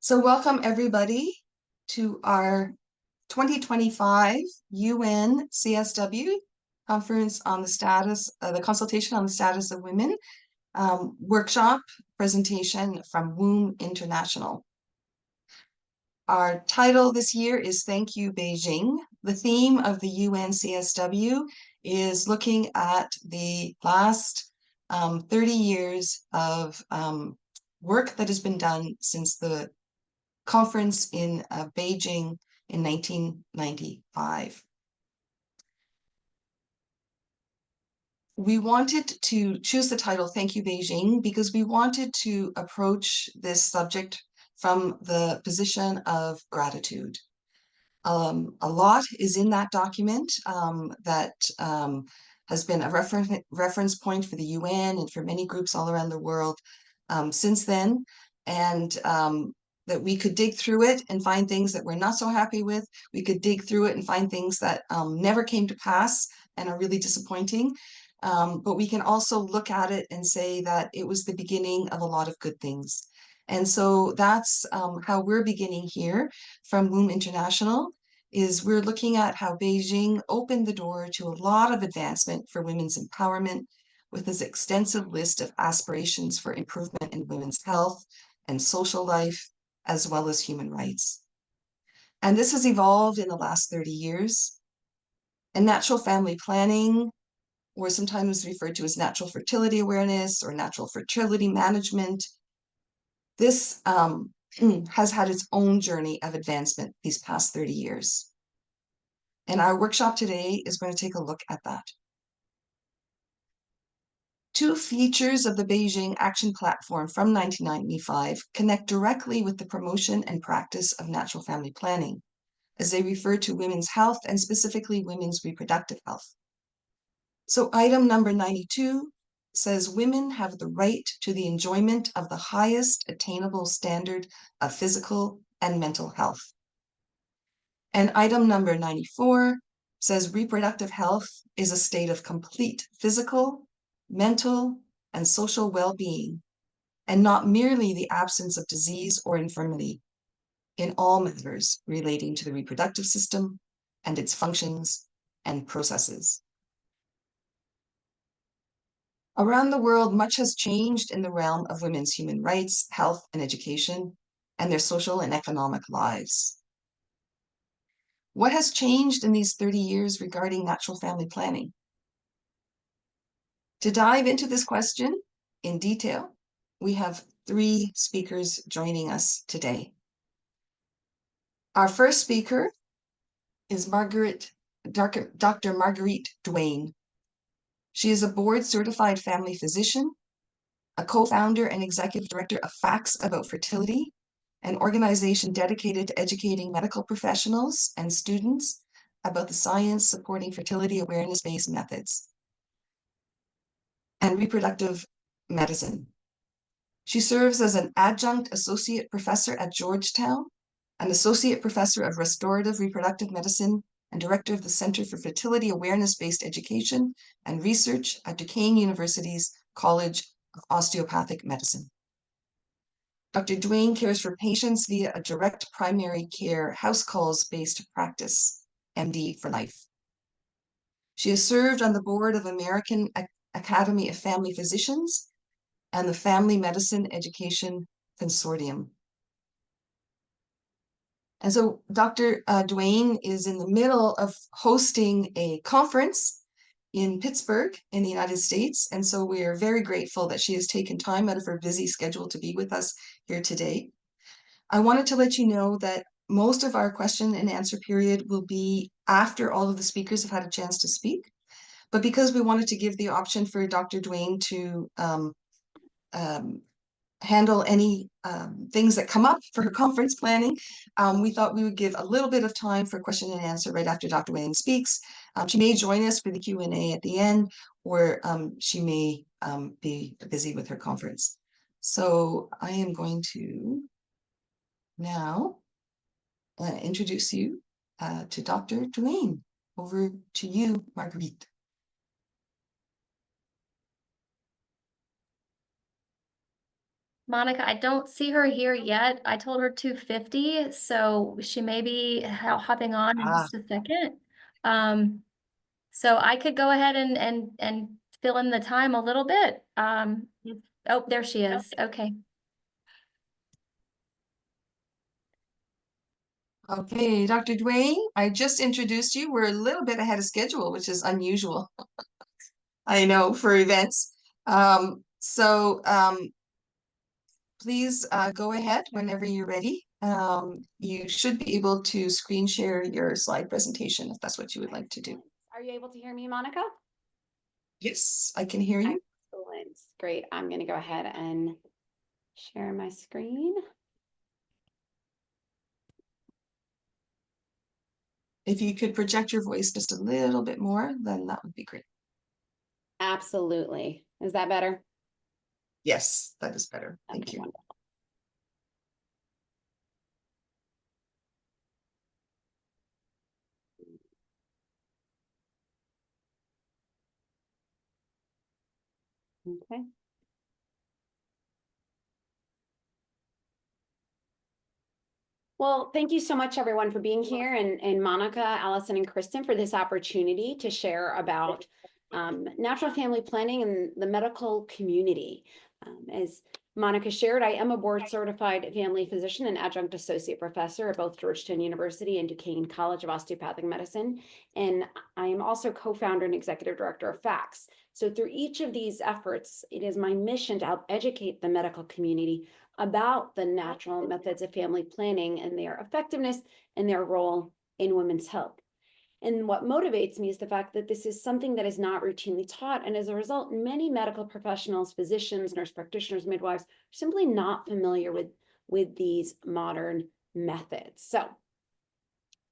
So welcome everybody to our 2025 UN CSW conference on the status, the consultation on the status of women workshop presentation from WOMB International. Our title this year is Thank You, Beijing. The theme of the UN CSW is looking at the last 30 years of work that has been done since the conference in Beijing in 1995. We wanted to choose the title Thank You Beijing because we wanted to approach this subject from the position of gratitude. A lot is in that document that has been a reference point for the UN and for many groups all around the world since then. And that we could dig through it and find things that we're not so happy with. We could dig through it and find things that never came to pass and are really disappointing. But we can also look at it and say that it was the beginning of a lot of good things. And so that's how we're beginning here from WOMB International, is we're looking at how Beijing opened the door to a lot of advancement for women's empowerment with this extensive list of aspirations for improvement in women's health and social life, as well as human rights. And this has evolved in the last 30 years. And natural family planning, or sometimes referred to as natural fertility awareness or natural fertility management, this has had its own journey of advancement these past 30 years. And our workshop today is going to take a look at that. Two features of the Beijing Action Platform from 1995 connect directly with the promotion and practice of natural family planning, as they refer to women's health and specifically women's reproductive health. So item number 92 says women have the right to the enjoyment of the highest attainable standard of physical and mental health. And item number 94 says reproductive health is a state of complete physical, mental, and social well-being, and not merely the absence of disease or infirmity in all matters relating to the reproductive system and its functions and processes. Around the world, much has changed in the realm of women's human rights, health, and education, and their social and economic lives. What has changed in these 30 years regarding natural family planning? To dive into this question in detail, we have three speakers joining us today. Our first speaker is Dr. Marguerite Duane. She is a board-certified family physician, a co-founder and executive director of Facts About Fertility, an organization dedicated to educating medical professionals and students about the science supporting fertility awareness-based methods and reproductive medicine. She serves as an adjunct associate professor at Georgetown, an associate professor of restorative reproductive medicine, and director of the Center for Fertility Awareness-Based Education and Research at Duquesne University's College of Osteopathic Medicine. Dr. Duane cares for patients via a direct primary care house calls-based practice, MD for Life. She has served on the board of American Academy of Family Physicians and the Family Medicine Education Consortium. And so Dr. Duane is in the middle of hosting a conference in Pittsburgh in the United States. And so we are very grateful that she has taken time out of her busy schedule to be with us here today. I wanted to let you know that most of our question and answer period will be after all of the speakers have had a chance to speak. But because we wanted to give the option for Dr. Duane to handle any things that come up for her conference planning, we thought we would give a little bit of time for question and answer right after Dr. Duane speaks. She may join us for the Q&A at the end, or she may be busy with her conference. So I am going to now introduce you to Dr. Duane. Over to you, Marguerite. Monica, I don't see her here yet. I told her 2:50, so she may be hopping on in Ah, just a second. Um, so I could go ahead and fill in the time a little bit. Oh, there she is. Okay. okay, Dr. Dwayne, I just introduced you. We're a little bit ahead of schedule, which is unusual, I know, for events. Please go ahead whenever you're ready. You should be able to screen share your slide presentation if that's what you would like to do. Are you able to hear me, Monica? Yes, I can hear you. Excellent. Great. I'm going to go ahead and share my screen. If you could project your voice just a little bit more, then that would be great. Absolutely. Is that better? Yes, that is better. Thank Okay, you. wonderful. Okay. Well, thank you so much, everyone, for being here, and Monica, Allison, and Kristen for this opportunity to share about natural family planning and the medical community. As Monica shared, I am a board certified family physician and adjunct associate professor at both Georgetown University and Duquesne College of Osteopathic Medicine. And I am also co-founder and executive director of FACS. So through each of these efforts, it is my mission to help educate the medical community about the natural methods of family planning and their effectiveness and their role in women's health. And what motivates me is the fact that this is something that is not routinely taught. And as a result, many medical professionals, physicians, nurse practitioners, midwives, are simply not familiar with these modern methods. So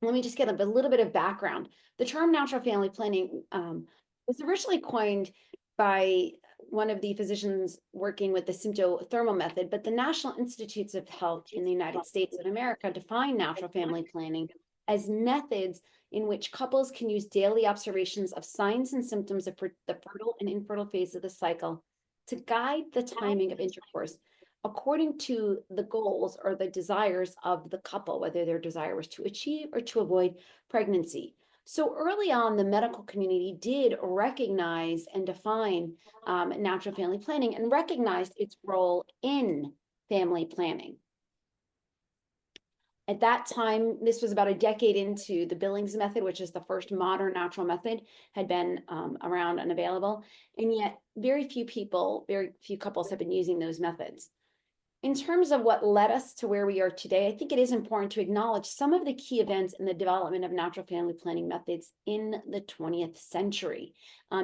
let me just get a little bit of background. The term natural family planning was originally coined by one of the physicians working with the symptothermal method, but the National Institutes of Health in the United States and America define natural family planning as methods in which couples can use daily observations of signs and symptoms of the fertile and infertile phase of the cycle to guide the timing of intercourse according to the goals or the desires of the couple, whether their desire was to achieve or to avoid pregnancy. So early on, the medical community did recognize and define natural family planning and recognized its role in family planning. At that time, this was about a decade into the Billings method, which is the first modern natural method, had been around and available. And yet very few couples have been using those methods. In terms of what led us to where we are today, I think it is important to acknowledge some of the key events in the development of natural family planning methods in the 20th century,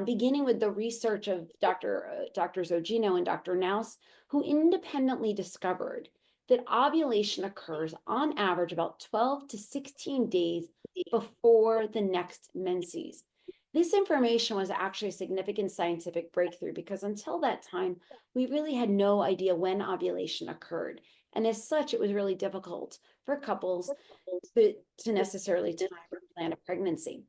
beginning with the research of Drs. Ogino and Dr. Naus, who independently discovered that ovulation occurs on average about 12 to 16 days before the next menses. This information was actually a significant scientific breakthrough because until that time, we really had no idea when ovulation occurred. And as such, it was really difficult for couples to necessarily time or plan a pregnancy.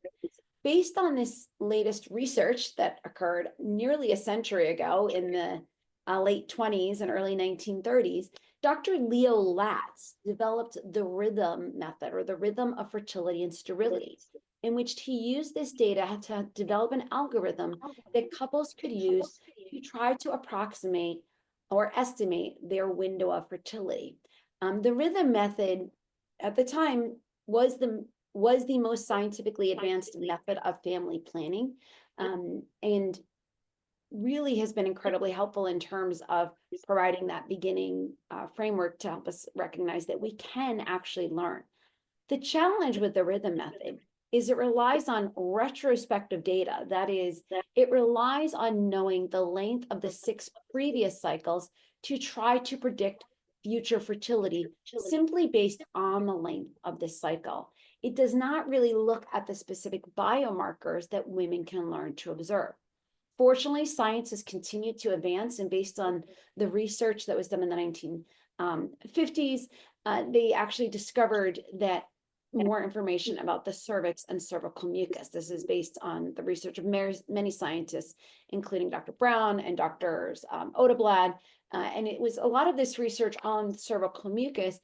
Based on this latest research that occurred nearly a century ago in the late 20s and early 1930s, Dr. Leo Latz developed the rhythm method, or the rhythm of fertility and sterility, in which he used this data to develop an algorithm that couples could use to try to approximate or estimate their window of fertility. The rhythm method at the time was the most scientifically advanced method of family planning, and really has been incredibly helpful in terms of providing that beginning framework to help us recognize that we can actually learn. The challenge with the rhythm method is it relies on retrospective data. That is, it relies on knowing the length of the 6 previous cycles to try to predict future fertility simply based on the length of the cycle. It does not really look at the specific biomarkers that women can learn to observe. Fortunately, science has continued to advance, and based on the research that was done in the 1950s, they actually discovered that more information about the cervix and cervical mucus. This is based on the research of many scientists, including Dr. Brown and Drs. Odeblad, And it was a lot of this research on cervical mucus,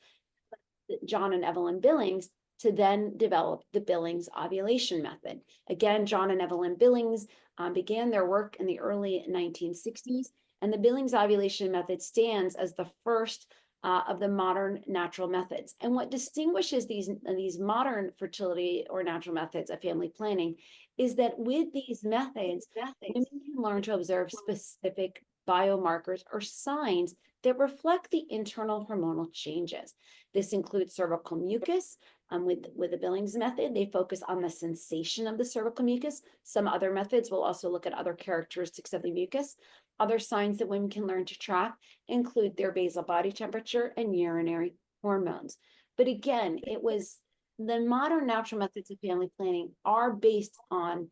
John and Evelyn Billings, to then develop the Billings ovulation method. Again, John and Evelyn Billings began their work in the early 1960s, and the Billings ovulation method stands as the first of the modern natural methods. And what distinguishes these modern fertility or natural methods of family planning is that with these methods, women can learn to observe specific biomarkers or signs that reflect the internal hormonal changes. This includes cervical mucus. With the Billings method, they focus on the sensation of the cervical mucus. Some other methods will also look at other characteristics of the mucus. Other signs that women can learn to track include their basal body temperature and urinary hormones. But again, it was the modern natural methods of family planning are based on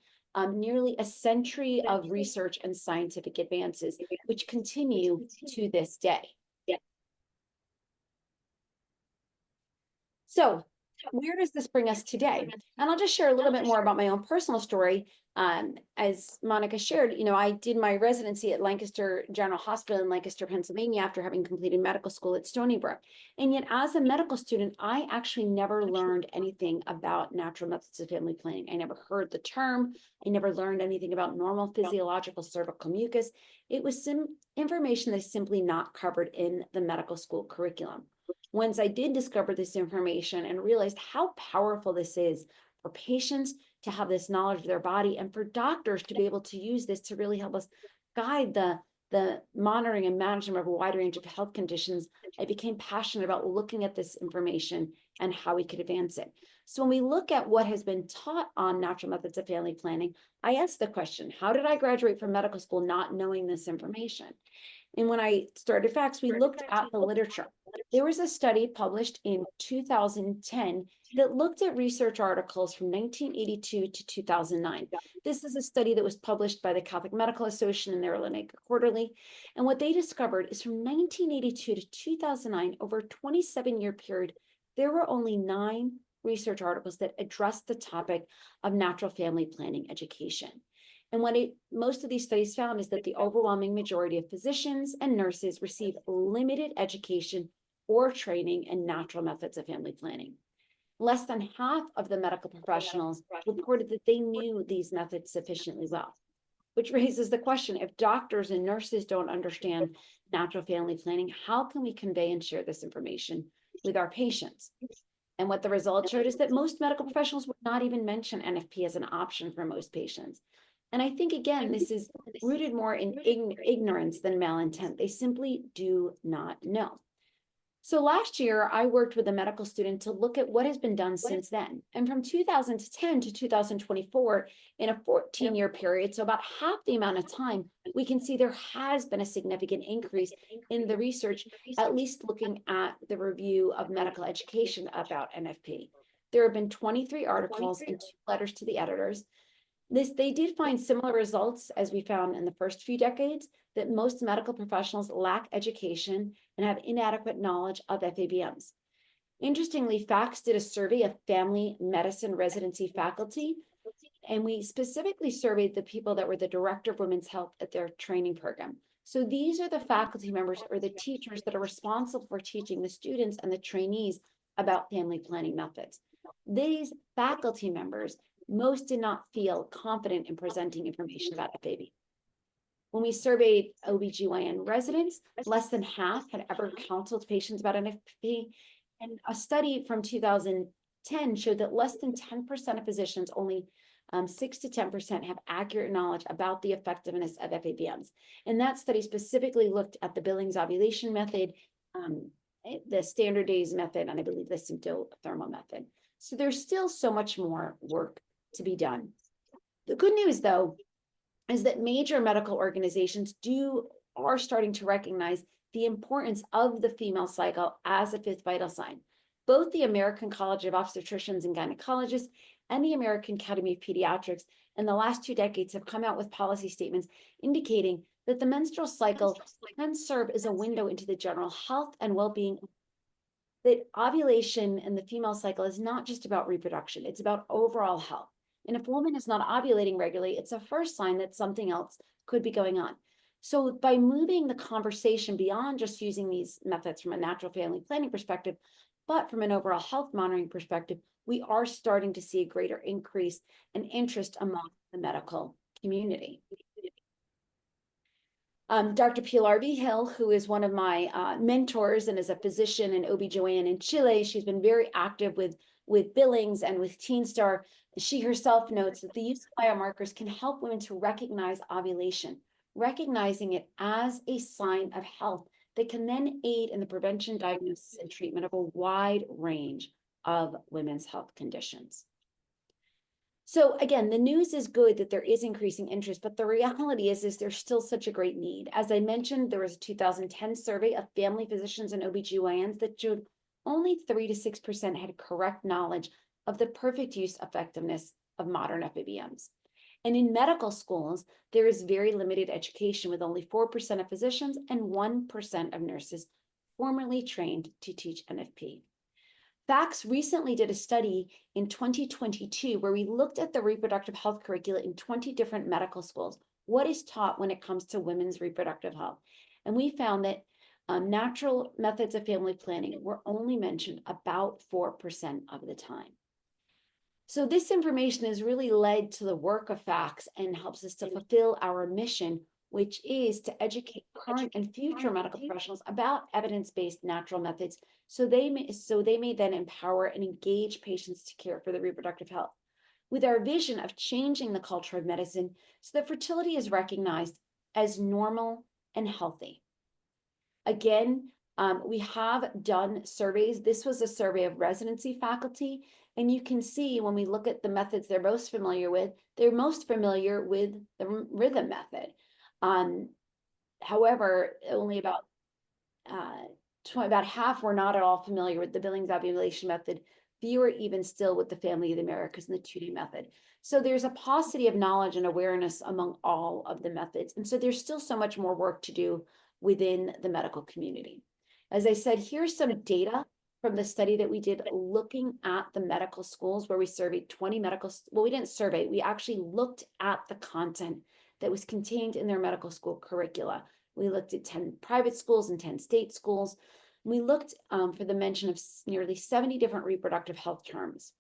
nearly a century of research and scientific advances, which continue to this day. So where does this bring us today? And I'll just share a little bit more about my own personal story. As Monica shared, I did my residency at Lancaster General Hospital in Lancaster, Pennsylvania, after having completed medical school at Stony Brook. And yet as a medical student, I actually never learned anything about natural methods of family planning. I never heard the term. I never learned anything about normal physiological cervical mucus. It was some information that's simply not covered in the medical school curriculum. Once I did discover this information and realized how powerful this is for patients to have this knowledge of their body and for doctors to be able to use this to really help us guide the monitoring and management of a wide range of health conditions, I became passionate about looking at this information and how we could advance it. So when we look at what has been taught on natural methods of family planning, I asked the question, how did I graduate from medical school not knowing this information? And when I started FACS, we looked at the literature. There was a study published in 2010 that looked at research articles from 1982 to 2009. This is a study that was published by the Catholic Medical Association in their Linacre Quarterly. And what they discovered is from 1982 to 2009, over a 27-year period, there were only 9 research articles that addressed the topic of natural family planning education. And what most of these studies found is that the overwhelming majority of physicians and nurses receive limited education or training in natural methods of family planning. Less than half of the medical professionals reported that they knew these methods sufficiently well, which raises the question, if doctors and nurses don't understand natural family planning, how can we convey and share this information with our patients? And what the results showed is that most medical professionals would not even mention NFP as an option for most patients. And I think, again, this is rooted more in ignorance than malintent. They simply do not know. So last year, I worked with a medical student to look at what has been done since then. And from 2010 to 2024, in a 14-year period, so about half the amount of time, we can see there has been a significant increase in the research, at least looking at the review of medical education about NFP. There have been 23 articles and 2 letters to the editors. They did find similar results as we found in the first few decades, that most medical professionals lack education and have inadequate knowledge of FABMs. Interestingly, FACS did a survey of family medicine residency faculty, and we specifically surveyed the people that were the director of women's health at their training program. So these are the faculty members or the teachers that are responsible for teaching the students and the trainees about family planning methods. These faculty members, most did not feel confident in presenting information about FAB. When we surveyed OBGYN residents, less than half had ever counseled patients about NFP. And a study from 2010 showed that less than 10% of physicians, only 6 to 10%, have accurate knowledge about the effectiveness of FABMs. And that study specifically looked at the Billings ovulation method, the standard days method, and I believe the symptothermal method. So there's still so much more work to be done. The good news, though, is that major medical organizations are starting to recognize the importance of the female cycle as a 5th vital sign. Both the American College of Obstetricians and Gynecologists and the American Academy of Pediatrics in the last 2 decades have come out with policy statements indicating that the menstrual cycle can serve as a window into the general health and well-being. That ovulation in the female cycle is not just about reproduction, it's about overall health. And if a woman is not ovulating regularly, it's a first sign that something else could be going on. So by moving the conversation beyond just using these methods from a natural family planning perspective, but from an overall health monitoring perspective, we are starting to see a greater increase in interest among the medical community. Dr. Pilar Vigil, who is one of my mentors and is a physician and OBGYN in Chile, she's been very active with Billings and with Teen Star. She herself notes that the use of biomarkers can help women to recognize ovulation, recognizing it as a sign of health that can then aid in the prevention, diagnosis, and treatment of a wide range of women's health conditions. So again, the news is good that there is increasing interest, but the reality is there's still such a great need. As I mentioned, there was a 2010 survey of family physicians and OBGYNs that showed only 3 to 6% had correct knowledge of the perfect use effectiveness of modern FABMs. And in medical schools, there is very limited education, with only 4% of physicians and 1% of nurses formally trained to teach NFP. FACS recently did a study in 2022 where we looked at the reproductive health curricula in 20 different medical schools. What is taught when it comes to women's reproductive health? And we found that natural methods of family planning were only mentioned about 4% of the time. So this information has really led to the work of FACS and helps us to fulfill our mission, which is to educate current and future medical professionals about evidence-based natural methods, so they may then empower and engage patients to care for their reproductive health, with our vision of changing the culture of medicine so that fertility is recognized as normal and healthy. Again, we have done surveys. This was a survey of residency faculty, and you can see when we look at the methods they're most familiar with, they're most familiar with the rhythm method. However, only about half were not at all familiar with the Billings ovulation method, fewer even still with the Family of the Americas and the 2-day method. So there's a paucity of knowledge and awareness among all of the methods. And so there's still so much more work to do within the medical community. As I said, here's some data from the study that we did looking at the medical schools, where we surveyed 20 well, we didn't survey, we actually looked at the content that was contained in their medical school curricula. We looked at 10 private schools and 10 state schools. We looked for the mention of nearly 70 different reproductive health terms.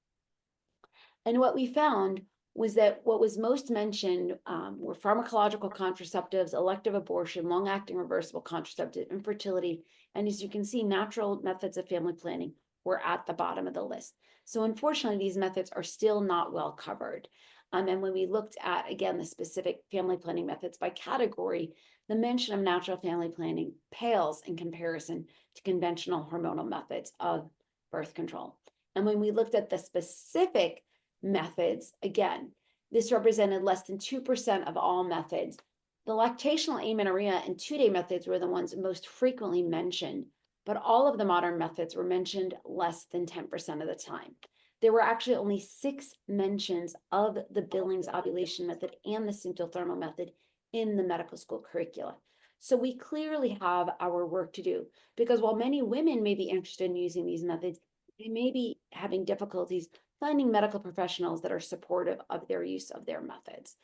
And what we found was that what was most mentioned were pharmacological contraceptives, elective abortion, long-acting reversible contraceptive, infertility, and as you can see, natural methods of family planning were at the bottom of the list. So unfortunately, these methods are still not well covered. And when we looked at, again, the specific family planning methods by category, the mention of natural family planning pales in comparison to conventional hormonal methods of birth control. And when we looked at the specific methods, again, this represented less than 2% of all methods. The lactational amenorrhea and 2-day methods were the ones most frequently mentioned, but all of the modern methods were mentioned less than 10% of the time. There were actually only 6 mentions of the Billings ovulation method and the symptothermal method in the medical school curricula. So we clearly have our work to do, because while many women may be interested in using these methods, they may be having difficulties finding medical professionals that are supportive of their use of their methods.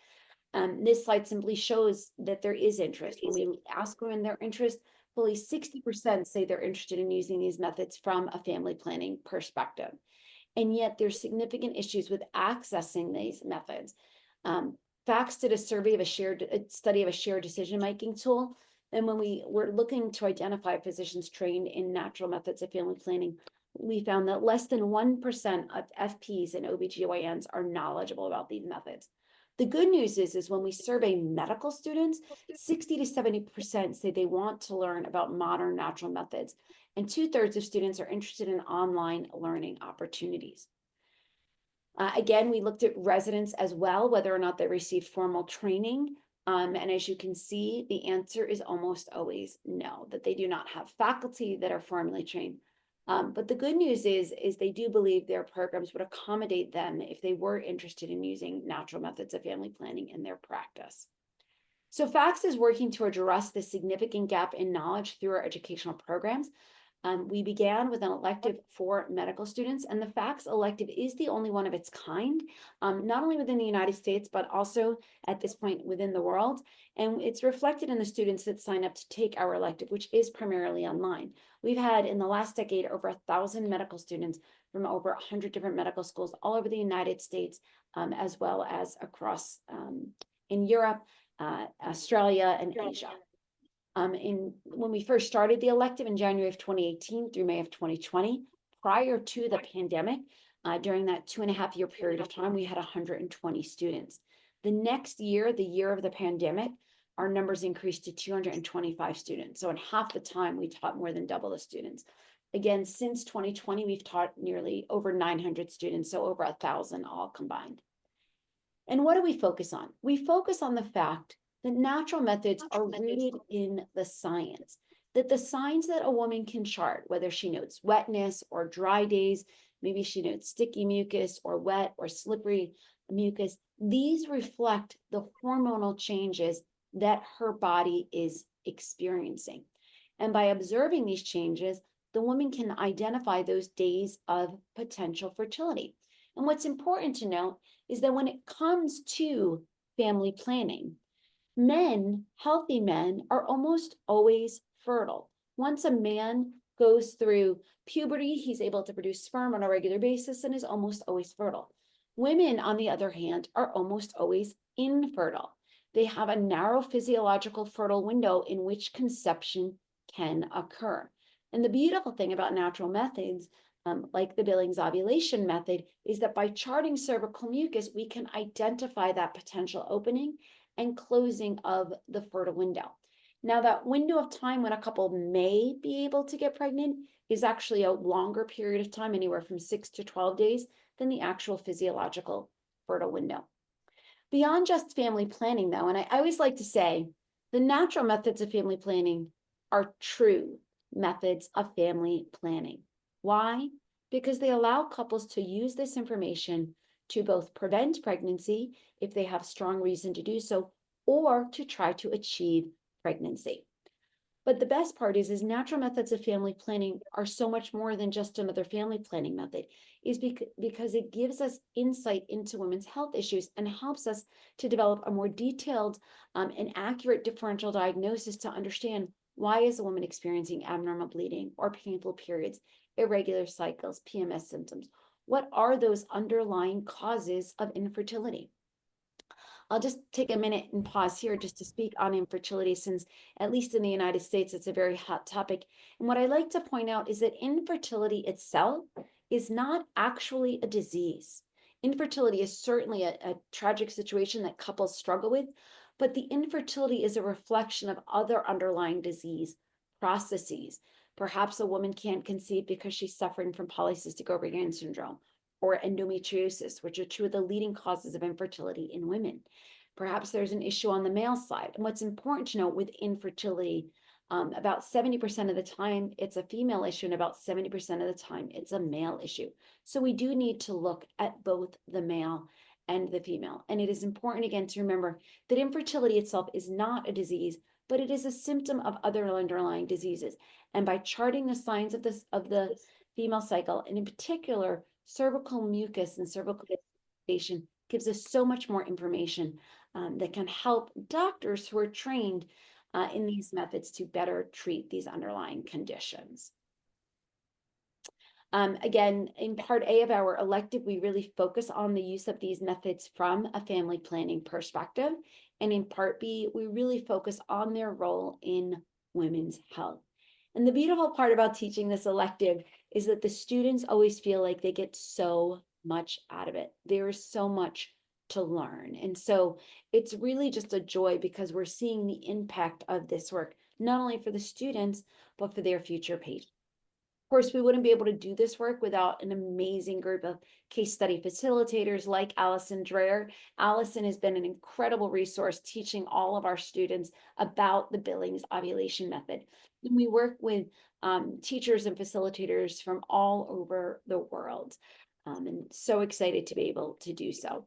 This slide simply shows that there is interest. When we ask women their interest, fully 60% say they're interested in using these methods from a family planning perspective. And yet there's significant issues with accessing these methods. FACS did a study of a shared decision-making tool. And when we were looking to identify physicians trained in natural methods of family planning, we found that less than 1% of FPs and OBGYNs are knowledgeable about these methods. The good news is when we survey medical students, 60 to 70% say they want to learn about modern natural methods, and 2/3 of students are interested in online learning opportunities. Again, we looked at residents as well, whether or not they received formal training. And as you can see, the answer is almost always no, that they do not have faculty that are formally trained. But the good news is they do believe their programs would accommodate them if they were interested in using natural methods of family planning in their practice. So FACS is working to address this significant gap in knowledge through our educational programs. We began with an elective for medical students, and the FACS elective is the only one of its kind, not only within the United States, but also at this point within the world. And it's reflected in the students that sign up to take our elective, which is primarily online. We've had in the last decade over 1,000 medical students from over 100 different medical schools all over the United States, as well as across in Europe, Australia, and Asia. When we first started the elective in January of 2018 through May of 2020, prior to the pandemic, during that 2.5-year period of time, we had 120 students. The next year, the year of the pandemic, our numbers increased to 225 students. So in half the time, we taught more than double the students. Again, since 2020, we've taught nearly over 900 students, so over 1,000 all combined. And what do we focus on? We focus on the fact that natural methods are rooted in the science, that the signs that a woman can chart, whether she notes wetness or dry days, maybe she notes sticky mucus or wet or slippery mucus, these reflect the hormonal changes that her body is experiencing. And by observing these changes, the woman can identify those days of potential fertility. And what's important to note is that when it comes to family planning, men, healthy men, are almost always fertile. Once a man goes through puberty, he's able to produce sperm on a regular basis and is almost always fertile. Women, on the other hand, are almost always infertile. They have a narrow physiological fertile window in which conception can occur. And the beautiful thing about natural methods, like the Billings ovulation method, is that by charting cervical mucus, we can identify that potential opening and closing of the fertile window. Now, that window of time when a couple may be able to get pregnant is actually a longer period of time, anywhere from 6 to 12 days, than the actual physiological fertile window. Beyond just family planning, though, and I always like to say, the natural methods of family planning are true methods of family planning. Why? Because they allow couples to use this information to both prevent pregnancy if they have strong reason to do so, or to try to achieve pregnancy. But the best part is natural methods of family planning are so much more than just another family planning method, is because it gives us insight into women's health issues and helps us to develop a more detailed and accurate differential diagnosis to understand why is a woman experiencing abnormal bleeding or painful periods, irregular cycles, PMS symptoms. What are those underlying causes of infertility? I'll just take a minute and pause here just to speak on infertility, since at least in the United States, it's a very hot topic. And what I like to point out is that infertility itself is not actually a disease. Infertility is certainly a tragic situation that couples struggle with, but the infertility is a reflection of other underlying disease processes. Perhaps a woman can't conceive because she's suffering from polycystic ovarian syndrome or endometriosis, which are two of the leading causes of infertility in women. Perhaps there's an issue on the male side. And what's important to note with infertility, about 70% of the time it's a female issue, and about 70% of the time it's a male issue. So we do need to look at both the male and the female. And it is important, again, to remember that infertility itself is not a disease, but it is a symptom of other underlying diseases. And by charting the signs of the female cycle, and in particular, cervical mucus and cervical station, gives us so much more information that can help doctors who are trained in these methods to better treat these underlying conditions. Again, in part A of our elective, we really focus on the use of these methods from a family planning perspective. And in part B, we really focus on their role in women's health. And the beautiful part about teaching this elective is that the students always feel like they get so much out of it. There is so much to learn. And so it's really just a joy, because we're seeing the impact of this work, not only for the students, but for their future patients. Of course, we wouldn't be able to do this work without an amazing group of case study facilitators like Allison Dreher. Allison has been an incredible resource teaching all of our students about the Billings ovulation method. And we work with teachers and facilitators from all over the world, and so excited to be able to do so.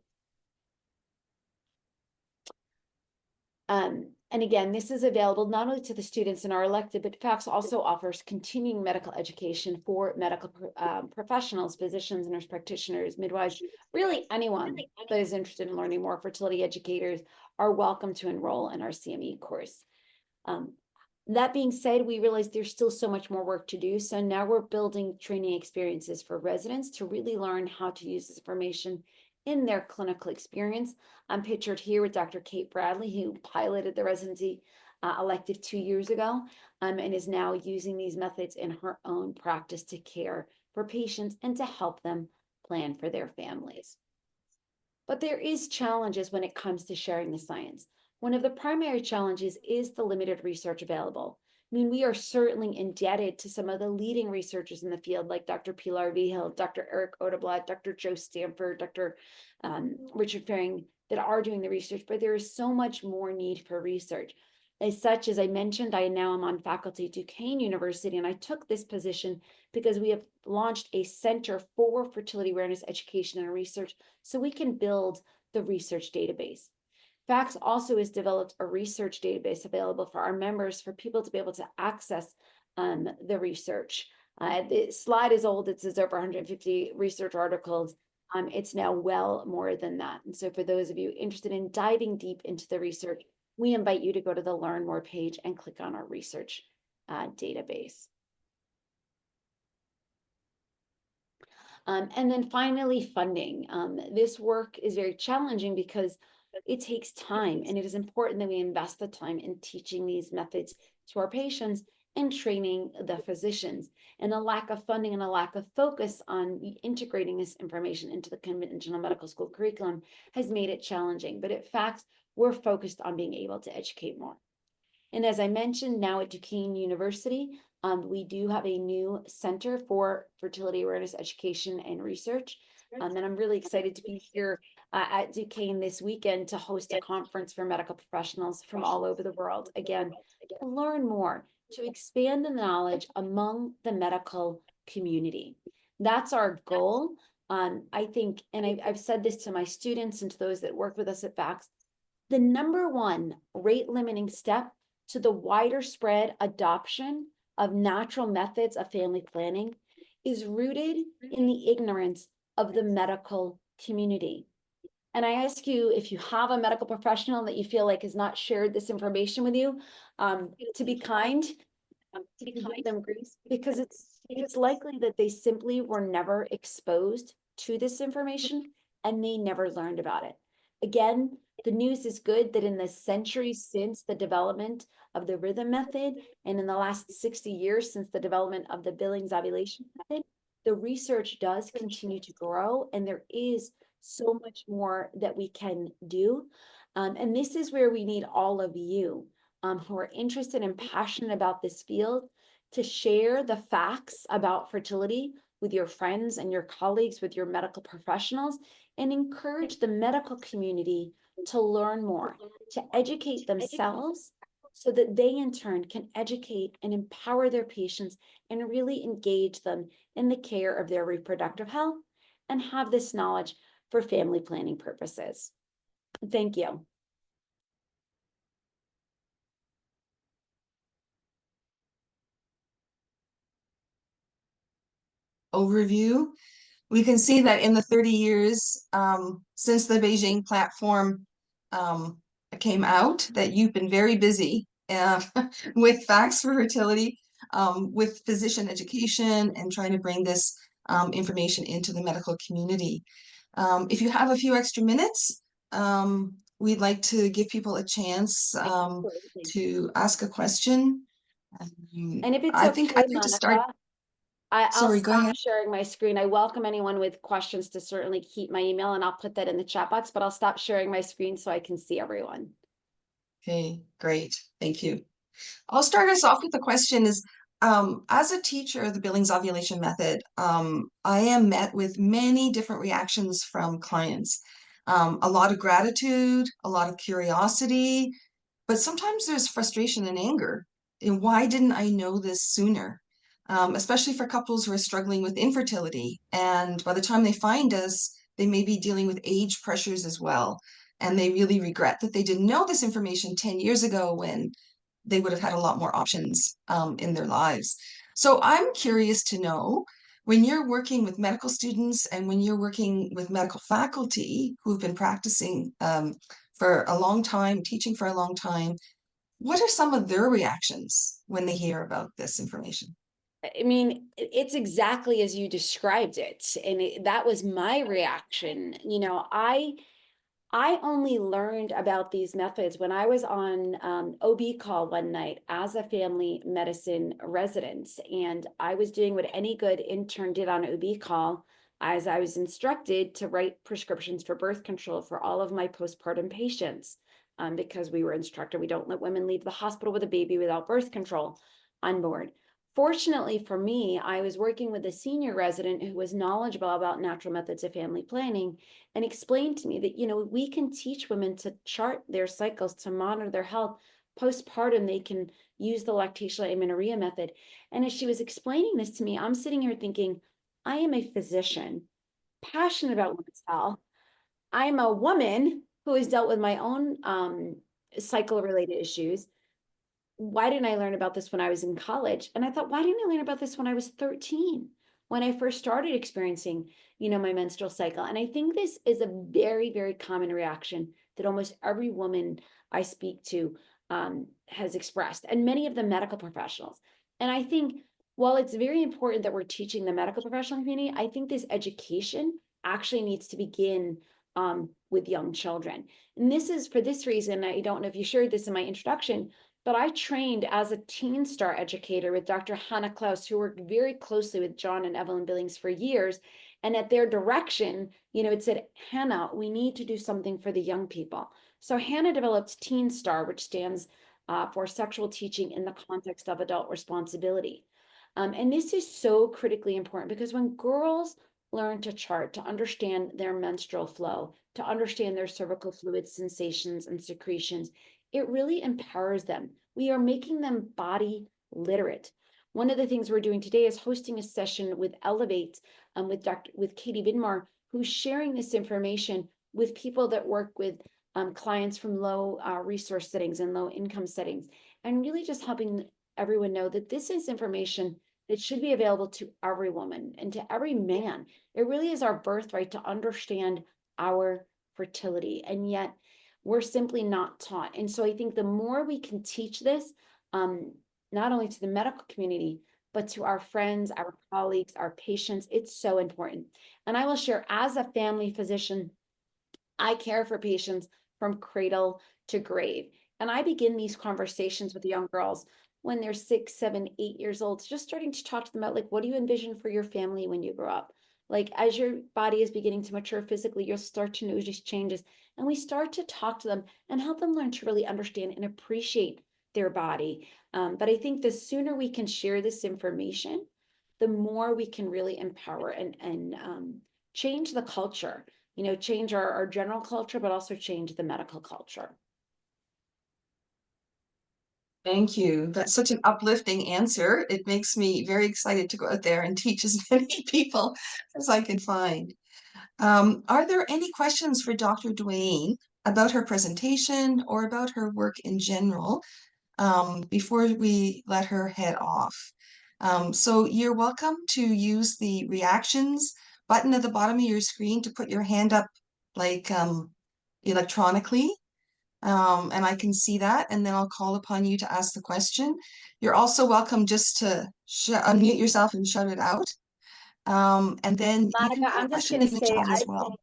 And again, this is available not only to the students in our elective, but FACS also offers continuing medical education for medical professionals, physicians, nurse practitioners, midwives, really anyone that is interested in learning more. Fertility educators are welcome to enroll in our CME course. That being said, we realize there's still so much more work to do. So now we're building training experiences for residents to really learn how to use this information in their clinical experience. I'm pictured here with Dr. Kate Bradley, who piloted the residency elective 2 years ago, and is now using these methods in her own practice to care for patients and to help them plan for their families. But there is challenges when it comes to sharing the science. One of the primary challenges is the limited research available. I mean, we are certainly indebted to some of the leading researchers in the field, like Dr. Pilar Vigil, Dr. Eric Odeblad, Dr. Joe Stanford, Dr. Richard Faring, that are doing the research, but there is so much more need for research. As such, as I mentioned, I now am on faculty at Duquesne University, and I took this position because we have launched a Center for Fertility Awareness Education and Research, so we can build the research database. FACS also has developed a research database available for our members for people to be able to access the research. The slide is old, it says over 150 research articles. It's now well more than that. And so for those of you interested in diving deep into the research, we invite you to go to the Learn More page and click on our research database. And then finally, funding. This work is very challenging because it takes time, and it is important that we invest the time in teaching these methods to our patients and training the physicians. And a lack of funding and a lack of focus on integrating this information into the conventional medical school curriculum has made it challenging. But at FACS, we're focused on being able to educate more. And as I mentioned, now at Duquesne University, we do have a new Center for Fertility Awareness Education and Research. And I'm really excited to be here at Duquesne this weekend to host a conference for medical professionals from all over the world. Again, to learn more, to expand the knowledge among the medical community. That's our goal. I think, and I've said this to my students and to those that work with us at FACS, the number one rate limiting step to the wider spread adoption of natural methods of family planning is rooted in the ignorance of the medical community. And I ask you, if you have a medical professional that you feel like has not shared this information with you, to be kind, to give them grace, because it's likely that they simply were never exposed to this information and they never learned about it. Again, the news is good that in the centuries since the development of the rhythm method, and in the last 60 years since the development of the Billings ovulation method, the research does continue to grow, and there is so much more that we can do. And this is where we need all of you who are interested and passionate about this field to share the facts about fertility with your friends and your colleagues, with your medical professionals, and encourage the medical community to learn more, to educate themselves so that they in turn can educate and empower their patients and really engage them in the care of their reproductive health and have this knowledge for family planning purposes. Thank you. Overview. We can see that in the 30 years since the Beijing platform came out, that you've been very busy with facts for fertility, with physician education, and trying to bring this information into the medical community. If you have a few extra minutes, we'd like to give people a chance to ask a question. And if it's I okay, think I'd like to start. Monica, I'll Sorry, go stop ahead. sharing my screen. I welcome anyone with questions to certainly keep my email, and I'll put that in the chat box, but I'll stop sharing my screen so I can see everyone. Okay, great. Thank you. I'll start us off with the question is, as a teacher of the Billings ovulation method, I am met with many different reactions from clients. A lot of gratitude, a lot of curiosity, but sometimes there's frustration and anger. And why didn't I know this sooner? Especially for couples who are struggling with infertility. And by the time they find us, they may be dealing with age pressures as well. and they really regret that they didn't know this information 10 years ago when they would have had a lot more options in their lives. So I'm curious to know, when you're working with medical students and when you're working with medical faculty who've been practicing for a long time, teaching for a long time, what are some of their reactions when they hear about this information? I mean, it's exactly as you described it. And that was my reaction. You know, I only learned about these methods when I was on OB call one night as a family medicine resident. And I was doing what any good intern did on OB call, as I was instructed to write prescriptions for birth control for all of my postpartum patients. Because we were instructed, we don't let women leave the hospital with a baby without birth control on board. Fortunately for me, I was working with a senior resident who was knowledgeable about natural methods of family planning, and explained to me that, you know, we can teach women to chart their cycles, to monitor their health. Postpartum, they can use the lactational amenorrhea method. And as she was explaining this to me, I'm sitting here thinking, I am a physician, passionate about women's health. I'm a woman who has dealt with my own cycle-related issues. Why didn't I learn about this when I was in college? And I thought, why didn't I learn about this when I was 13? When I first started experiencing, you know, my menstrual cycle. And I think this is a very, very common reaction that almost every woman I speak to has expressed, and many of the medical professionals. And I think while it's very important that we're teaching the medical professional community, I think this education actually needs to begin with young children. And this is for this reason, I don't know if you shared this in my introduction, but I trained as a Teen Star educator with Dr. Hannah Klaus, who worked very closely with John and Evelyn Billings for years. And at their direction, you know, it said, Hannah, we need to do something for the young people. So Hannah developed Teen Star, which stands for Sexual Teaching in the Context of Adult Responsibility. And this is so critically important because when girls learn to chart, to understand their menstrual flow, to understand their cervical fluid sensations and secretions, it really empowers them. We are making them body literate. One of the things we're doing today is hosting a session with Elevate with Katie Vidmar, who's sharing this information with people that work with clients from low resource settings and low income settings, and really just helping everyone know that this is information that should be available to every woman and to every man. It really is our birthright to understand our fertility, and yet we're simply not taught. And so I think the more we can teach this, not only to the medical community, but to our friends, our colleagues, our patients, it's so important. And I will share, as a family physician, I care for patients from cradle to grave. And I begin these conversations with young girls when they're 6, 7, 8 years old, just starting to talk to them about, like, what do you envision for your family when you grow up? Like, as your body is beginning to mature physically, you'll start to notice changes. And we start to talk to them and help them learn to really understand and appreciate their body. But I think the sooner we can share this information, the more we can really empower and change the culture, you know, change our general culture, but also change the medical culture. Thank you. That's such an uplifting answer. It makes me very excited to go out there and teach as many people as I can find. Are there any questions for Dr. Duane about her presentation or about her work in general before we let her head off? So you're welcome to use the reactions button at the bottom of your screen to put your hand up, like electronically. And I can see that, and then I'll call upon you to ask the question. You're also welcome just to unmute yourself and shout it out. And then you can Monica, put a I'm just question going in to the say, chat as well.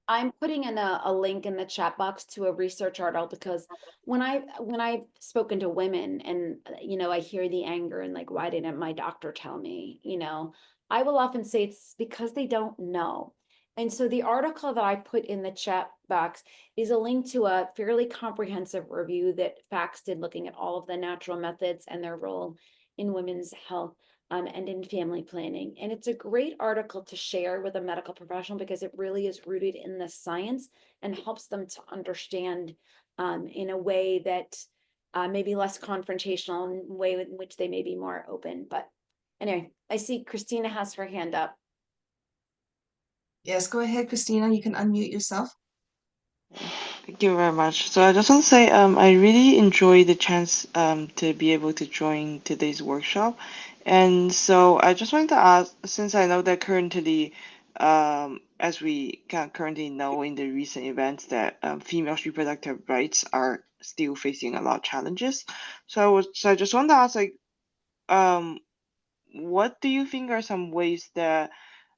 I'm putting in a link in the chat box to a research article, because when I've spoken to women and, you know, I hear the anger and, like, why didn't my doctor tell me, you know, I will often say it's because they don't know. And so the article that I put in the chat box is a link to a fairly comprehensive review that FACS did, looking at all of the natural methods and their role in women's health and in family planning. And it's a great article to share with a medical professional because it really is rooted in the science and helps them to understand in a way that may be less confrontational, in a way in which they may be more open. But anyway, I see Christina has her hand up. Yes, go ahead, Christina. You can unmute yourself. Thank you very much. So I just want to say, I really enjoyed the chance to be able to join today's workshop. And so I just wanted to ask, since I know that currently, as we can currently know in the recent events, that females' reproductive rights are still facing a lot of challenges. So I just want to ask, like, um, what do you think are some ways that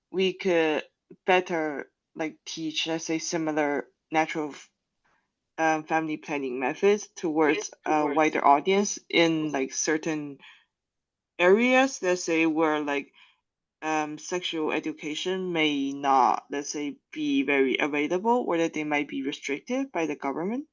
we could better like teach, let's say, similar natural family planning methods towards a wider audience in like certain areas, let's say, where like sexual education may not, let's say, be very available, or that they might be restricted by the government?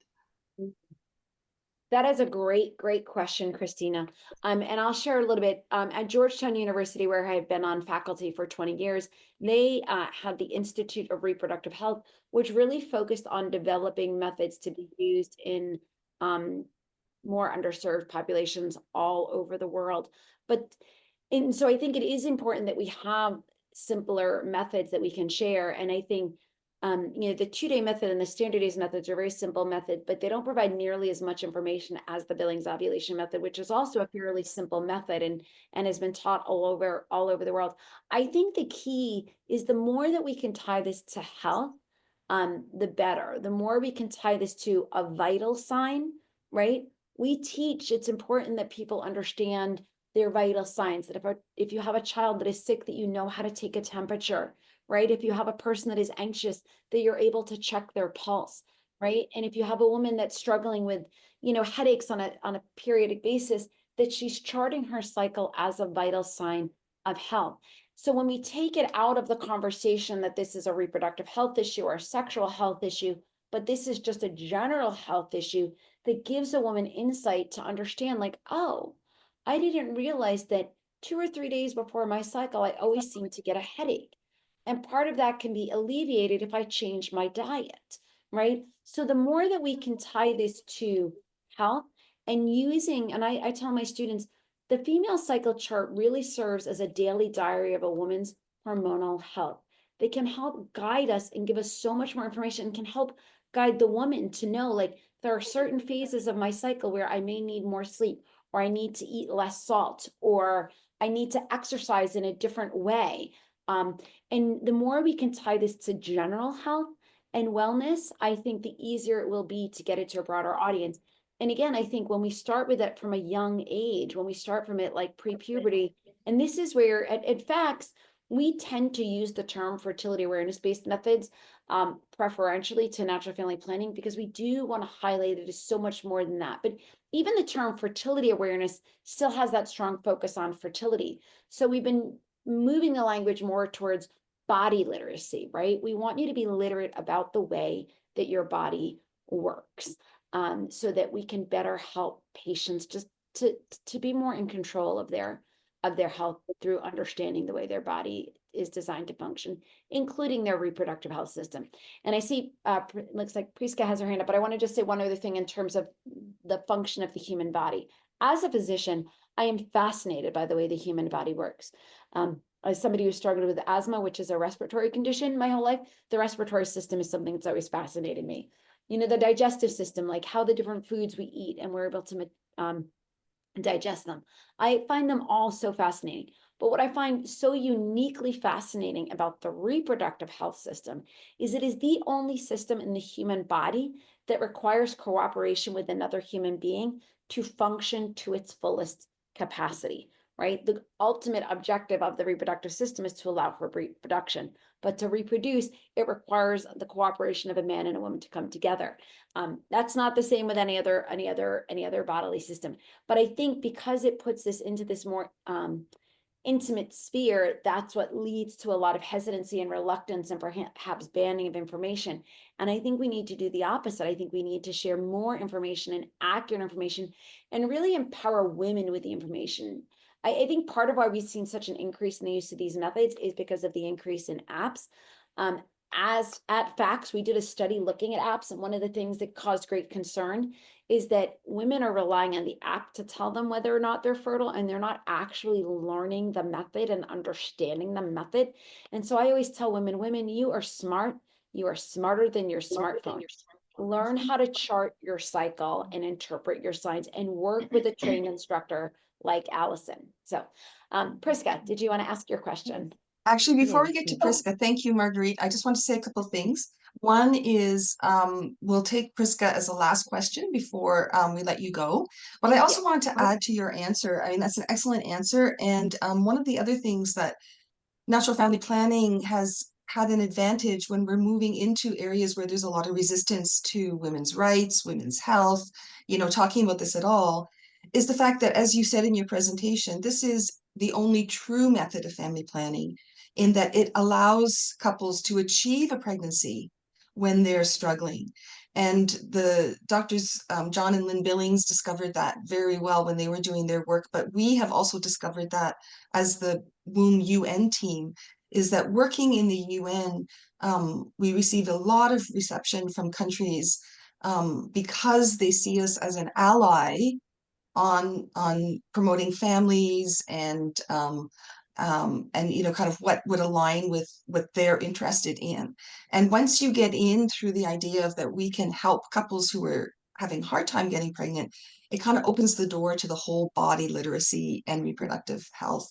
That is a great, great question, Christina. And I'll share a little bit. At Georgetown University, where I've been on faculty for 20 years, they had the Institute of Reproductive Health, which really focused on developing methods to be used in more underserved populations all over the world. And so I think it is important that we have simpler methods that we can share. And I think the 2-day method and the standard days methods are very simple method, but they don't provide nearly as much information as the Billings ovulation method, which is also a fairly simple method and has been taught all over the world. I think the key is the more that we can tie this to health, the better. The more we can tie this to a vital sign, right? We teach, it's important that people understand their vital signs, that if you have a child that is sick, that you know how to take a temperature, right? If you have a person that is anxious, that you're able to check their pulse, right? And if you have a woman that's struggling with, headaches on a periodic basis, that she's charting her cycle as a vital sign of health. So when we take it out of the conversation that this is a reproductive health issue or a sexual health issue, but this is just a general health issue that gives a woman insight to understand, like, oh, I didn't realize that 2 or 3 days before my cycle, I always seem to get a headache. And part of that can be alleviated if I change my diet, right? So the more that we can tie this to health and and I tell my students, the female cycle chart really serves as a daily diary of a woman's hormonal health. They can help guide us and give us so much more information and can help guide the woman to know, like, there are certain phases of my cycle where I may need more sleep, or I need to eat less salt, or I need to exercise in a different way. And the more we can tie this to general health and wellness, I think the easier it will be to get it to a broader audience. And again, I think when we start with it from a young age, when we start from it like pre-puberty, and this is where at FACS, we tend to use the term fertility awareness-based methods preferentially to natural family planning, because we do want to highlight it as so much more than that. But even the term fertility awareness still has that strong focus on fertility. So we've been moving the language more towards body literacy, right? We want you to be literate about the way that your body works, so that we can better help patients just to be more in control of their health through understanding the way their body is designed to function, including their reproductive health system. And I see, looks like Priska has her hand up, but I want to just say one other thing in terms of the function of the human body. As a physician, I am fascinated by the way the human body works. As somebody who struggled with asthma, which is a respiratory condition my whole life, the respiratory system is something that's always fascinated me. The digestive system, like how the different foods we eat and we're able to digest them. I find them all so fascinating. But what I find so uniquely fascinating about the reproductive health system is it is the only system in the human body that requires cooperation with another human being to function to its fullest capacity, right? The ultimate objective of the reproductive system is to allow for reproduction, but to reproduce, it requires the cooperation of a man and a woman to come together. That's not the same with any other bodily system. But I think because it puts this into this more intimate sphere, that's what leads to a lot of hesitancy and reluctance and perhaps banning of information. And I think we need to do the opposite. I think we need to share more information and accurate information and really empower women with the information. I think part of why we've seen such an increase in the use of these methods is because of the increase in apps. As at FACS, we did a study looking at apps, and one of the things that caused great concern is that women are relying on the app to tell them whether or not they're fertile, and they're not actually learning the method and understanding the method. And so I always tell women, you are smart. You are smarter than your smartphone. learn how to chart your cycle and interpret your signs, and work with a trained instructor like Allison. So, Priska, did you want to ask your question? Actually, before we Yes, get to yes. Priska, thank you, Marguerite. I just want to say a couple of things. One is we'll take Priska as a last question before we let you go. But I also Yeah. wanted to add to your answer. I mean, that's an excellent answer. And one of the other things that natural family planning has had an advantage when we're moving into areas where there's a lot of resistance to women's rights, women's health, talking about this at all, is the fact that, as you said in your presentation, this is the only true method of family planning in that it allows couples to achieve a pregnancy when they're struggling. And the doctors, John and Lynn Billings, discovered that very well when they were doing their work. But we have also discovered that as the Womb UN team, is that working in the UN, we received a lot of reception from countries because they see us as an ally on promoting families and kind of what would align with what they're interested in. And once you get in through the idea of that we can help couples who are having a hard time getting pregnant, it kind of opens the door to the whole body literacy and reproductive health.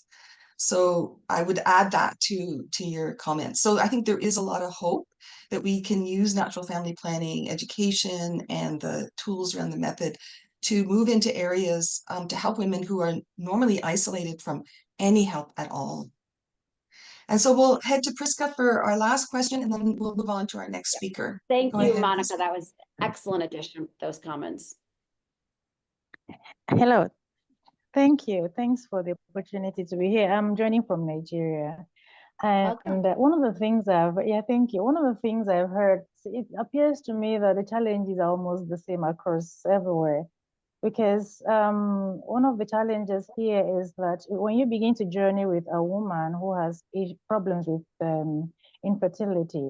So I would add that to your comments. So I think there is a lot of hope that we can use natural family planning education and the tools around the method to move into areas to help women who are normally isolated from any help at all. And so we'll head to Priska for our last question, and then we'll move on to our next speaker. Thank Go you, ahead, Monica. Priska. That was excellent addition, those comments. Hello. Thank you. Thanks for the opportunity to be here. I'm joining from Nigeria. And Welcome. one of the things thank you. One of the things I've heard, it appears to me that the challenges are almost the same across everywhere. Because one of the challenges here is that when you begin to journey with a woman who has problems with infertility,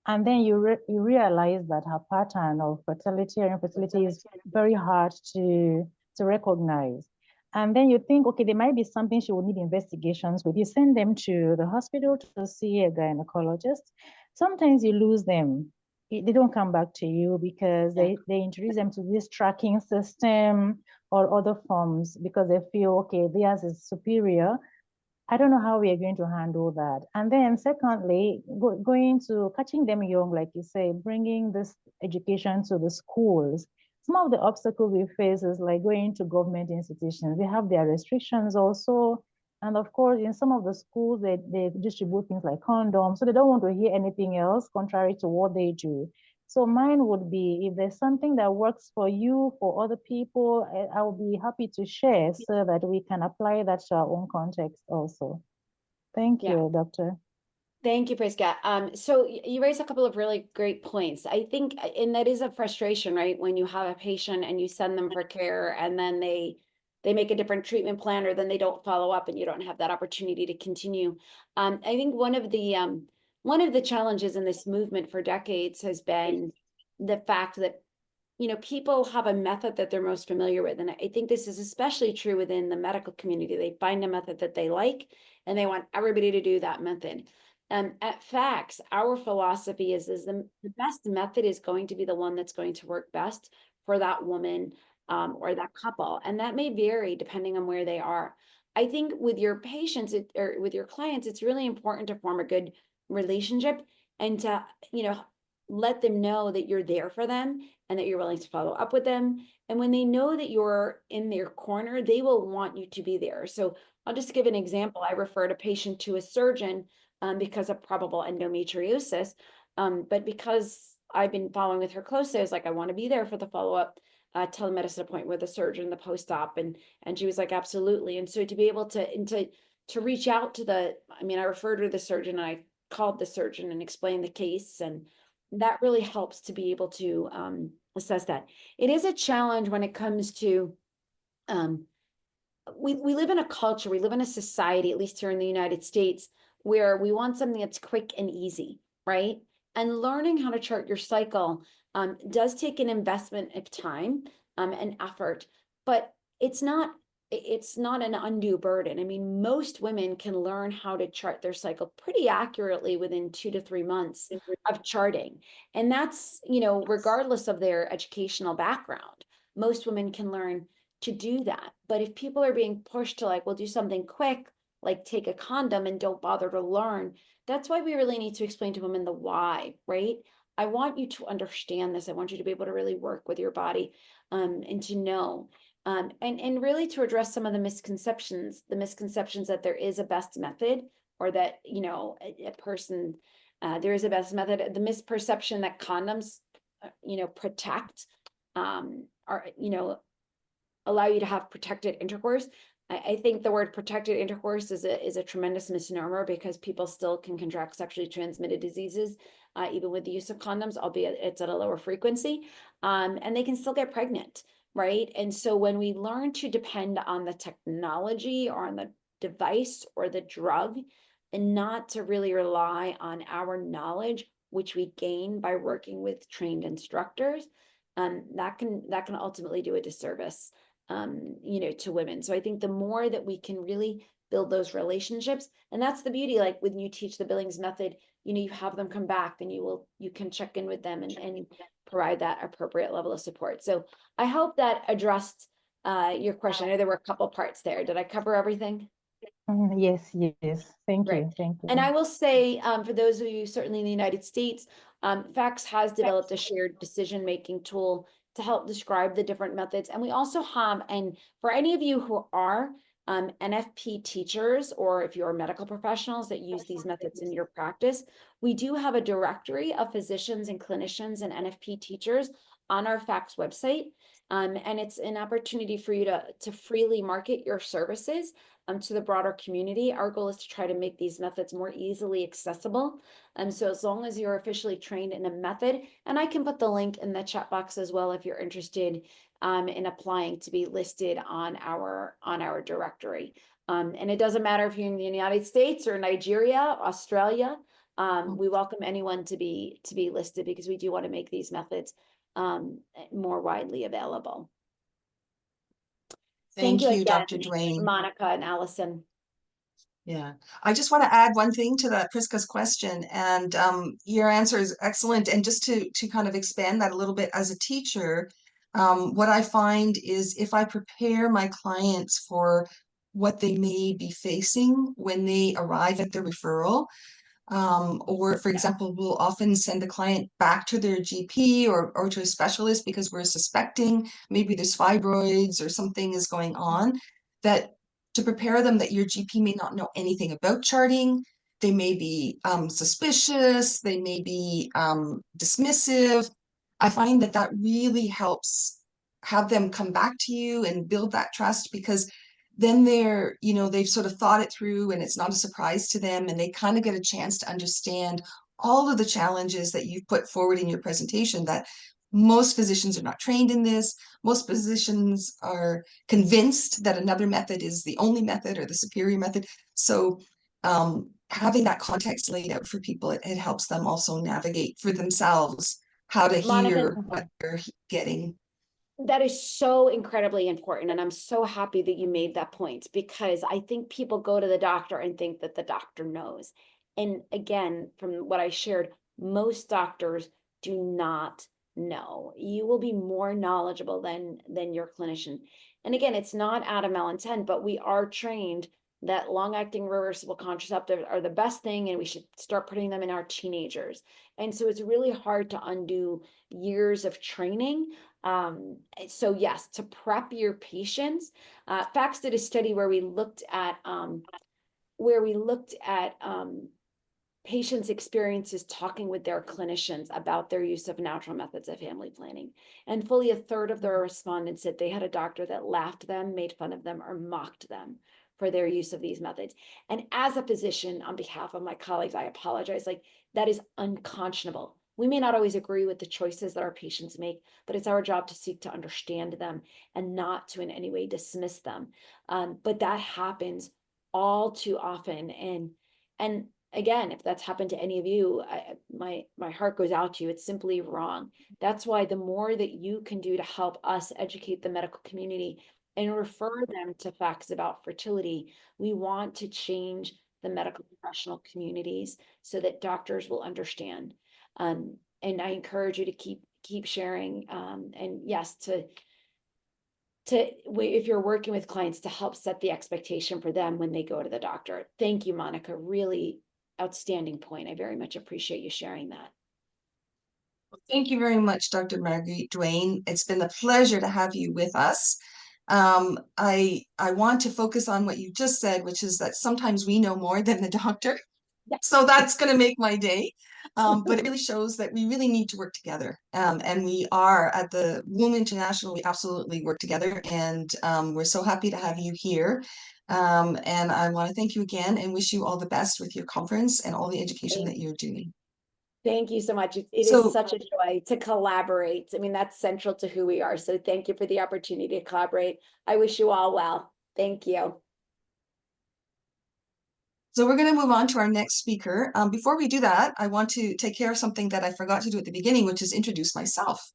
and then you realize that her pattern of fertility or infertility is very hard to recognize. And then you think, okay, there might be something she will need investigations with. You send them to the hospital to see a gynecologist. Sometimes you lose them. They don't come back to you because they introduce them to this tracking system or other forms because they feel, okay, theirs is superior. I don't know how we are going to handle that. And then secondly, going to catching them young, like you say, bringing this education to the schools. Some of the obstacles we face is like going to government institutions. They have their restrictions also. And of course, in some of the schools, they distribute things like condoms. So they don't want to hear anything else contrary to what they do. So mine would be, if there's something that works for you, for other people, I will be happy to share so that we can apply that to our own context also. Thank you, Doctor. Thank you, Priska. So you raised a couple of really great points. I think, and that is a frustration, right? When you have a patient and you send them for care and then they make a different treatment plan, or then they don't follow up and you don't have that opportunity to continue. I think one of the challenges in this movement for decades has been the fact that, people have a method that they're most familiar with. And I think this is especially true within the medical community. They find a method that they like and they want everybody to do that method. At FACS, our philosophy is the best method is going to be the one that's going to work best for that woman or that couple. And that may vary depending on where they are. I think with your patients or with your clients, it's really important to form a good relationship and to, let them know that you're there for them and that you're willing to follow up with them. And when they know that you're in their corner, they will want you to be there. So I'll just give an example. I referred a patient to a surgeon because of probable endometriosis. But because I've been following with her closely, I was like, I want to be there for the follow-up telemedicine appointment with the surgeon, the post-op. And she was like, absolutely. And so to be able to reach out to I referred her to the surgeon and I called the surgeon and explained the case. And that really helps to be able to assess that. It is a challenge when it comes to, we live in a culture, we live in a society, at least here in the United States, where we want something that's quick and easy, right? And learning how to chart your cycle does take an investment of time and effort, but it's not it's not an undue burden. I mean, most women can learn how to chart their cycle pretty accurately within 2 to 3 months of charting. And that's, you know, regardless of their educational background, most women can learn to do that. But if people are being pushed to like, well, do something quick, like take a condom and don't bother to learn, that's why we really need to explain to women the why, right? I want you to understand this. I want you to be able to really work with your body and to know. And really to address some of the misconceptions that there is a best method, or that, you know, a person, there is a best method, the misperception that condoms, you know, protect, or, you know, allow you to have protected intercourse. I think the word protected intercourse is a tremendous misnomer, because people still can contract sexually transmitted diseases, even with the use of condoms, albeit it's at a lower frequency, and they can still get pregnant. Right. And so when we learn to depend on the technology or on the device or the drug, and not to really rely on our knowledge, which we gain by working with trained instructors, that can ultimately do a disservice, you know, to women. So I think the more that we can really build those relationships, and that's the beauty, like when you teach the Billings method, you know, you have them come back and you can check in with them and provide that appropriate level of support. So I hope that addressed your question. I know there were a couple parts there. Did I cover everything? Yes, yes. Thank Right. you. Thank you. And I will say, for those of you certainly in the United States, FACS has developed a shared decision-making tool to help describe the different methods. And we also have, and for any of you who are NFP teachers, or if you're medical professionals that use these methods in your practice, we do have a directory of physicians and clinicians and NFP teachers on our FACS website. And it's an opportunity for you to freely market your services to the broader community. Our goal is to try to make these methods more easily accessible. So as long as you're officially trained in a method, and I can put the link in the chat box as well if you're interested in applying to be listed on our directory. And it doesn't matter if you're in the United States or Nigeria, Australia. We welcome anyone to be listed, because we do want to make these methods more widely available. Thank you you, again, Dr. Duane. Monica and Allison. Yeah, I just want to add one thing to that Priska's question, and your answer is excellent. And just to kind of expand that a little bit, as a teacher, what I find is if I prepare my clients for what they may be facing when they arrive at the referral, or for example, we'll often send the client back to their GP or to a specialist because we're suspecting maybe there's fibroids or something is going on, that to prepare them that your GP may not know anything about charting. They may be suspicious, they may be dismissive. I find that really helps have them come back to you and build that trust, because then they're, you know, they've sort of thought it through and it's not a surprise to them, and they kind of get a chance to understand all of the challenges that you've put forward in your presentation, that most physicians are not trained in this. Most physicians are convinced that another method is the only method or the superior method. So having that context laid out for people, it helps them also navigate for themselves how to hear what they're getting. That is so incredibly important. And I'm so happy that you made that point, because I think people go to the doctor and think that the doctor knows. And again, from what I shared, most doctors do not know. You will be more knowledgeable than your clinician. And again, it's not out of malintent, but we are trained that long-acting reversible contraceptives are the best thing, and we should start putting them in our teenagers. And so it's really hard to undo years of training. So yes, to prep your patients, FACS did a study where we looked at patients' experiences talking with their clinicians about their use of natural methods of family planning. And fully a third of the respondents said they had a doctor that laughed them, made fun of them, or mocked them for their use of these methods. And as a physician, on behalf of my colleagues, I apologize. Like, that is unconscionable. We may not always agree with the choices that our patients make, but it's our job to seek to understand them and not to in any way dismiss them. But that happens all too often. And again, if that's happened to any of you, my heart goes out to you. It's simply wrong. That's why the more that you can do to help us educate the medical community and refer them to facts about fertility. We want to change the medical professional communities so that doctors will understand. And I encourage you to keep sharing, and yes, if you're working with clients, to help set the expectation for them when they go to the doctor. Thank you, Monica. Really outstanding point. I very much appreciate you sharing that. Thank you very much, Dr. Marguerite Duane. It's been a pleasure to have you with us. I want to focus on what you just said, which is that sometimes we know more than the doctor. Yes. So that's going to make my day. But it really shows that we really need to work together. And we are at the Womb International, we absolutely work together. And we're so happy to have you here. And I want to thank you again and wish you all the best with your conference and all the education that you're doing. Thank you so much. It is So- such a joy to collaborate. I mean, that's central to who we are. So thank you for the opportunity to collaborate. I wish you all well. Thank you. So we're going to move on to our next speaker. Before we do that, I want to take care of something that I forgot to do at the beginning, which is introduce myself.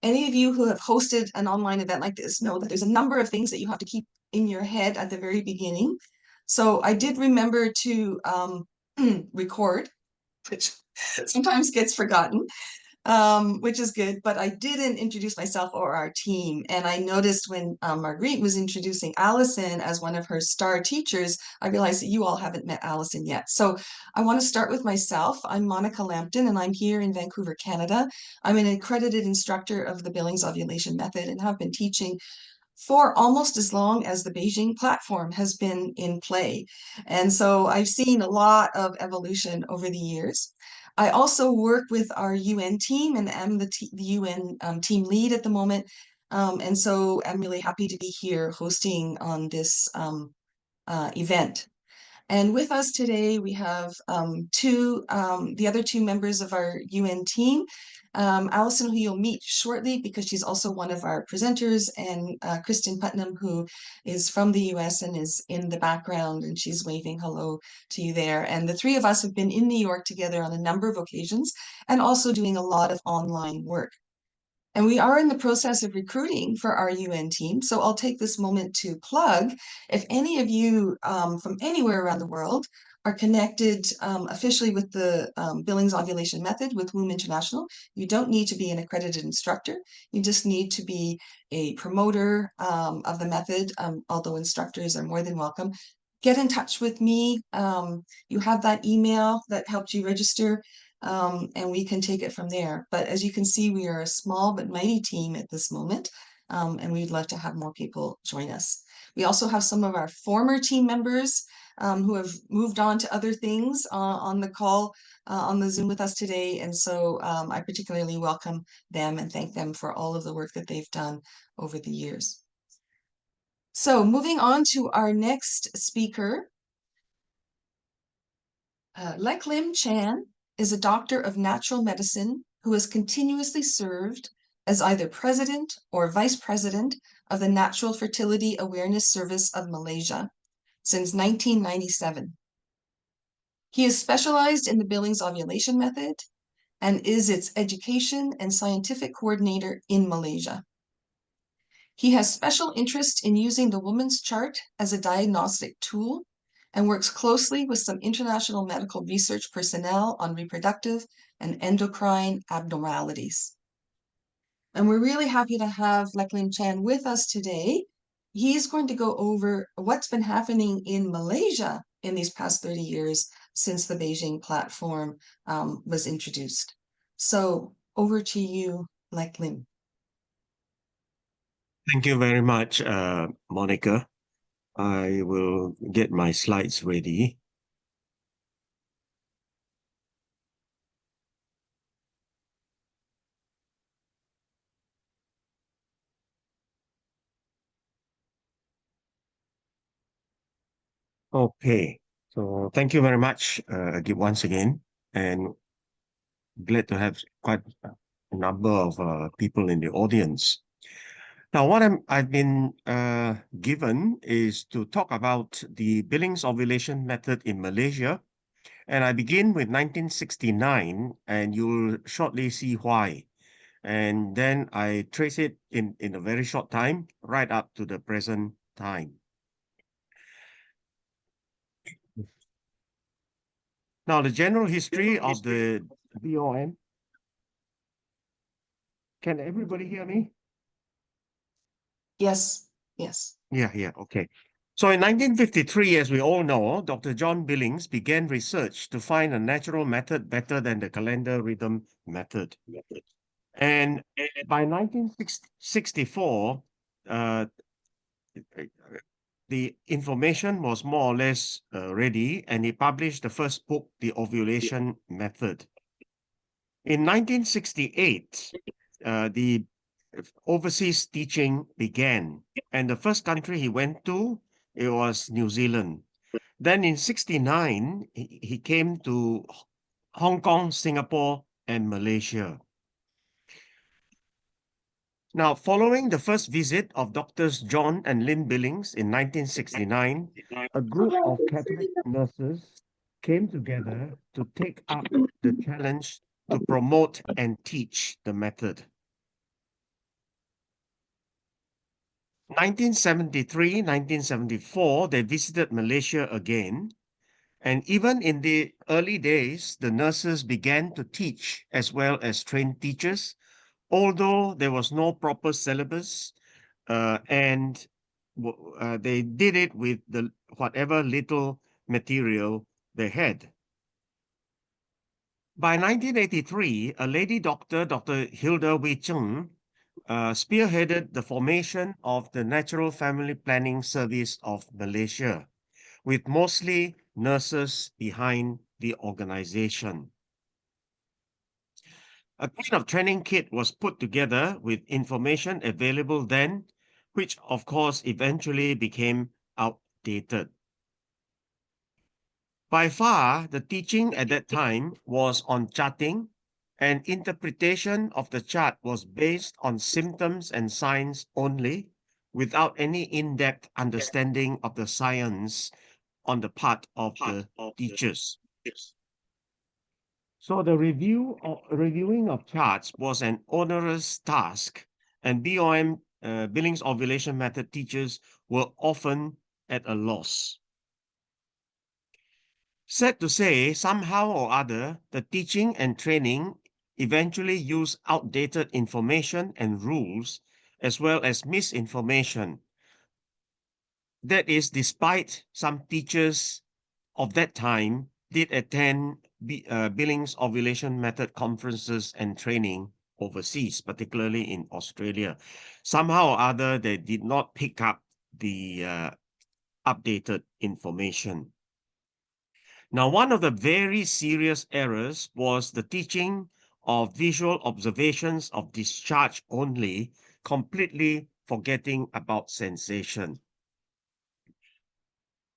Any of you who have hosted an online event like this know that there's a number of things that you have to keep in your head at the very beginning. So I did remember to record, which sometimes gets forgotten. Which is good, but I didn't introduce myself or our team. And I noticed when Marguerite was introducing Allison as one of her star teachers, I realized that you all haven't met Allison yet. So I want to start with myself. I'm Monica Lampton, and I'm here in Vancouver, Canada. I'm an accredited instructor of the Billings ovulation method and have been teaching for almost as long as the Beijing platform has been in play. And so I've seen a lot of evolution over the years. I also work with our UN team and am the UN team lead at the moment. And so I'm really happy to be here hosting on this event. And with us today, we have the other two members of our UN team, Allison, who you'll meet shortly because she's also one of our presenters, and Kristen Putnam, who is from the US and is in the background, and she's waving hello to you there. And the three of us have been in New York together on a number of occasions and also doing a lot of online work. And we are in the process of recruiting for our UN team. So I'll take this moment to plug, if any of you from anywhere around the world are connected officially with the Billings ovulation method with Womb International, you don't need to be an accredited instructor. You just need to be a promoter of the method, although instructors are more than welcome. Get in touch with me. You have that email that helped you register. And we can take it from there. But as you can see, we are a small but mighty team at this moment, and we'd love to have more people join us. We also have some of our former team members who have moved on to other things on the call, on the Zoom with us today. And so I particularly welcome them and thank them for all of the work that they've done over the years. So moving on to our next speaker, Lek Lim Chan is a doctor of natural medicine who has continuously served as either president or vice president of the Natural Fertility Awareness Service of Malaysia since 1997. He is specialized in the Billings ovulation method and is its education and scientific coordinator in Malaysia. He has special interest in using the woman's chart as a diagnostic tool and works closely with some international medical research personnel on reproductive and endocrine abnormalities. And we're really happy to have Lek Lim Chan with us today. He's going to go over what's been happening in Malaysia in these past 30 years since the Beijing platform was introduced. So over to you, Lek Lim. Thank you very much, Monica. I will get my slides ready. Okay, so thank you very much once again, and glad to have quite a number of people in the audience. Now, what I've been given is to talk about the Billings ovulation method in Malaysia. And I begin with 1969, and you'll shortly see why. And then I trace it in a very short time, right up to the present time. Now, the general history of the BOM. Can everybody hear me? Yes, yes. Yeah, okay. So in 1953, as we all know, Dr. John Billings began research to find a natural method better than the calendar rhythm method. And by 1964, the information was more or less ready, and he published the first book, The Ovulation Method. In 1968, the overseas teaching began, and the first country he went to, it was New Zealand. Then in 69, he came to Hong Kong, Singapore, and Malaysia. Now, following the first visit of Doctors John and Lynn Billings in 1969, a group of Catholic nurses came together to take up the challenge to promote and teach the method. 1973, 1974, they visited Malaysia again. And even in the early days, the nurses began to teach as well as train teachers, although there was no proper syllabus, and they did it with the whatever little material they had. By 1983, a lady doctor, Dr. Hilda Wee Chung, spearheaded the formation of the Natural Family Planning Service of Malaysia, with mostly nurses behind the organization. A kind of training kit was put together with information available then, which of course eventually became outdated. By far, the teaching at that time was on charting, and interpretation of the chart was based on symptoms and signs only, without any in-depth understanding of the science on the part of the teachers. So the reviewing of charts was an onerous task, and BOM Billings Ovulation Method teachers were often at a loss. Sad to say, somehow or other, the teaching and training eventually use outdated information and rules, as well as misinformation. That is, despite some teachers of that time did attend Billings Ovulation Method conferences and training overseas, particularly in Australia. Somehow or other, they did not pick up the updated information. Now, one of the very serious errors was the teaching of visual observations of discharge only, completely forgetting about sensation.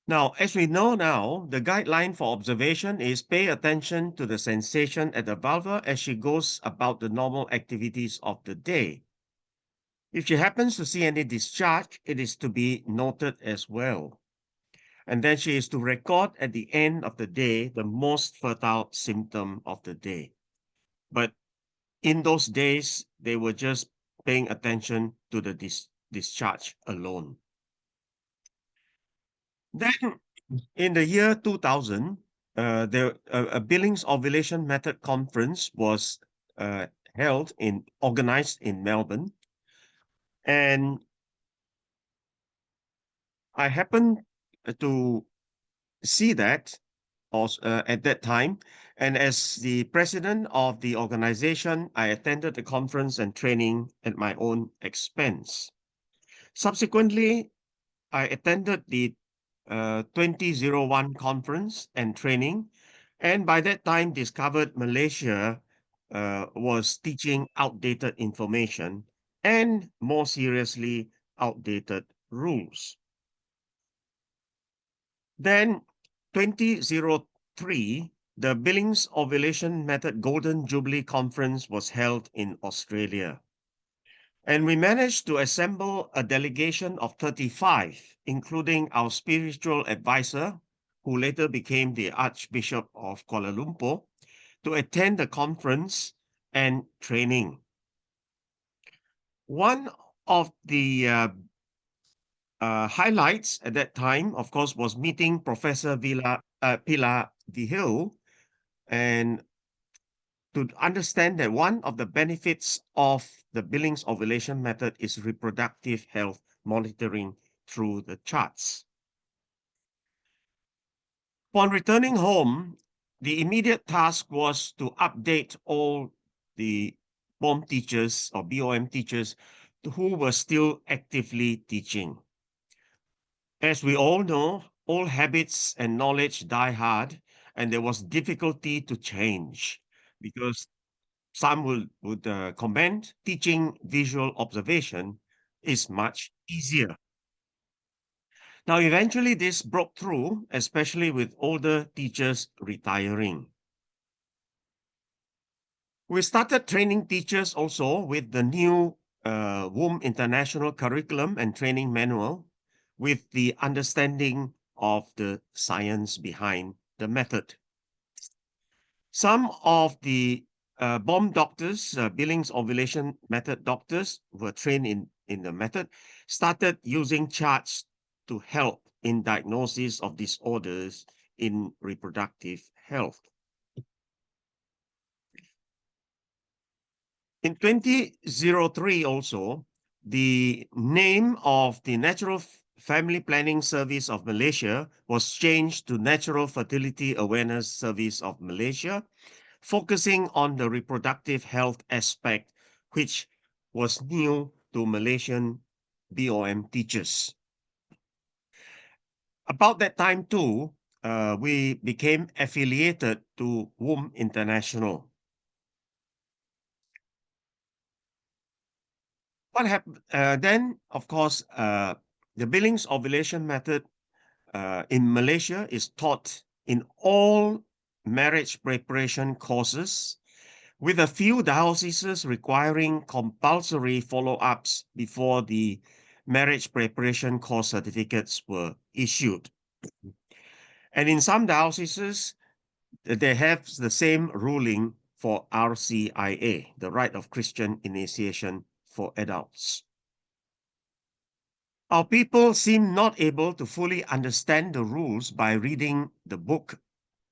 Now, as we know now, the guideline for observation is pay attention to the sensation at the vulva as she goes about the normal activities of the day. If she happens to see any discharge, it is to be noted as well. And then she is to record at the end of the day the most fertile symptom of the day. But in those days, they were just paying attention to the discharge alone. Then, in the year 2000, a Billings Ovulation Method conference was organized in Melbourne, and I happened to see that at that time, and as the president of the organization, I attended the conference and training at my own expense. Subsequently, I attended the 2001 conference and training, and by that time discovered Malaysia was teaching outdated information and, more seriously, outdated rules. Then 2003, the Billings Ovulation Method Golden Jubilee Conference was held in Australia. And we managed to assemble a delegation of 35, including our spiritual advisor, who later became the Archbishop of Kuala Lumpur, to attend the conference and training. One of the highlights at that time, of course, was meeting Professor Pilar Vigil, and to understand that one of the benefits of the Billings ovulation method is reproductive health monitoring through the charts. Upon returning home, the immediate task was to update all the BOM teachers or BOM teachers who were still actively teaching. As we all know, all habits and knowledge die hard, and there was difficulty to change because some would comment teaching visual observation is much easier. Now, eventually this broke through, especially with older teachers retiring. We started training teachers also with the new WOM International Curriculum and Training Manual, with the understanding of the science behind the method. Some of the BOM doctors, Billings ovulation method doctors who were trained in the method, started using charts to help in diagnosis of disorders in reproductive health. In 2003 also, the name of the Natural Family Planning Service of Malaysia was changed to Natural Fertility Awareness Service of Malaysia, focusing on the reproductive health aspect, which was new to Malaysian BOM teachers. About that time too, we became affiliated to WOM International. What happened then? Of course, the Billings ovulation method in Malaysia is taught in all marriage preparation courses, with a few dioceses requiring compulsory follow-ups before the marriage preparation course certificates were issued. And in some dioceses, they have the same ruling for RCIA, the Rite of Christian Initiation for adults. Our people seem not able to fully understand the rules by reading the book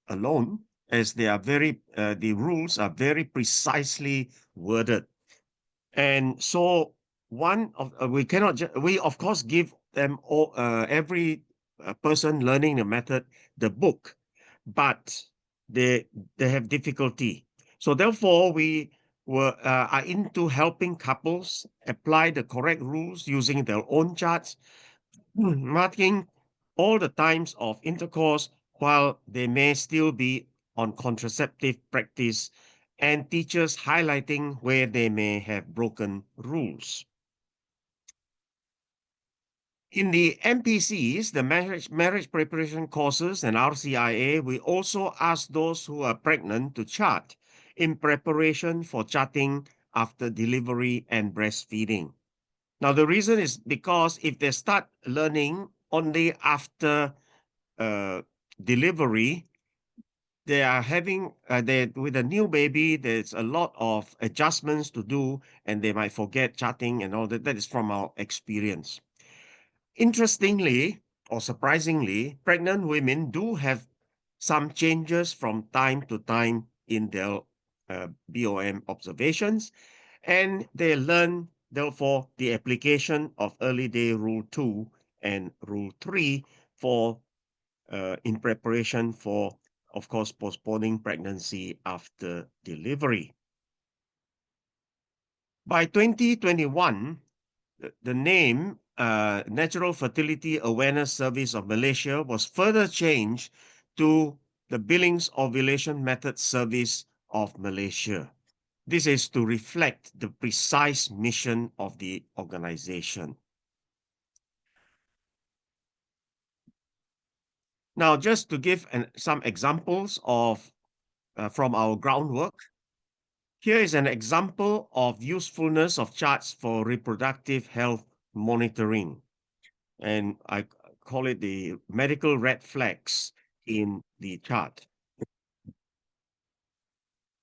alone, as they are the rules are very precisely worded. And so we of course give them all, every person learning the method, the book, but they have difficulty. So therefore, we are into helping couples apply the correct rules using their own charts, marking all the times of intercourse while they may still be on contraceptive practice, and teachers highlighting where they may have broken rules. In the MPCs, the marriage preparation courses and RCIA, we also ask those who are pregnant to chart in preparation for charting after delivery and breastfeeding. Now, the reason is because if they start learning only after delivery, they are having with a new baby, there's a lot of adjustments to do, and they might forget charting and all that. That is from our experience. Interestingly, or surprisingly, pregnant women do have some changes from time to time in their BOM observations, and they learn, therefore, the application of Early Day Rule 2 and Rule 3 for in preparation for, of course, postponing pregnancy after delivery. By 2021, the name Natural Fertility Awareness Service of Malaysia was further changed to the Billings Ovulation Method Service of Malaysia. This is to reflect the precise mission of the organization. Now, just to give some examples of from our groundwork, here is an example of usefulness of charts for reproductive health monitoring. And I call it the medical red flags in the chart.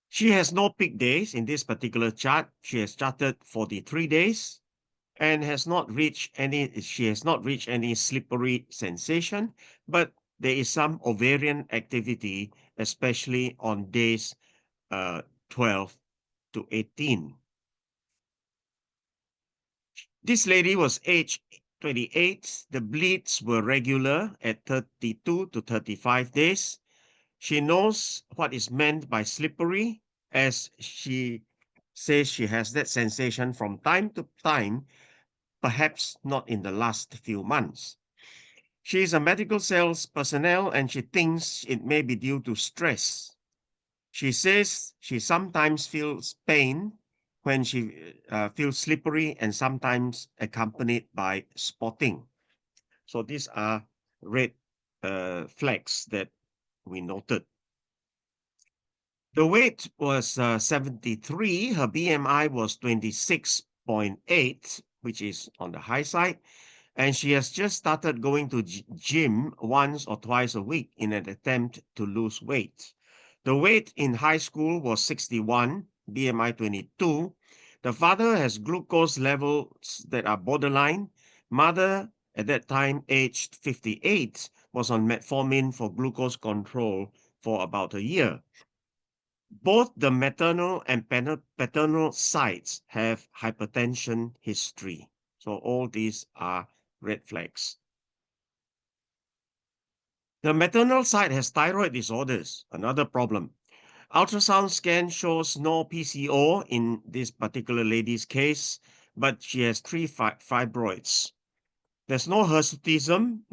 She has no peak days in this particular chart. She has charted 43 days. and she has not reached any slippery sensation, but there is some ovarian activity, especially on days 12 to 18. This lady was aged 28. The bleeds were regular at 32 to 35 days. She knows what is meant by slippery, as she says she has that sensation from time to time, perhaps not in the last few months. She is a medical sales personnel and she thinks it may be due to stress. She says she sometimes feels pain when she feels slippery and sometimes accompanied by spotting. So these are red flags that we noted. The weight was 73. Her BMI was 26.8, which is on the high side. And she has just started going to gym once or twice a week in an attempt to lose weight. The weight in high school was 61, BMI 22. The father has glucose levels that are borderline. Mother, at that time aged 58, was on metformin for glucose control for about a year. Both the maternal and paternal sides have hypertension history. So all these are red flags. The maternal side has thyroid disorders, another problem. Ultrasound scan shows no PCO in this particular lady's case, but she has 3 fibroids. There's no hirsutism,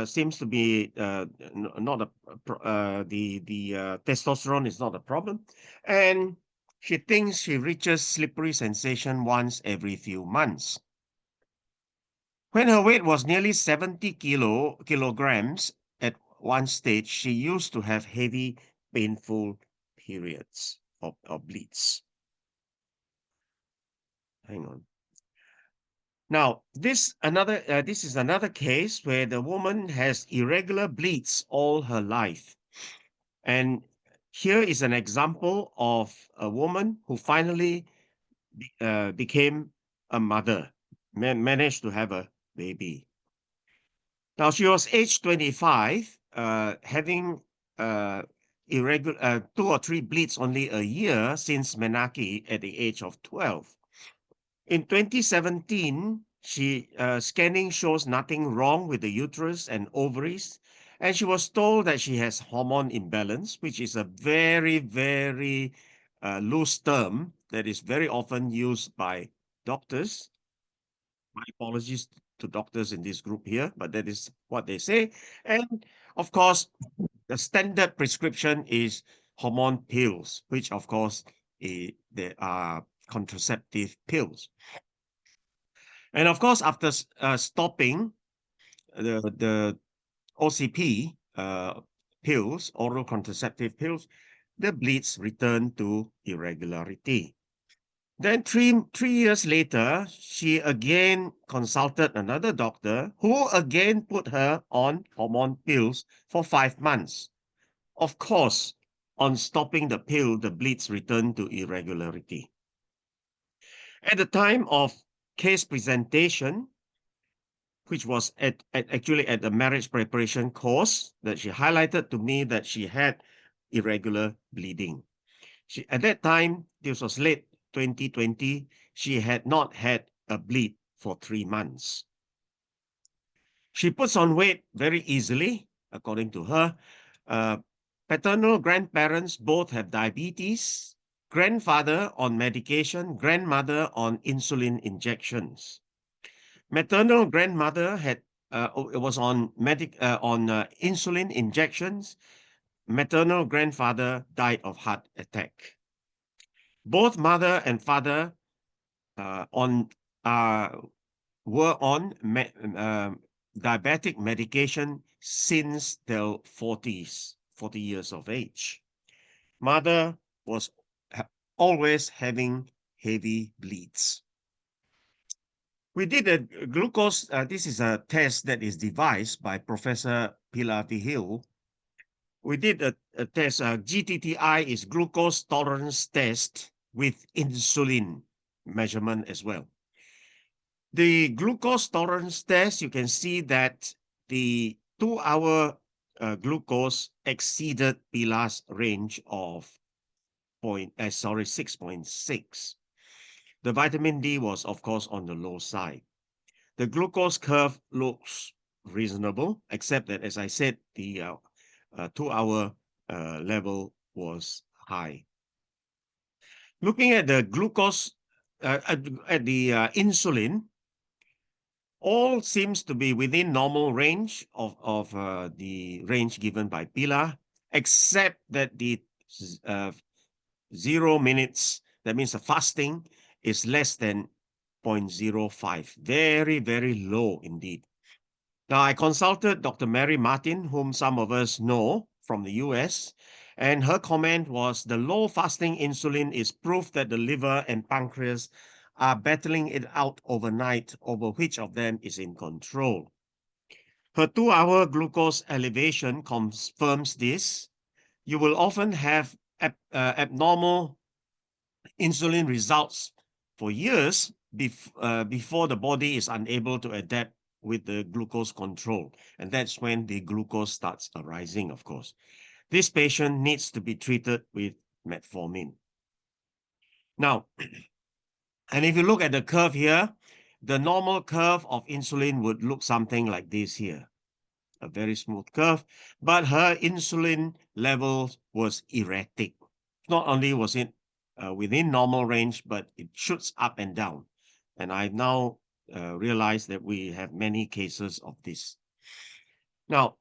seems to be not the testosterone is not a problem, and she thinks she reaches slippery sensation once every few months. When her weight was nearly 70 kilograms at one stage, she used to have heavy, painful periods or bleeds. Hang on. Now, this is another case where the woman has irregular bleeds all her life. And here is an example of a woman who finally became a mother, managed to have a baby. Now, she was age 25, having irregular 2 or 3 bleeds only a year since menarche at the age of 12. In 2017, scanning shows nothing wrong with the uterus and ovaries, and she was told that she has hormone imbalance, which is a very, very loose term that is very often used by doctors. My apologies to doctors in this group here, but that is what they say. And of course, the standard prescription is hormone pills, which of course they are contraceptive pills. And of course, after stopping the OCP pills, oral contraceptive pills, the bleeds return to irregularity. Then three years later, she again consulted another doctor who again put her on hormone pills for 5 months. Of course, on stopping the pill, the bleeds returned to irregularity. At the time of case presentation, which was actually at the marriage preparation course, that she highlighted to me that she had irregular bleeding. At that time, this was late 2020, she had not had a bleed for 3 months. She puts on weight very easily, according to her. Paternal grandparents both have diabetes, grandfather on medication, grandmother on insulin injections. Maternal grandmother was on insulin injections. Maternal grandfather died of heart attack. Both mother and father were on diabetic medication since their 40 years of age. Mother was always having heavy bleeds. We did a glucose, this is a test that is devised by Professor Pilar Vigil. We did a test, GTTI is glucose tolerance test with insulin measurement as well. The glucose tolerance test, you can see that the 2-hour glucose exceeded Pilar's range of 6.6. The vitamin D was, of course, on the low side. The glucose curve looks reasonable, except that, as I said, the 2-hour level was high. Looking at the glucose, at the insulin, all seems to be within normal range of the range given by Pilar, except that the 0 minutes, that means the fasting, is less than 0.05. Very, very low indeed. Now, I consulted Dr. Mary Martin, whom some of us know from the US, and her comment was the low fasting insulin is proof that the liver and pancreas are battling it out overnight over which of them is in control. Her 2-hour glucose elevation confirms this. You will often have abnormal insulin results for years before the body is unable to adapt with the glucose control. And that's when the glucose starts arising, of course. This patient needs to be treated with metformin. Now, and if you look at the curve here, the normal curve of insulin would look something like this here. A very smooth curve, but her insulin level was erratic. Not only was it within normal range, but it shoots up and down. And I've now realized that we have many cases of this. Now,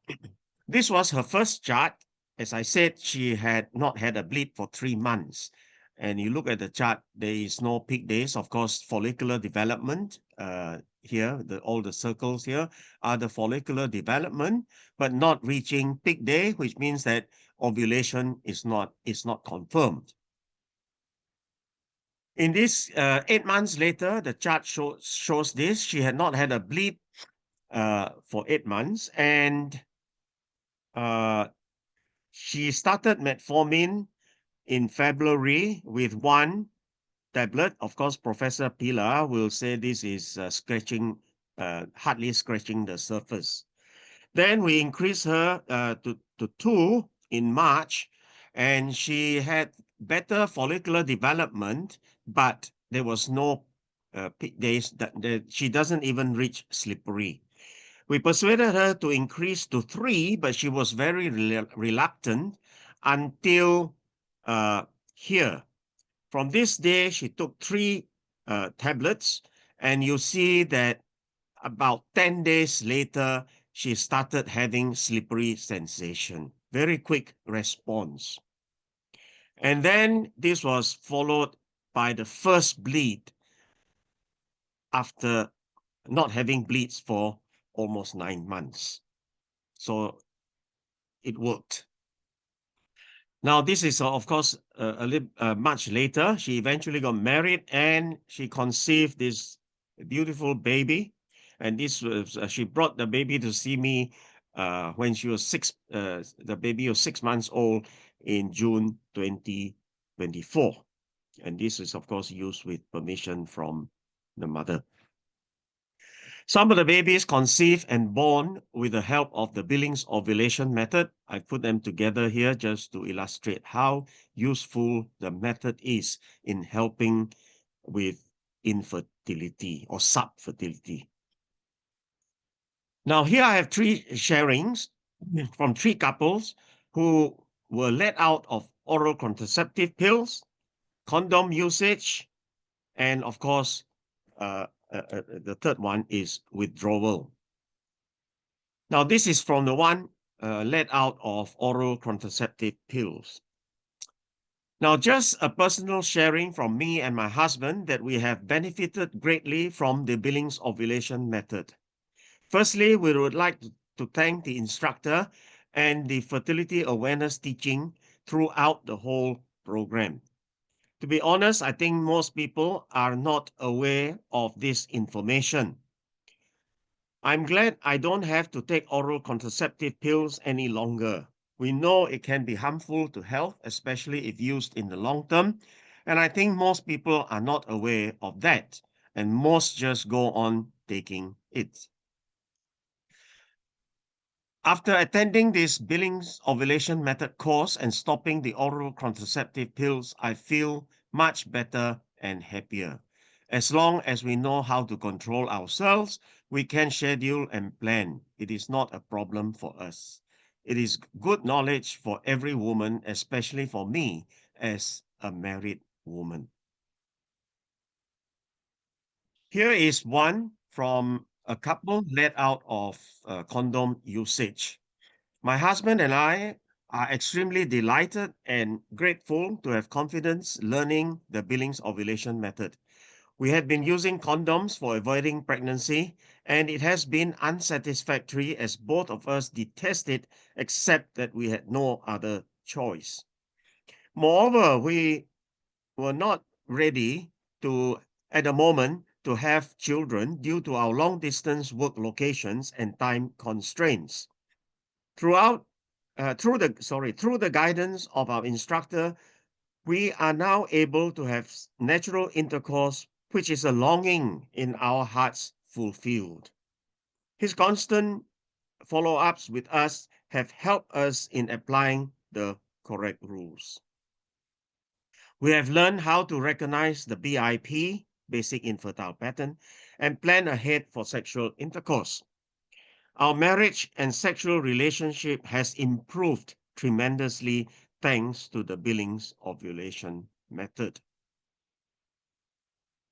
this was her first chart. As I said, she had not had a bleed for 3 months. And you look at the chart, there is no peak days. Of course, follicular development here, all the circles here are the follicular development, but not reaching peak day, which means that ovulation is not confirmed. In this 8 months later, the chart shows this. She had not had a bleed for 8 months, and she started metformin in February with 1 tablet. Of course, Professor Pilar will say this is hardly scratching the surface. Then we increased her to 2 in March, and she had better follicular development, but there was no peak days. That she doesn't even reach slippery. We persuaded her to increase to 3, but she was very reluctant until here. From this day, she took 3 tablets, and you see that about 10 days later, she started having slippery sensation. Very quick response. And then this was followed by the first bleed after not having bleeds for almost 9 months. So it worked. Now, this is, of course, much later. She eventually got married and she conceived this beautiful baby. And this was, she brought the baby to see me when she was the baby was 6 months old in June 2024. And this is, of course, used with permission from the mother. Some of the babies conceived and born with the help of the Billings ovulation method. I put them together here just to illustrate how useful the method is in helping with infertility or subfertility. Now, here I have 3 sharings from 3 couples who were let out of oral contraceptive pills, condom usage, and of course, the third one is withdrawal. Now, this is from the one let out of oral contraceptive pills. Now, just a personal sharing from me and my husband that we have benefited greatly from the Billings ovulation method. Firstly, we would like to thank the instructor and the fertility awareness teaching throughout the whole program. To be honest, I think most people are not aware of this information. I'm glad I don't have to take oral contraceptive pills any longer. We know it can be harmful to health, especially if used in the long term, and I think most people are not aware of that and most just go on taking it. After attending this Billings ovulation method course and stopping the oral contraceptive pills, I feel much better and happier. As long as we know how to control ourselves, we can schedule and plan. It is not a problem for us. It is good knowledge for every woman, especially for me as a married woman. Here is one from a couple let out of condom usage. My husband and I are extremely delighted and grateful to have confidence learning the Billings ovulation method. We had been using condoms for avoiding pregnancy, and it has been unsatisfactory as both of us detest it, except that we had no other choice. Moreover, we were not ready to, at the moment, to have children due to our long distance work locations and time constraints. Through the guidance of our instructor, we are now able to have natural intercourse, which is a longing in our hearts fulfilled. His constant follow-ups with us have helped us in applying the correct rules. We have learned how to recognize the BIP, basic infertile pattern, and plan ahead for sexual intercourse. Our marriage and sexual relationship has improved tremendously thanks to the Billings ovulation method.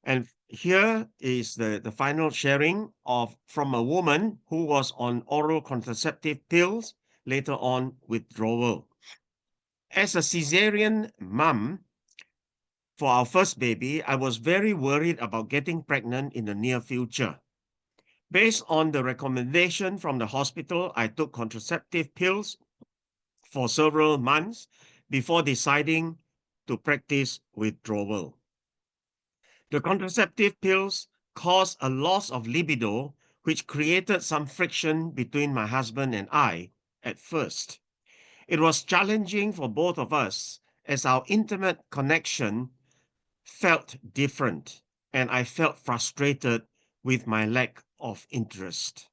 And here is the final sharing from a woman who was on oral contraceptive pills, later on withdrawal. As a cesarean mum for our first baby, I was very worried about getting pregnant in the near future. Based on the recommendation from the hospital, I took contraceptive pills for several months before deciding to practice withdrawal. The contraceptive pills caused a loss of libido, which created some friction between my husband and I at first. It was challenging for both of us as our intimate connection felt different, and I felt frustrated with my lack of interest.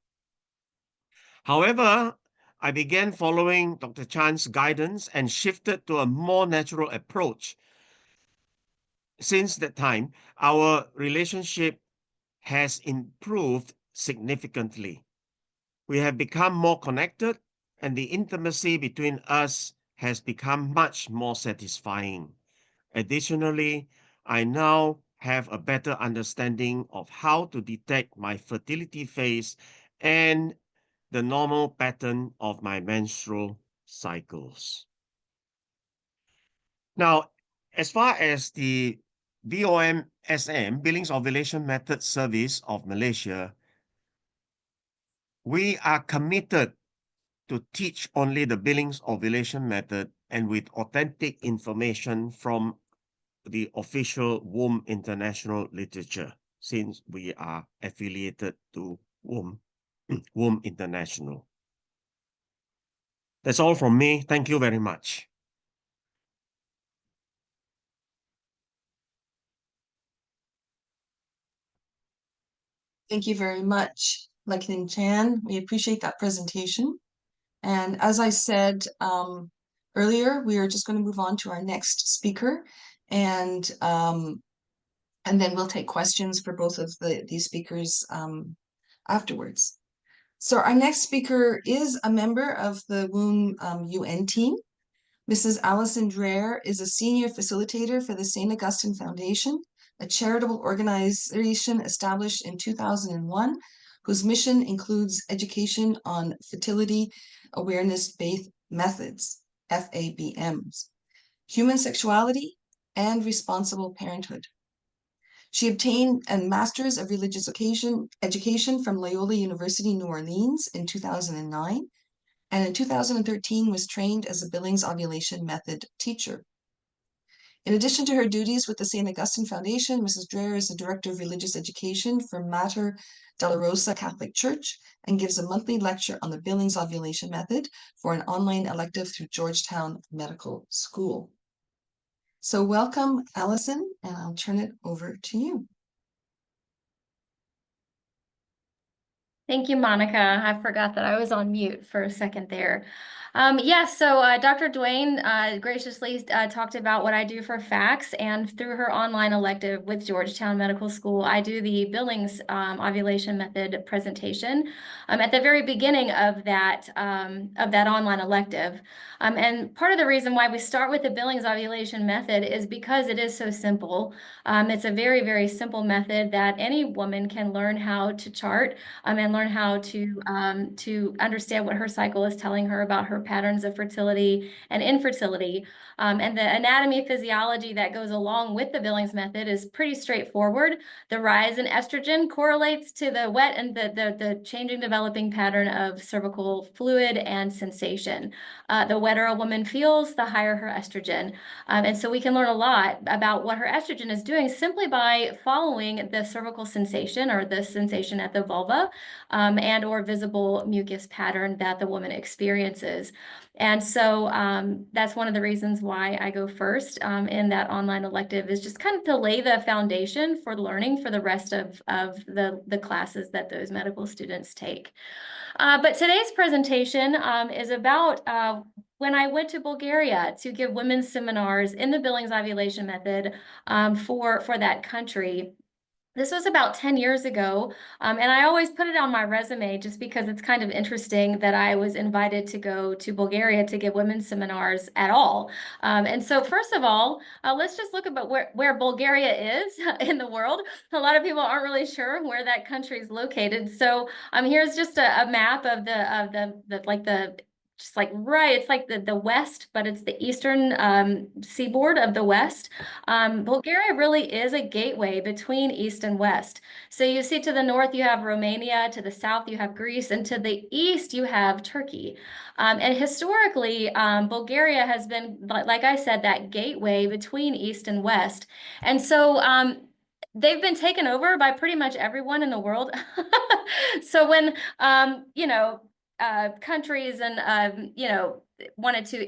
However, I began following Dr. Chan's guidance and shifted to a more natural approach. Since that time, our relationship has improved significantly. We have become more connected, and the intimacy between us has become much more satisfying. Additionally, I now have a better understanding of how to detect my fertility phase and the normal pattern of my menstrual cycles. Now, as far as the BOMSM, Billings Ovulation Method Service of Malaysia, we are committed to teach only the Billings Ovulation Method and with authentic information from the official WOM International literature, since we are affiliated to WOM International. That's all from me. Thank you very much. Thank you very much, Leknin Chan. We appreciate that presentation. And as I said earlier, we are just going to move on to our next speaker, and then we'll take questions for both of these speakers afterwards. So our next speaker is a member of the WOM UN team. Mrs. Alison Dreher is a senior facilitator for the St. Augustine Foundation, a charitable organization established in 2001, whose mission includes education on fertility awareness-based methods, FABMs, human sexuality, and responsible parenthood. She obtained a Master's of Religious Education from Loyola University, New Orleans in 2009, and in 2013 was trained as a Billings ovulation method teacher. In addition to her duties with the St. Augustine Foundation, Mrs. Dreher is the Director of Religious Education for Mater Dolorosa Catholic Church and gives a monthly lecture on the Billings ovulation method for an online elective through Georgetown Medical School. So welcome, Alison, and I'll turn it over to you. Thank you, Monica. I forgot that I was on mute for a second there. So Dr. Duane graciously talked about what I do for FACS, and through her online elective with Georgetown Medical School, I do the Billings ovulation method presentation at the very beginning of that online elective. And part of the reason why we start with the Billings ovulation method is because it is so simple. It's a very, very simple method that any woman can learn how to chart and learn how to understand what her cycle is telling her about her patterns of fertility and infertility. And the anatomy physiology that goes along with the Billings method is pretty straightforward. The rise in estrogen correlates to the wet and the changing developing pattern of cervical fluid and sensation. The wetter a woman feels, the higher her estrogen. And so we can learn a lot about what her estrogen is doing simply by following the cervical sensation or the sensation at the vulva and or visible mucus pattern that the woman experiences. And so that's one of the reasons why I go first in that online elective, is just kind of to lay the foundation for learning for the rest of the classes that those medical students take. But today's presentation is about when I went to Bulgaria to give women's seminars in the Billings ovulation method for that country. This was about 10 years ago, and I always put it on my resume just because it's kind of interesting that I was invited to go to Bulgaria to give women's seminars at all. And so first of all, let's just look about where Bulgaria is in the world. A lot of people aren't really sure where that country is located. So here's just a map of just like right, it's like the west, but it's the eastern seaboard of the west. Bulgaria really is a gateway between east and west. So you see to the north you have Romania, to the south you have Greece, and to the east you have Turkey. And historically, Bulgaria has been, like I said, that gateway between east and west. And so they've been taken over by pretty much everyone in the world. So when, countries and, wanted to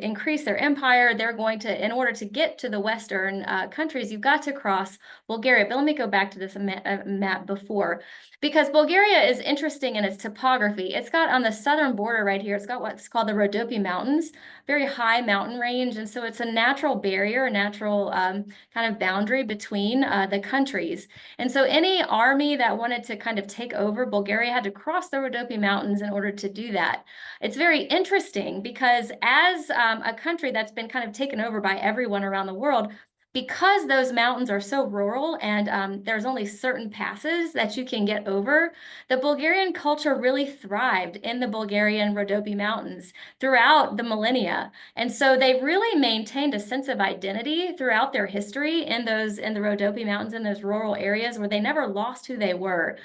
increase their empire, they're going to, in order to get to the Western countries, you've got to cross Bulgaria. But let me go back to this map before, because Bulgaria is interesting in its topography. It's got on the southern border right here, it's got what's called the Rhodope Mountains, very high mountain range. And so it's a natural barrier, a natural kind of boundary between the countries. And so any army that wanted to kind of take over Bulgaria had to cross the Rhodope Mountains in order to do that. It's very interesting because as a country that's been kind of taken over by everyone around the world, because those mountains are so rural and there's only certain passes that you can get over, the Bulgarian culture really thrived in the Bulgarian Rhodope Mountains throughout the millennia. And so they really maintained a sense of identity throughout their history in the Rhodope Mountains, in those rural areas where they never lost who they were.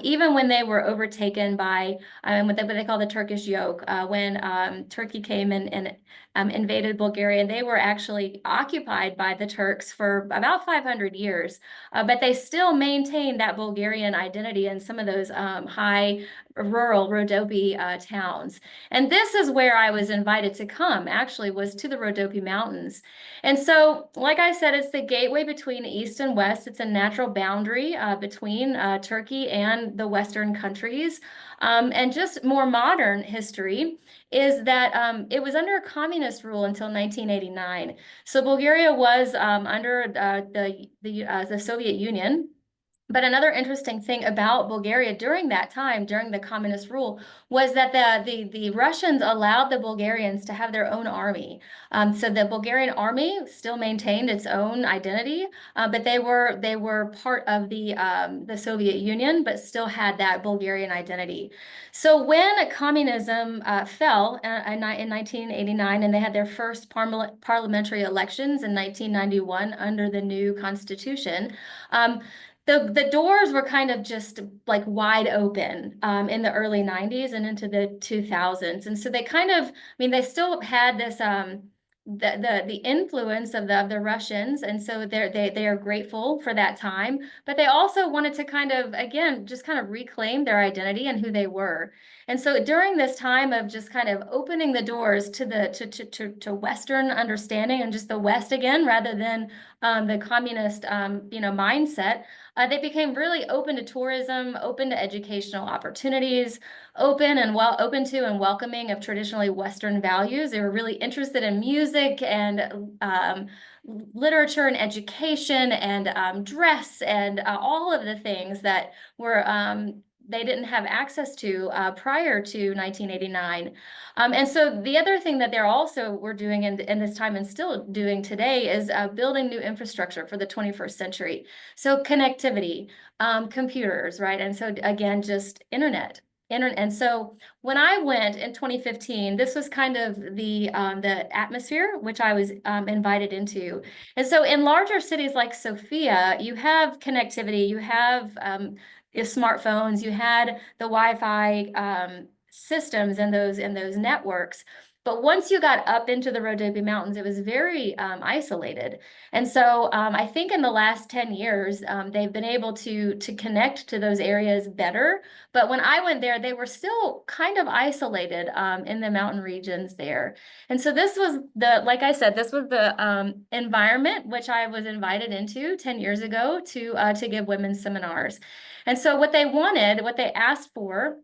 Even when they were overtaken by what they call the Turkish yoke, when Turkey came and invaded Bulgaria, they were actually occupied by the Turks for about 500 years, but they still maintained that Bulgarian identity in some of those high rural Rhodope towns. And this is where I was invited to come, actually, was to the Rhodope Mountains. And so, like I said, it's the gateway between East and West. It's a natural boundary between Turkey and the Western countries. And just more modern history is that it was under communist rule until 1989. So Bulgaria was under the Soviet Union. But another interesting thing about Bulgaria during that time, during the communist rule, was that the Russians allowed the Bulgarians to have their own army. So the Bulgarian army still maintained its own identity, but they were part of the Soviet Union, but still had that Bulgarian identity. So when communism fell in 1989, and they had their first parliamentary elections in 1991 under the new constitution, the doors were kind of just like wide open in the early 90s and into the 2000s. And so they kind of, they still had this, the influence of the Russians. And so they are grateful for that time, but they also wanted to kind of, again, just kind of reclaim their identity and who they were. And so during this time of just kind of opening the doors to Western understanding and just the West again, rather than the communist, mindset, they became really open to tourism, open to educational opportunities, open to and welcoming of traditionally Western values. They were really interested in music and literature and education and dress and all of the things that were they didn't have access to prior to 1989. And so the other thing that they're also were doing in this time and still doing today is building new infrastructure for the 21st century. So connectivity, computers, right? And so again, just internet. And so when I went in 2015, this was kind of the atmosphere which I was invited into. And so in larger cities like Sofia, you have connectivity, you have your smartphones, you had the Wi-Fi systems and those networks. But once you got up into the Rhodope Mountains, it was very isolated. And so I think in the last 10 years, they've been able to connect to those areas better. But when I went there, they were still kind of isolated in the mountain regions there. And so this was like I said, this was the environment which I was invited into 10 years ago to give women's seminars. And so what they asked for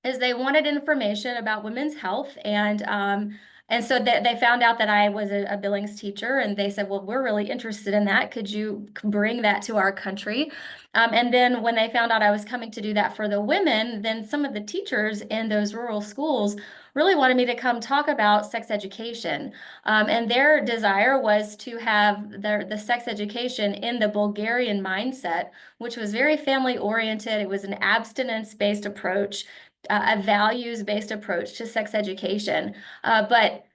is they wanted information about women's health, and so they found out that I was a Billings teacher, and they said, well, we're really interested in that. Could you bring that to our country? And then when they found out I was coming to do that for the women, then some of the teachers in those rural schools really wanted me to come talk about sex education. And their desire was to have the sex education in the Bulgarian mindset, which was very family oriented. It was an abstinence-based approach, a values-based approach to sex education. But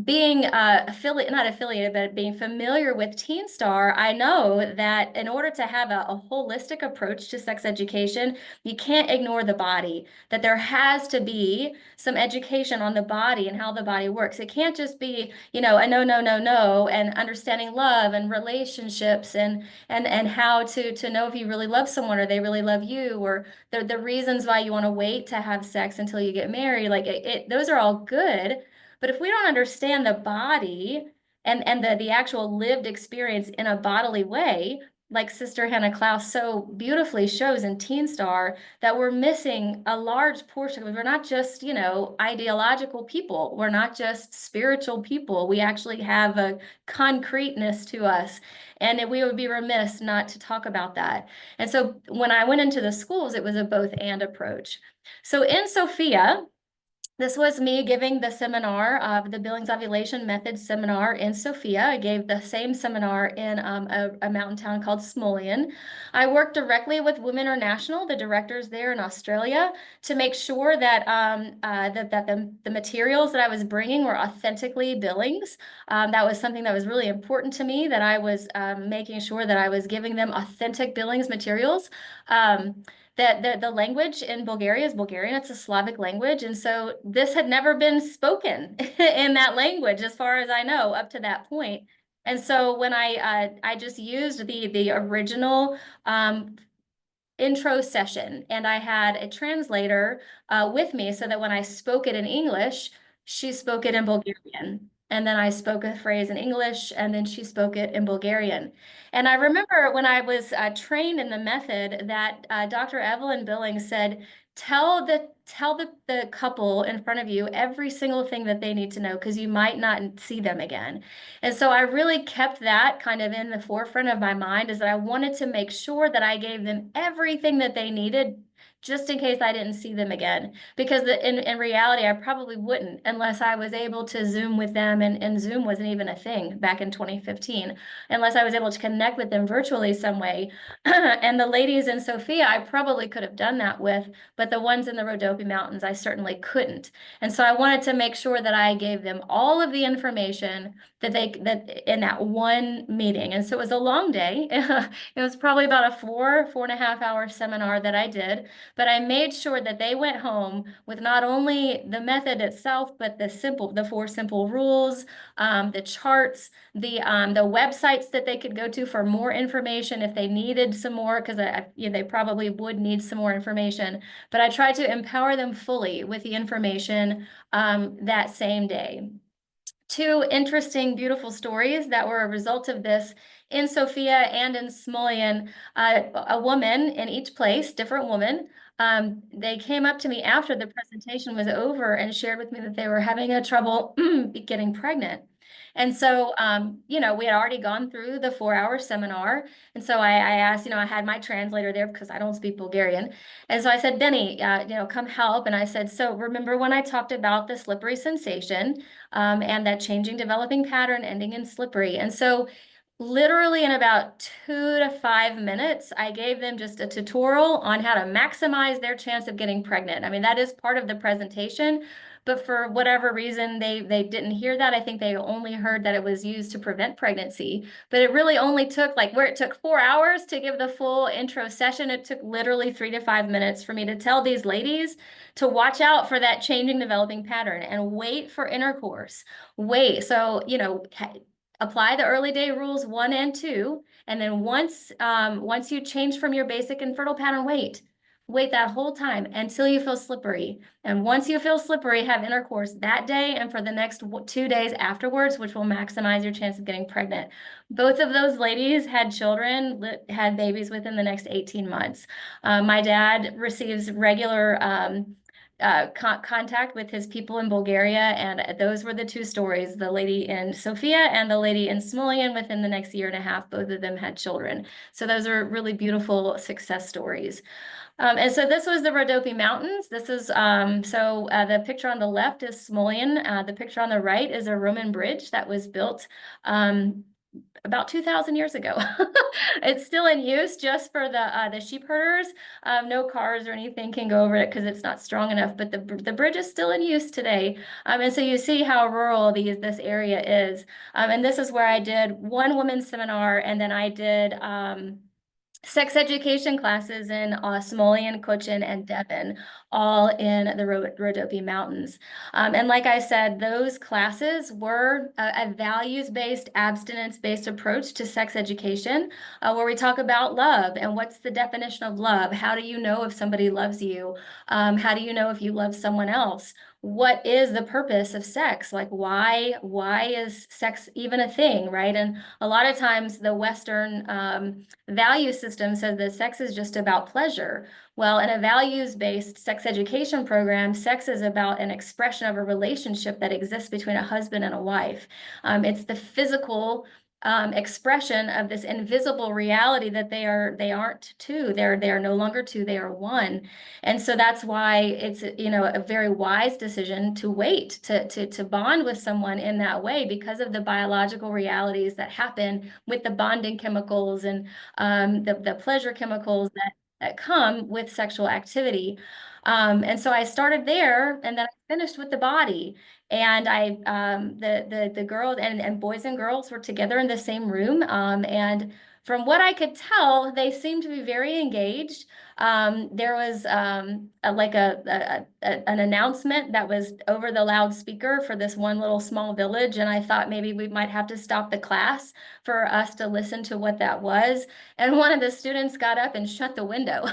being not affiliated, but being familiar with Teen Star, I know that in order to have a holistic approach to sex education, you can't ignore the body, that there has to be some education on the body and how the body works. It can't just be, a no, and understanding love and relationships and how to know if you really love someone or they really love you, or the reasons why you want to wait to have sex until you get married. Like those are all good. But if we don't understand the body and the actual lived experience in a bodily way, like Sister Hannah Klaus so beautifully shows in Teen Star, that we're missing a large portion. We're not just, ideological people. We're not just spiritual people. We actually have a concreteness to us, and we would be remiss not to talk about that. And so when I went into the schools, it was a both and approach. So in Sofia, this was me giving the seminar, the Billings Ovulation Method seminar in Sofia. I gave the same seminar in a mountain town called Smolyan. I worked directly with Women Are National, the directors there in Australia, to make sure that the materials that I was bringing were authentically Billings. That was something that was really important to me, that I was making sure that I was giving them authentic Billings materials. The language in Bulgaria is Bulgarian. It's a Slavic language. And so this had never been spoken in that language, as far as I know, up to that point. And so when I just used the original intro session, and I had a translator with me so that when I spoke it in English, she spoke it in Bulgarian. And then I spoke a phrase in English, and then she spoke it in Bulgarian. And I remember when I was trained in the method that Dr. Evelyn Billings said, tell the couple in front of you every single thing that they need to know, because you might not see them again. And so I really kept that kind of in the forefront of my mind, is that I wanted to make sure that I gave them everything that they needed, just in case I didn't see them again. Because in reality, I probably wouldn't, unless I was able to Zoom with them, and Zoom wasn't even a thing back in 2015, unless I was able to connect with them virtually some way. And the ladies in Sofia, I probably could have done that with, but the ones in the Rhodope Mountains, I certainly couldn't. And so I wanted to make sure that I gave them all of the information that in that one meeting. And so it was a long day. It was probably about a 4.5 hour seminar that I did. But I made sure that they went home with not only the method itself, but the 4 simple rules, the charts, the websites that they could go to for more information if they needed some more, because they probably would need some more information. But I tried to empower them fully with the information that same day. two interesting, beautiful stories that were a result of this in Sofia and in Smolyan. A woman in each place, different woman. They came up to me after the presentation was over and shared with me that they were having a trouble getting pregnant. And so, you know, we had already gone through the 4-hour seminar. And so I asked, you know, I had my translator there because I don't speak Bulgarian. And so I said, Benny, you know, come help. And I said, so remember when I talked about the slippery sensation and that changing developing pattern ending in slippery. And so literally in about 2 to 5 minutes, I gave them just a tutorial on how to maximize their chance of getting pregnant. I mean, that is part of the presentation, but for whatever reason, they didn't hear that. I think they only heard that it was used to prevent pregnancy, but it really only took like where it took 4 hours to give the full intro session. It took literally 3 to 5 minutes for me to tell these ladies to watch out for that changing developing pattern and wait for intercourse. Wait. So, you know, apply the early day rules 1 and 2, and then once you change from your basic infertile pattern, wait that whole time until you feel slippery. And once you feel slippery, have intercourse that day and for the next 2 days afterwards, which will maximize your chance of getting pregnant. Both of those ladies had children, had babies within the next 18 months. My dad receives regular contact with his people in Bulgaria, and those were the two stories, the lady in Sofia and the lady in Smolyan. Within the next 1.5 years, both of them had children. So those are really beautiful success stories. And so this was the Reproductive Mountains. This is, the picture on the left is Smolyan. The picture on the right is a Roman bridge that was built about 2,000 years ago. It's still in use just for the sheep herders. No cars or anything can go over it because it's not strong enough, but the bridge is still in use today. And so you see how rural this area is. And this is where I did one women's seminar, and then I did sex education classes in Smolyan, Cochin, and Devon, all in the Rhodope Mountains. And like I said, those classes were a values-based, abstinence-based approach to sex education, where we talk about love and what's the definition of love. How do you know if somebody loves you? How do you know if you love someone else? What is the purpose of sex? Like, why is sex even a thing, right? And a lot of times the Western value system says that sex is just about pleasure. Well, in a values-based sex education program, sex is about an expression of a relationship that exists between a husband and a wife. It's the physical expression of this invisible reality that they aren't two. They are no longer two. They are one. And so that's why it's, you know, a very wise decision to wait to bond with someone in that way, because of the biological realities that happen with the bonding chemicals and the pleasure chemicals that come with sexual activity. And so I started there, and then I finished with the body. And the girls and boys and girls were together in the same room. And from what I could tell, they seemed to be very engaged. There was an announcement that was over the loudspeaker for this one little small village, and I thought maybe we might have to stop the class for us to listen to what that was. And one of the students got up and shut the window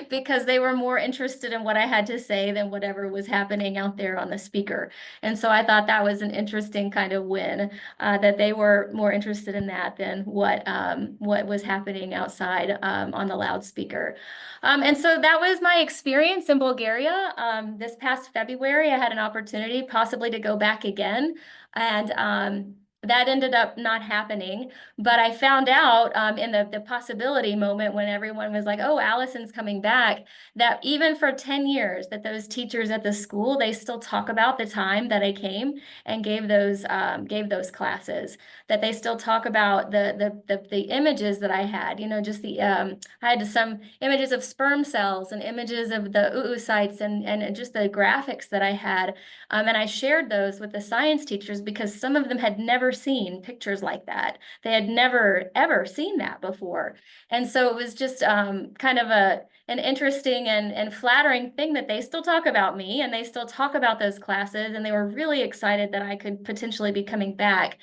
because they were more interested in what I had to say than whatever was happening out there on the speaker. And so I thought that was an interesting kind of win, that they were more interested in that than what was happening outside on the loudspeaker. And so that was my experience in Bulgaria. This past February, I had an opportunity possibly to go back again, and that ended up not happening. But I found out in the possibility moment when everyone was like, oh, Allison's coming back, that even for 10 years, that those teachers at the school, they still talk about the time that I came and gave those classes, that they still talk about the images that I had, you know, just I had some images of sperm cells and images of the oocytes and just the graphics that I had. And I shared those with the science teachers because some of them had never seen pictures like that. They had never, ever seen that before. And so it was just kind of an interesting and flattering thing that they still talk about me and they still talk about those classes, and they were really excited that I could potentially be coming back.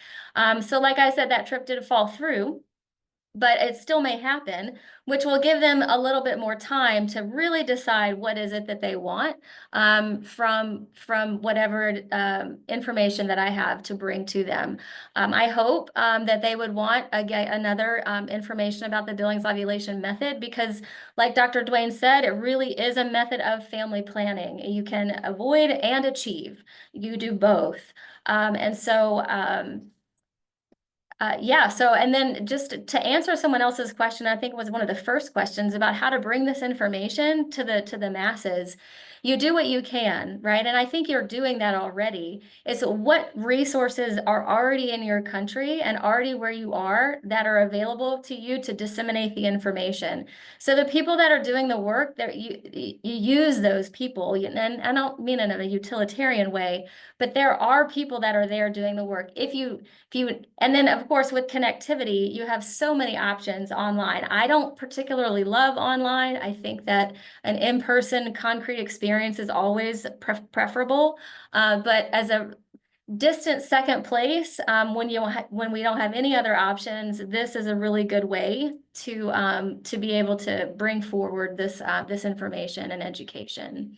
So like I said, that trip did fall through. but it still may happen, which will give them a little bit more time to really decide what is it that they want from whatever information that I have to bring to them. I hope that they would want another information about the Billings ovulation method, because like Dr. Duane said, it really is a method of family planning. You can avoid and achieve. You do both. And so yeah, so, and then just to answer someone else's question, I think it was one of the first questions about how to bring this information to the masses. You do what you can, right? And I think you're doing that already. Is what resources are already in your country and already where you are that are available to you to disseminate the information. So the people that are doing the work, you use those people, and I don't mean in a utilitarian way, but there are people that are there doing the work. And then of course with connectivity, you have so many options online. I don't particularly love online. I think that an in-person concrete experience is always preferable. But as a distant second place, when we don't have any other options, this is a really good way to be able to bring forward this information and education.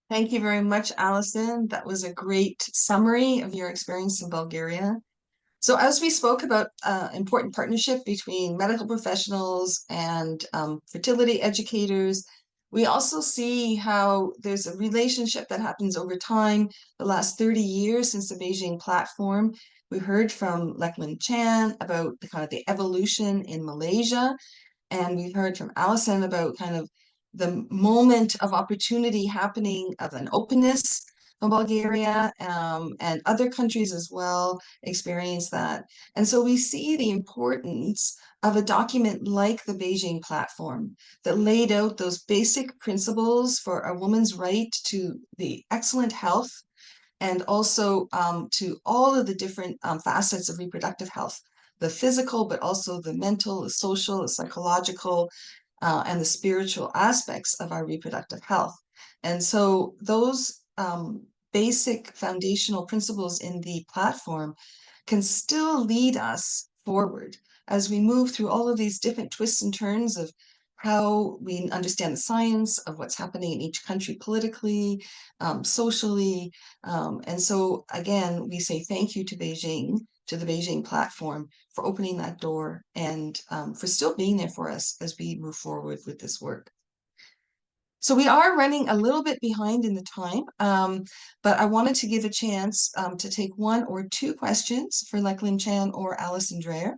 Thank you very much, Allison. That was a great summary of your experience in Bulgaria. So as we spoke about important partnership between medical professionals and fertility educators, we also see how there's a relationship that happens over time, the last 30 years since the Beijing platform. We heard from Lek-Lim Chan about the kind of the evolution in Malaysia, and we've heard from Allison about kind of the moment of opportunity happening of an openness from Bulgaria, and other countries as well experience that. And so we see the importance of a document like the Beijing platform that laid out those basic principles for a woman's right to the excellent health and also to all of the different facets of reproductive health, the physical, but also the mental, the social, the psychological, and the spiritual aspects of our reproductive health. And so those basic foundational principles in the platform can still lead us forward as we move through all of these different twists and turns of how we understand the science of what's happening in each country politically, socially. And so again, we say thank you to Beijing, to the Beijing platform, for opening that door and for still being there for us as we move forward with this work. So we are running a little bit behind in the time, but I wanted to give a chance to take one or two questions for Lek-Lim Chan or Alison Dreher.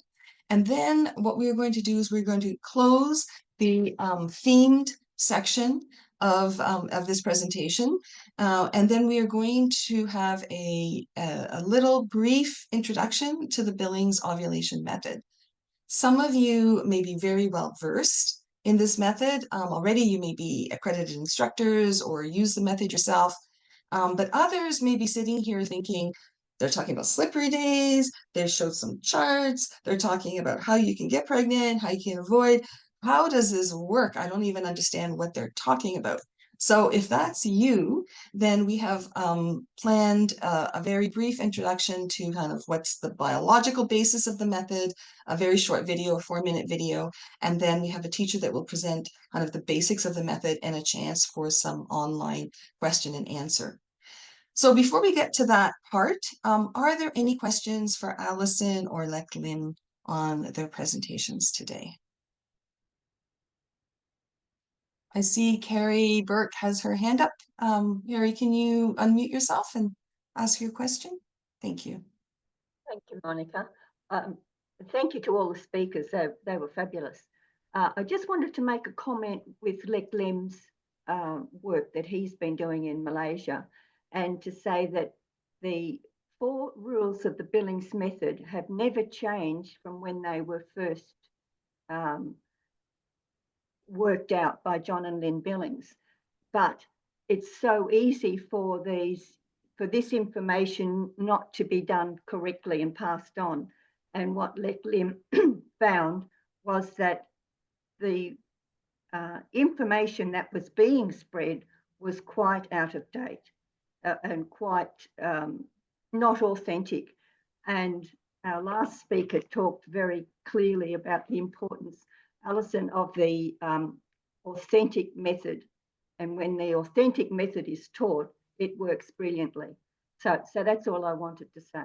And then what we're going to do is we're going to close the themed section of this presentation. And then we are going to have a little brief introduction to the Billings ovulation method. Some of you may be very well versed in this method. Already you may be accredited instructors or use the method yourself, but others may be sitting here thinking, they're talking about slippery days, they showed some charts, they're talking about how you can get pregnant, how you can avoid. How does this work? I don't even understand what they're talking about. So if that's you, then we have planned a very brief introduction to kind of what's the biological basis of the method, a very short video, a 4-minute video, and then we have a teacher that will present kind of the basics of the method and a chance for some online question and answer. So before we get to that part, are there any questions for Allison or Lek-Lim on their presentations today? I see Carrie Burke has her hand up. Carrie, can you unmute yourself and ask your question? Thank you. Thank you, Monica. Thank you to all the speakers. They were fabulous. I just wanted to make a comment with Lek-Lim's work that he's been doing in Malaysia, and to say that the 4 rules of the Billings method have never changed from when they were first worked out by John and Lynn Billings. But it's so easy for this information not to be done correctly and passed on. And what Lek-Lim found was that the information that was being spread was quite out of date and quite not authentic. And our last speaker talked very clearly about the importance, Alison, of the authentic method. And when the authentic method is taught, it works brilliantly. So that's all I wanted to say.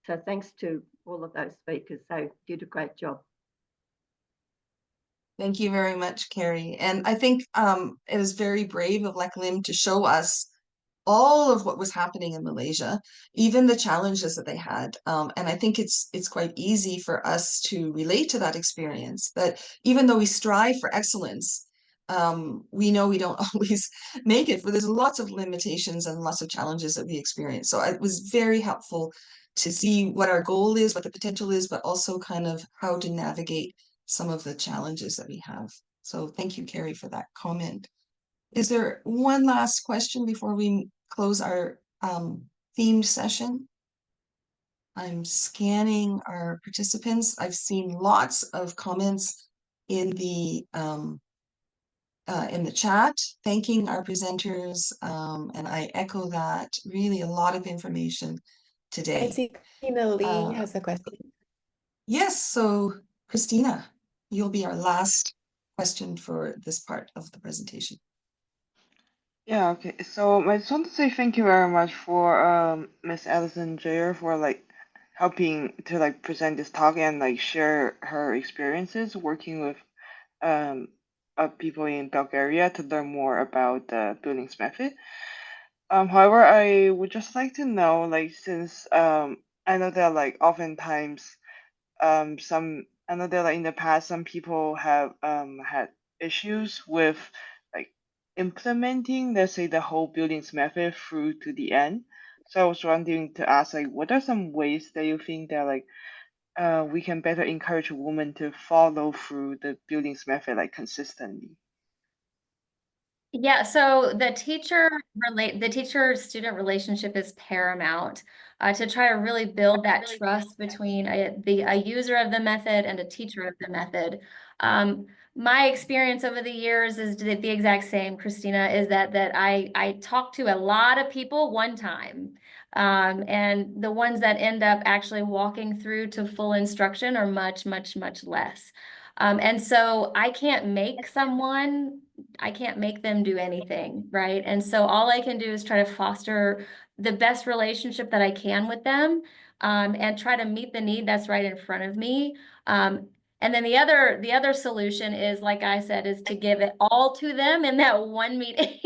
So thanks to all of those speakers. They did a great job. Thank you very much, Carrie. And I think it was very brave of Lek Lim to show us all of what was happening in Malaysia, even the challenges that they had. And I think it's quite easy for us to relate to that experience, that even though we strive for excellence, we know we don't always make it, for there's lots of limitations and lots of challenges that we experience. So it was very helpful to see what our goal is, what the potential is, but also kind of how to navigate some of the challenges that we have. So thank you, Carrie, for that comment. Is there one last question before we close our themed session? I'm scanning our participants. I've seen lots of comments in the chat, thanking our presenters, and I echo that. Really, a lot of information I today. see Christina Lee Uh, has a question. Yes, so Christina, you'll be our last question for this part of the presentation. Yeah, okay. So I just want to say thank you very much for Miss Alison Jayer for like helping to like present this talk and like share her experiences working with people in Bulgaria to learn more about the Billings method. However, I would just like to know, like, since I know that like oftentimes some I know that like in the past some people have had issues with like implementing, let's say, the whole buildings method through to the end. So I was wondering to ask, like, what are some ways that you think that like we can better encourage women to follow through the buildings method like consistently? Yeah, so the teacher-student relationship is paramount to try to really build that trust between a user of the method and a teacher of the method. My experience over the years is the exact same, Christina, is that I talk to a lot of people one time. And the ones that end up actually walking through to full instruction are much, much, much less. And so I can't make them do anything, right? And so all I can do is try to foster the best relationship that I can with them, and try to meet the need that's right in front of me. And then the other solution is, like I said, is to give it all to them in that one meeting.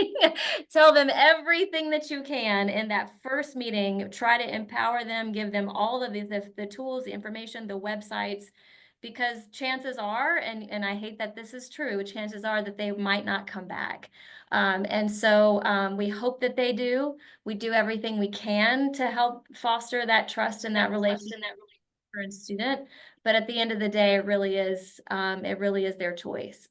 Tell them everything that you can in that first meeting. Try to empower them, give them all of the tools, the information, the websites, because chances are, and I hate that this is true, chances are that they might not come back. And so we hope that they do. We do everything we can to help foster that trust and that relationship and student. But at the end of the day, it really is their choice.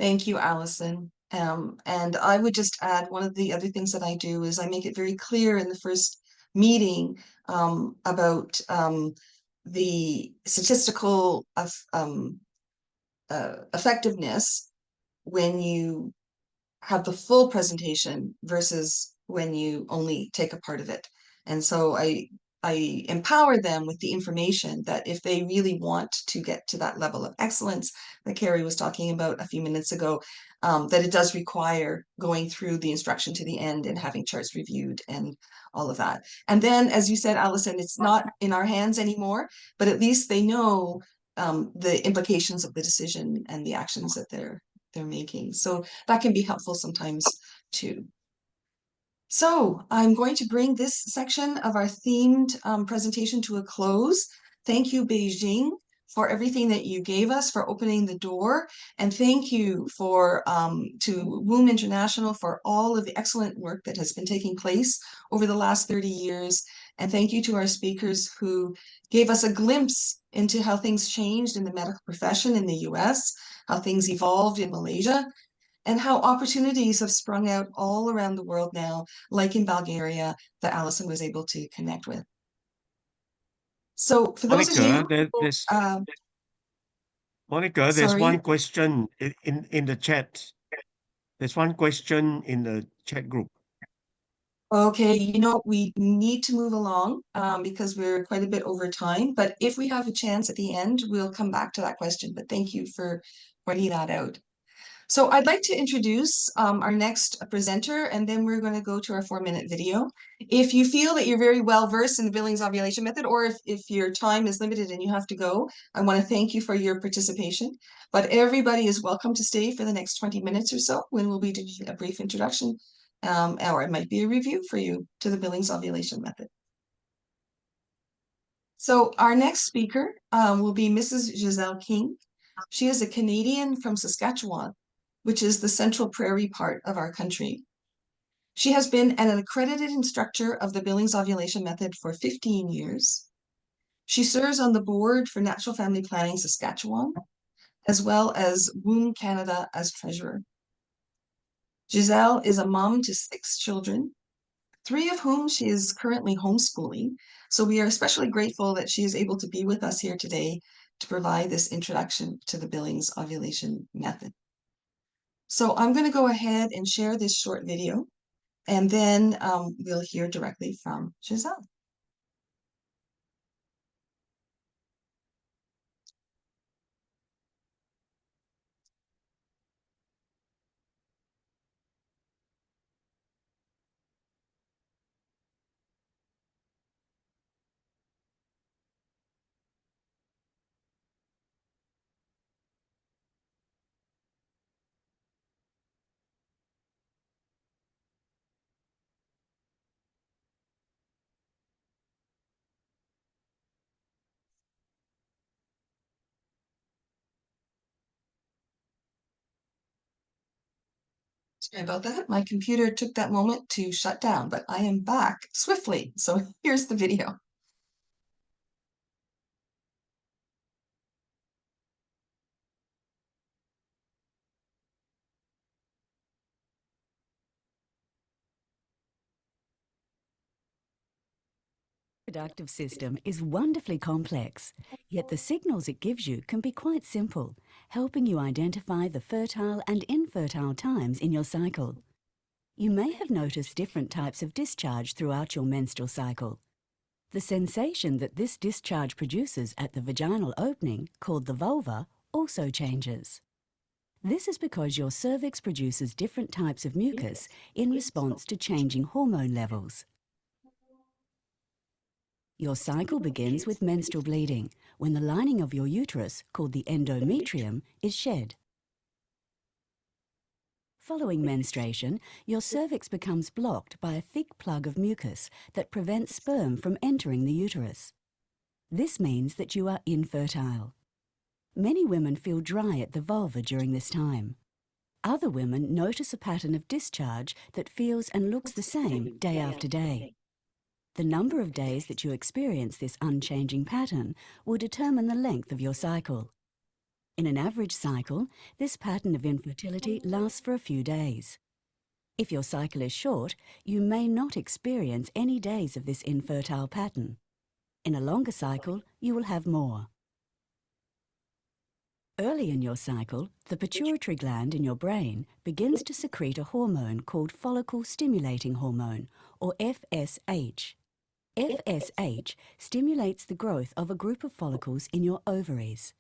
Thank you, Allison. And I would just add, one of the other things that I do is I make it very clear in the first meeting about the statistical effectiveness when you have the full presentation versus when you only take a part of it. And so I empower them with the information that if they really want to get to that level of excellence that Carrie was talking about a few minutes ago, that it does require going through the instruction to the end and having charts reviewed and all of that. And then, as you said, Allison, it's not in our hands anymore, but at least they know the implications of the decision and the actions that they're making. So that can be helpful sometimes too. So I'm going to bring this section of our themed presentation to a close. Thank you, Beijing, for everything that you gave us, for opening the door. And thank you to Womb International for all of the excellent work that has been taking place over the last 30 years. And thank you to our speakers who gave us a glimpse into how things changed in the medical profession in the US, how things evolved in Malaysia, and how opportunities have sprung out all around the world now, like in Bulgaria, that Allison was able to connect with. So for those of you, Monica, there's sorry. one question in the chat. There's one question in the chat group. Okay, we need to move along because we're quite a bit over time. But if we have a chance at the end, we'll come back to that question. But thank you for pointing that out. So I'd like to introduce our next presenter, and then we're going to go to our 4-minute video. If you feel that you're very well versed in the Billings ovulation method, or if your time is limited and you have to go, I want to thank you for your participation. But everybody is welcome to stay for the next 20 minutes or so when we'll be doing a brief introduction, or it might be a review for you to the Billings ovulation method. So our next speaker will be Mrs. Giselle King. She is a Canadian from Saskatchewan, which is the Central Prairie part of our country. She has been an accredited instructor of the Billings ovulation method for 15 years. She serves on the board for Natural Family Planning Saskatchewan, as well as Womb Canada as treasurer. Giselle is a mom to 6 children, 3 of whom she is currently homeschooling. So we are especially grateful that she is able to be with us here today to provide this introduction to the Billings ovulation method. So I'm going to go ahead and share this short video, and then we'll hear directly from Giselle. Sorry about that. My computer took that moment to shut down, but I am back swiftly. So here's the video. Reproductive system is wonderfully complex, yet the signals it gives you can be quite simple, helping you identify the fertile and infertile times in your cycle. You may have noticed different types of discharge throughout your menstrual cycle. The sensation that this discharge produces at the vaginal opening, called the vulva, also changes. This is because your cervix produces different types of mucus in response to changing hormone levels. Your cycle begins with menstrual bleeding, when the lining of your uterus, called the endometrium, is shed. Following menstruation, your cervix becomes blocked by a thick plug of mucus that prevents sperm from entering the uterus. This means that you are infertile. Many women feel dry at the vulva during this time. Other women notice a pattern of discharge that feels and looks the same day after day. The number of days that you experience this unchanging pattern will determine the length of your cycle. In an average cycle, this pattern of infertility lasts for a few days. If your cycle is short, you may not experience any days of this infertile pattern. In a longer cycle, you will have more. Early in your cycle, the pituitary gland in your brain begins to secrete a hormone called follicle-stimulating hormone, or FSH. FSH stimulates the growth of a group of follicles in your ovaries.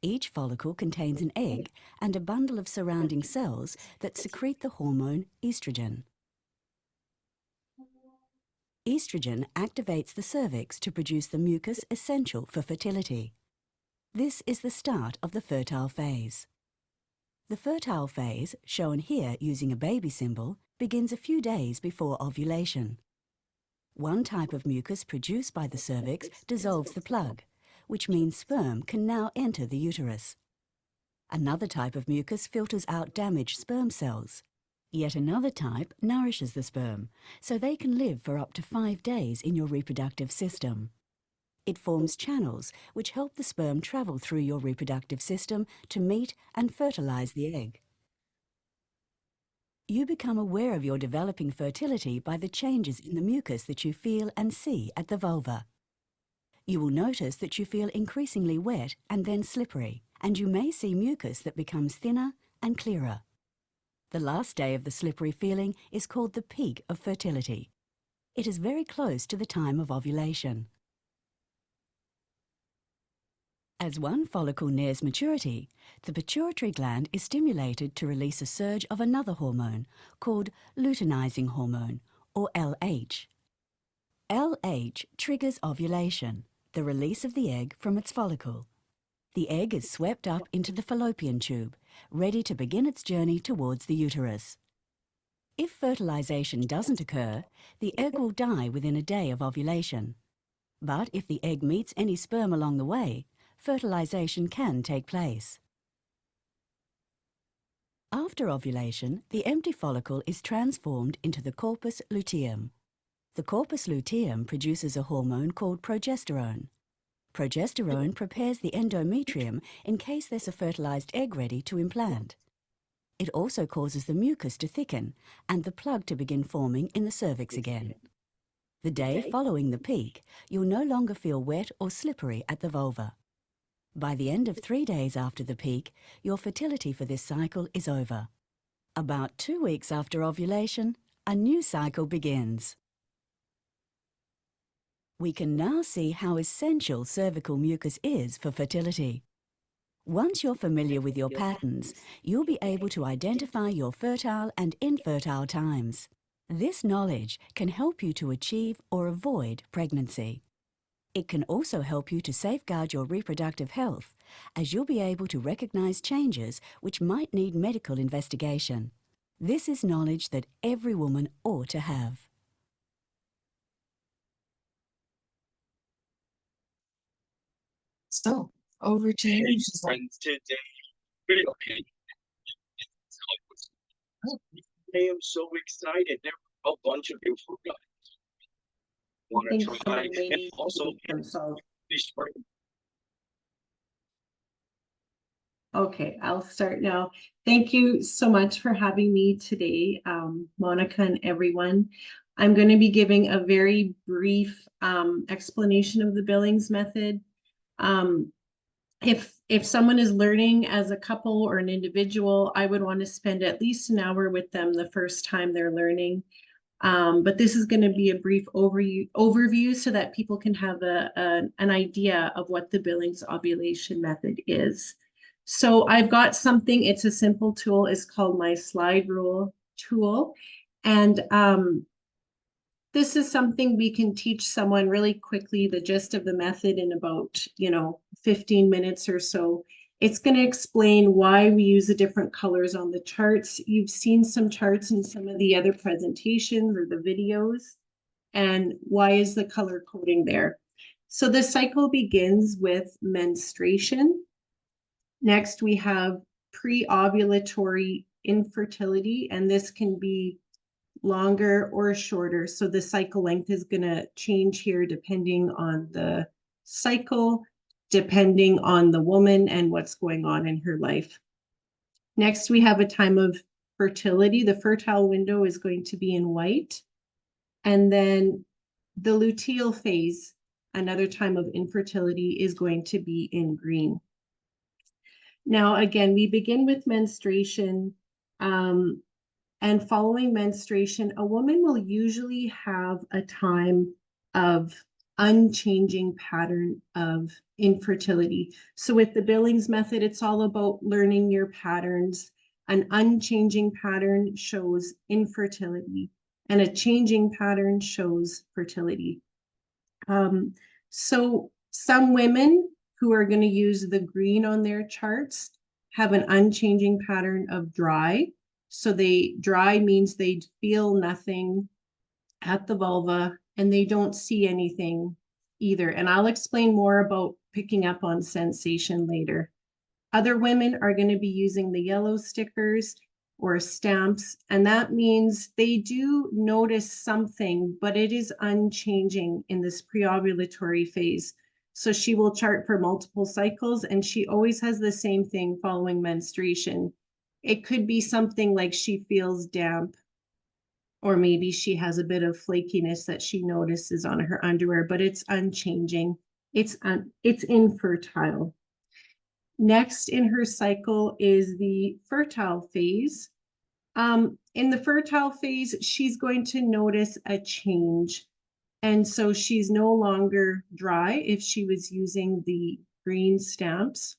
Each follicle contains an egg and a bundle of surrounding cells that secrete the hormone estrogen. Estrogen activates the cervix to produce the mucus essential for fertility. This is the start of the fertile phase. The fertile phase, shown here using a baby symbol, begins a few days before ovulation. One type of mucus produced by the cervix dissolves the plug, which means sperm can now enter the uterus. Another type of mucus filters out damaged sperm cells. Yet another type nourishes the sperm, so they can live for up to 5 days in your reproductive system. It forms channels which help the sperm travel through your reproductive system to meet and fertilize the egg. You become aware of your developing fertility by the changes in the mucus that you feel and see at the vulva. You will notice that you feel increasingly wet and then slippery, and you may see mucus that becomes thinner and clearer. The last day of the slippery feeling is called the peak of fertility, It is very close to the time of ovulation. As one follicle nears maturity, the pituitary gland is stimulated to release a surge of another hormone called luteinizing hormone, or LH. LH triggers ovulation, the release of the egg from its follicle. The egg is swept up into the fallopian tube, ready to begin its journey towards the uterus. If fertilization doesn't occur, the egg will die within a day of ovulation. But if the egg meets any sperm along the way, fertilization can take place. After ovulation, the empty follicle is transformed into the corpus luteum. The corpus luteum produces a hormone called progesterone. Progesterone prepares the endometrium in case there's a fertilized egg ready to implant. It also causes the mucus to thicken and the plug to begin forming in the cervix again. The day following the peak, you'll no longer feel wet or slippery at the vulva. By the end of 3 days after the peak, your fertility for this cycle is over. About 2 weeks after ovulation, a new cycle begins. We can now see how essential cervical mucus is for fertility. Once you're familiar with your patterns, you'll be able to identify your fertile and infertile times. This knowledge can help you to achieve or avoid pregnancy. It can also help you to safeguard your reproductive health, as you'll be able to recognize changes which might need medical investigation. This is knowledge that every woman ought to have. So over to you, Hey, Giselle. friends, today, okay. I am so excited. There are a bunch of beautiful guys. Want to try and also themselves. fish for Okay, I'll start now. Thank you so much for having me today, Monica and everyone. I'm going to be giving a very brief explanation of the Billings method. If someone is learning as a couple or an individual, I would want to spend at least an hour with them the first time they're learning. But this is going to be a brief overview so that people can have an idea of what the Billings ovulation method is. So I've got something, it's a simple tool, it's called my slide rule tool. And this is something we can teach someone really quickly, the gist of the method in about, 15 minutes or so. It's going to explain why we use the different colors on the charts. You've seen some charts in some of the other presentations or the videos. And why is the color coding there? So the cycle begins with menstruation. Next, we have pre-ovulatory infertility, and this can be longer or shorter. So the cycle length is going to change here depending on the cycle, depending on the woman and what's going on in her life. Next, we have a time of fertility. The fertile window is going to be in white. And then the luteal phase, another time of infertility, is going to be in green. Now, again, we begin with menstruation. And following menstruation, a woman will usually have a time of unchanging pattern of infertility. So with the Billings method, it's all about learning your patterns. An unchanging pattern shows infertility, and a changing pattern shows fertility. So some women who are going to use the green on their charts have an unchanging pattern of dry. So dry means they feel nothing at the vulva and they don't see anything either. And I'll explain more about picking up on sensation later. Other women are going to be using the yellow stickers or stamps, and that means they do notice something, but it is unchanging in this pre-ovulatory phase. So she will chart for multiple cycles, and she always has the same thing following menstruation. It could be something like she feels damp, or maybe she has a bit of flakiness that she notices on her underwear, but it's unchanging. It's infertile. Next in her cycle is the fertile phase. In the fertile phase, she's going to notice a change. And so she's no longer dry. If she was using the green stamps,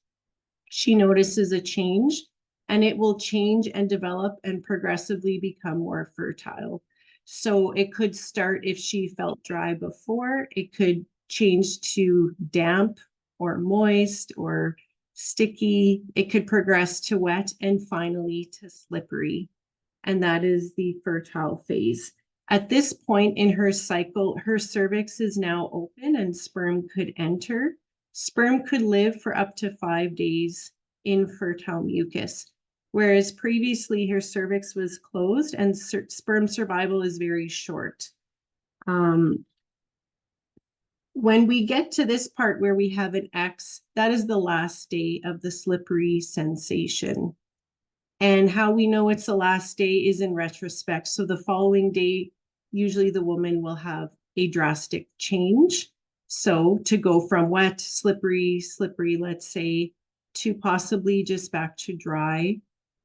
she notices a change, and it will change and develop and progressively become more fertile. So it could start if she felt dry before, it could change to damp or moist or sticky. It could progress to wet and finally to slippery. And that is the fertile phase. At this point in her cycle, her cervix is now open and sperm could enter. Sperm could live for up to 5 days in fertile mucus, whereas previously her cervix was closed and sperm survival is very short. When we get to this part where we have an X, that is the last day of the slippery sensation. And how we know it's the last day is in retrospect. So the following day, usually the woman will have a drastic change. So to go from wet, slippery, let's say, to possibly just back to dry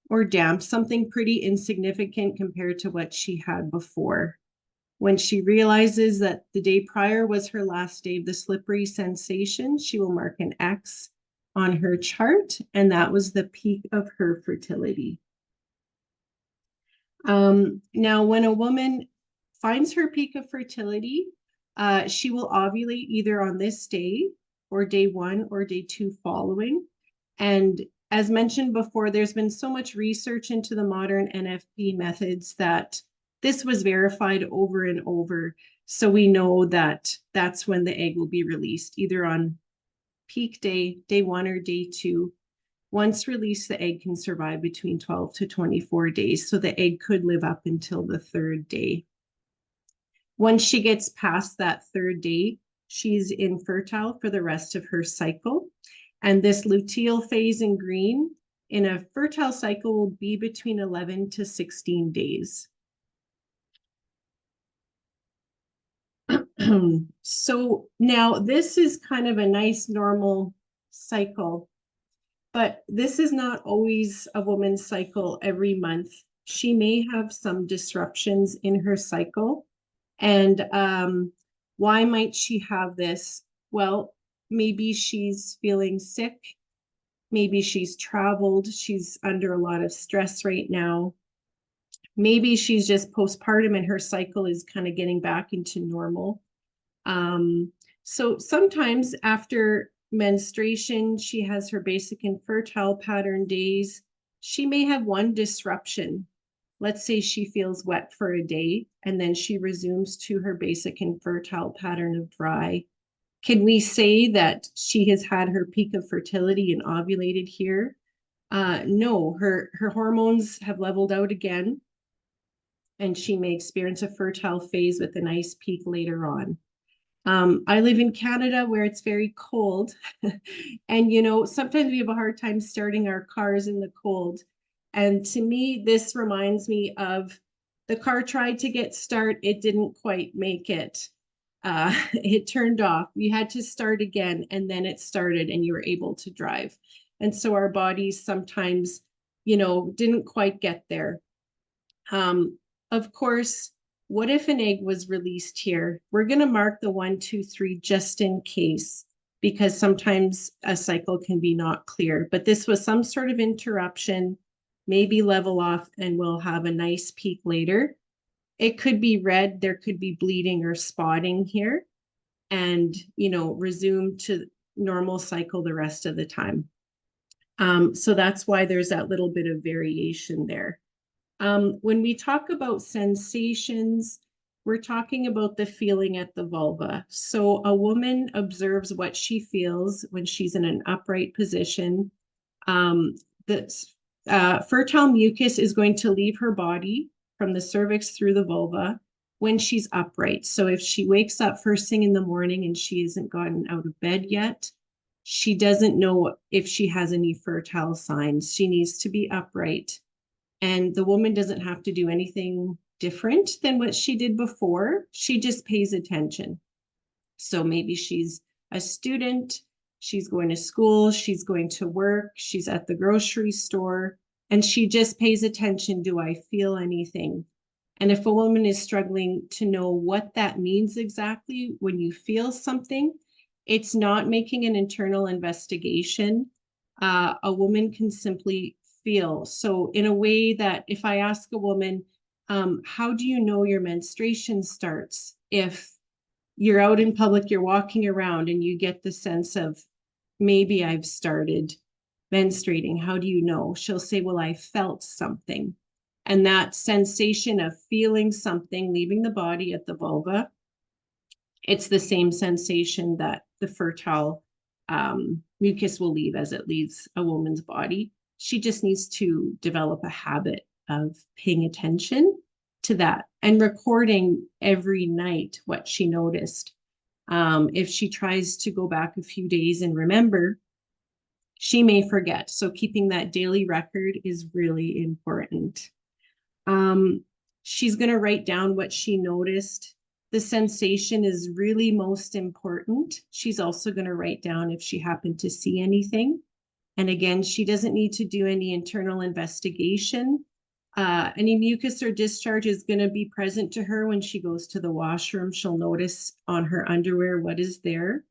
or damp, something pretty insignificant compared to what she had before. When she realizes that the day prior was her last day of the slippery sensation, she will mark an X on her chart, and that was the peak of her fertility. Now, when a woman finds her peak of fertility, she will ovulate either on this day or day 1 or day 2 following. And as mentioned before, there's been so much research into the modern NFP methods that this was verified over and over. So we know that that's when the egg will be released, either on peak day, day 1 or day 2. Once released, the egg can survive between 12 to 24 days. So the egg could live up until the 3rd day. Once she gets past that 3rd day, she's infertile for the rest of her cycle. And this luteal phase in green in a fertile cycle will be between 11 to 16 days. So now this is kind of a nice normal cycle, but this is not always a woman's cycle every month. She may have some disruptions in her cycle. And why might she have this? Well, maybe she's feeling sick. Maybe she's traveled. She's under a lot of stress right now. Maybe she's just postpartum and her cycle is kind of getting back into normal. So sometimes after menstruation, she has her basic infertile pattern days. She may have one disruption. Let's say she feels wet for a day and then she resumes to her basic infertile pattern of dry. Can we say that she has had her peak of fertility and ovulated here? No, her hormones have leveled out again, and she may experience a fertile phase with a nice peak later on. I live in Canada where it's very cold. And, you know, sometimes we have a hard time starting our cars in the cold. And to me, this reminds me of the car tried to get start. It didn't quite make it. It turned off. You had to start again, and then it started and you were able to drive. And so our bodies sometimes, you know, didn't quite get there. Of course, what if an egg was released here? We're going to mark the 1, 2, 3 just in case, because sometimes a cycle can be not clear. But this was some sort of interruption, maybe level off, and we'll have a nice peak later. It could be red, there could be bleeding or spotting here, and, you know, resume to normal cycle the rest of the time. So that's why there's that little bit of variation there. When we talk about sensations, we're talking about the feeling at the vulva. So a woman observes what she feels when she's in an upright position. Fertile mucus is going to leave her body from the cervix through the vulva when she's upright. So if she wakes up first thing in the morning and she hasn't gotten out of bed yet, she doesn't know if she has any fertile signs. She needs to be upright. And the woman doesn't have to do anything different than what she did before. She just pays attention. So maybe she's a student, she's going to school, she's going to work, she's at the grocery store, And she just pays attention. Do I feel anything? And if a woman is struggling to know what that means exactly when you feel something, it's not making an internal investigation. A woman can simply feel. So in a way that if I ask a woman, how do you know your menstruation starts? If you're out in public, you're walking around and you get the sense of maybe I've started menstruating. How do you know? She'll say, well, I felt something. And that sensation of feeling something leaving the body at the vulva, it's the same sensation that the fertile mucus will leave as it leaves a woman's body. She just needs to develop a habit of paying attention to that and recording every night what she noticed. If she tries to go back a few days and remember, she may forget. So keeping that daily record is really important. She's going to write down what she noticed. The sensation is really most important. She's also going to write down if she happened to see anything. And again, she doesn't need to do any internal investigation. Any mucus or discharge is going to be present to her when she goes to the washroom. She'll notice on her underwear what is there.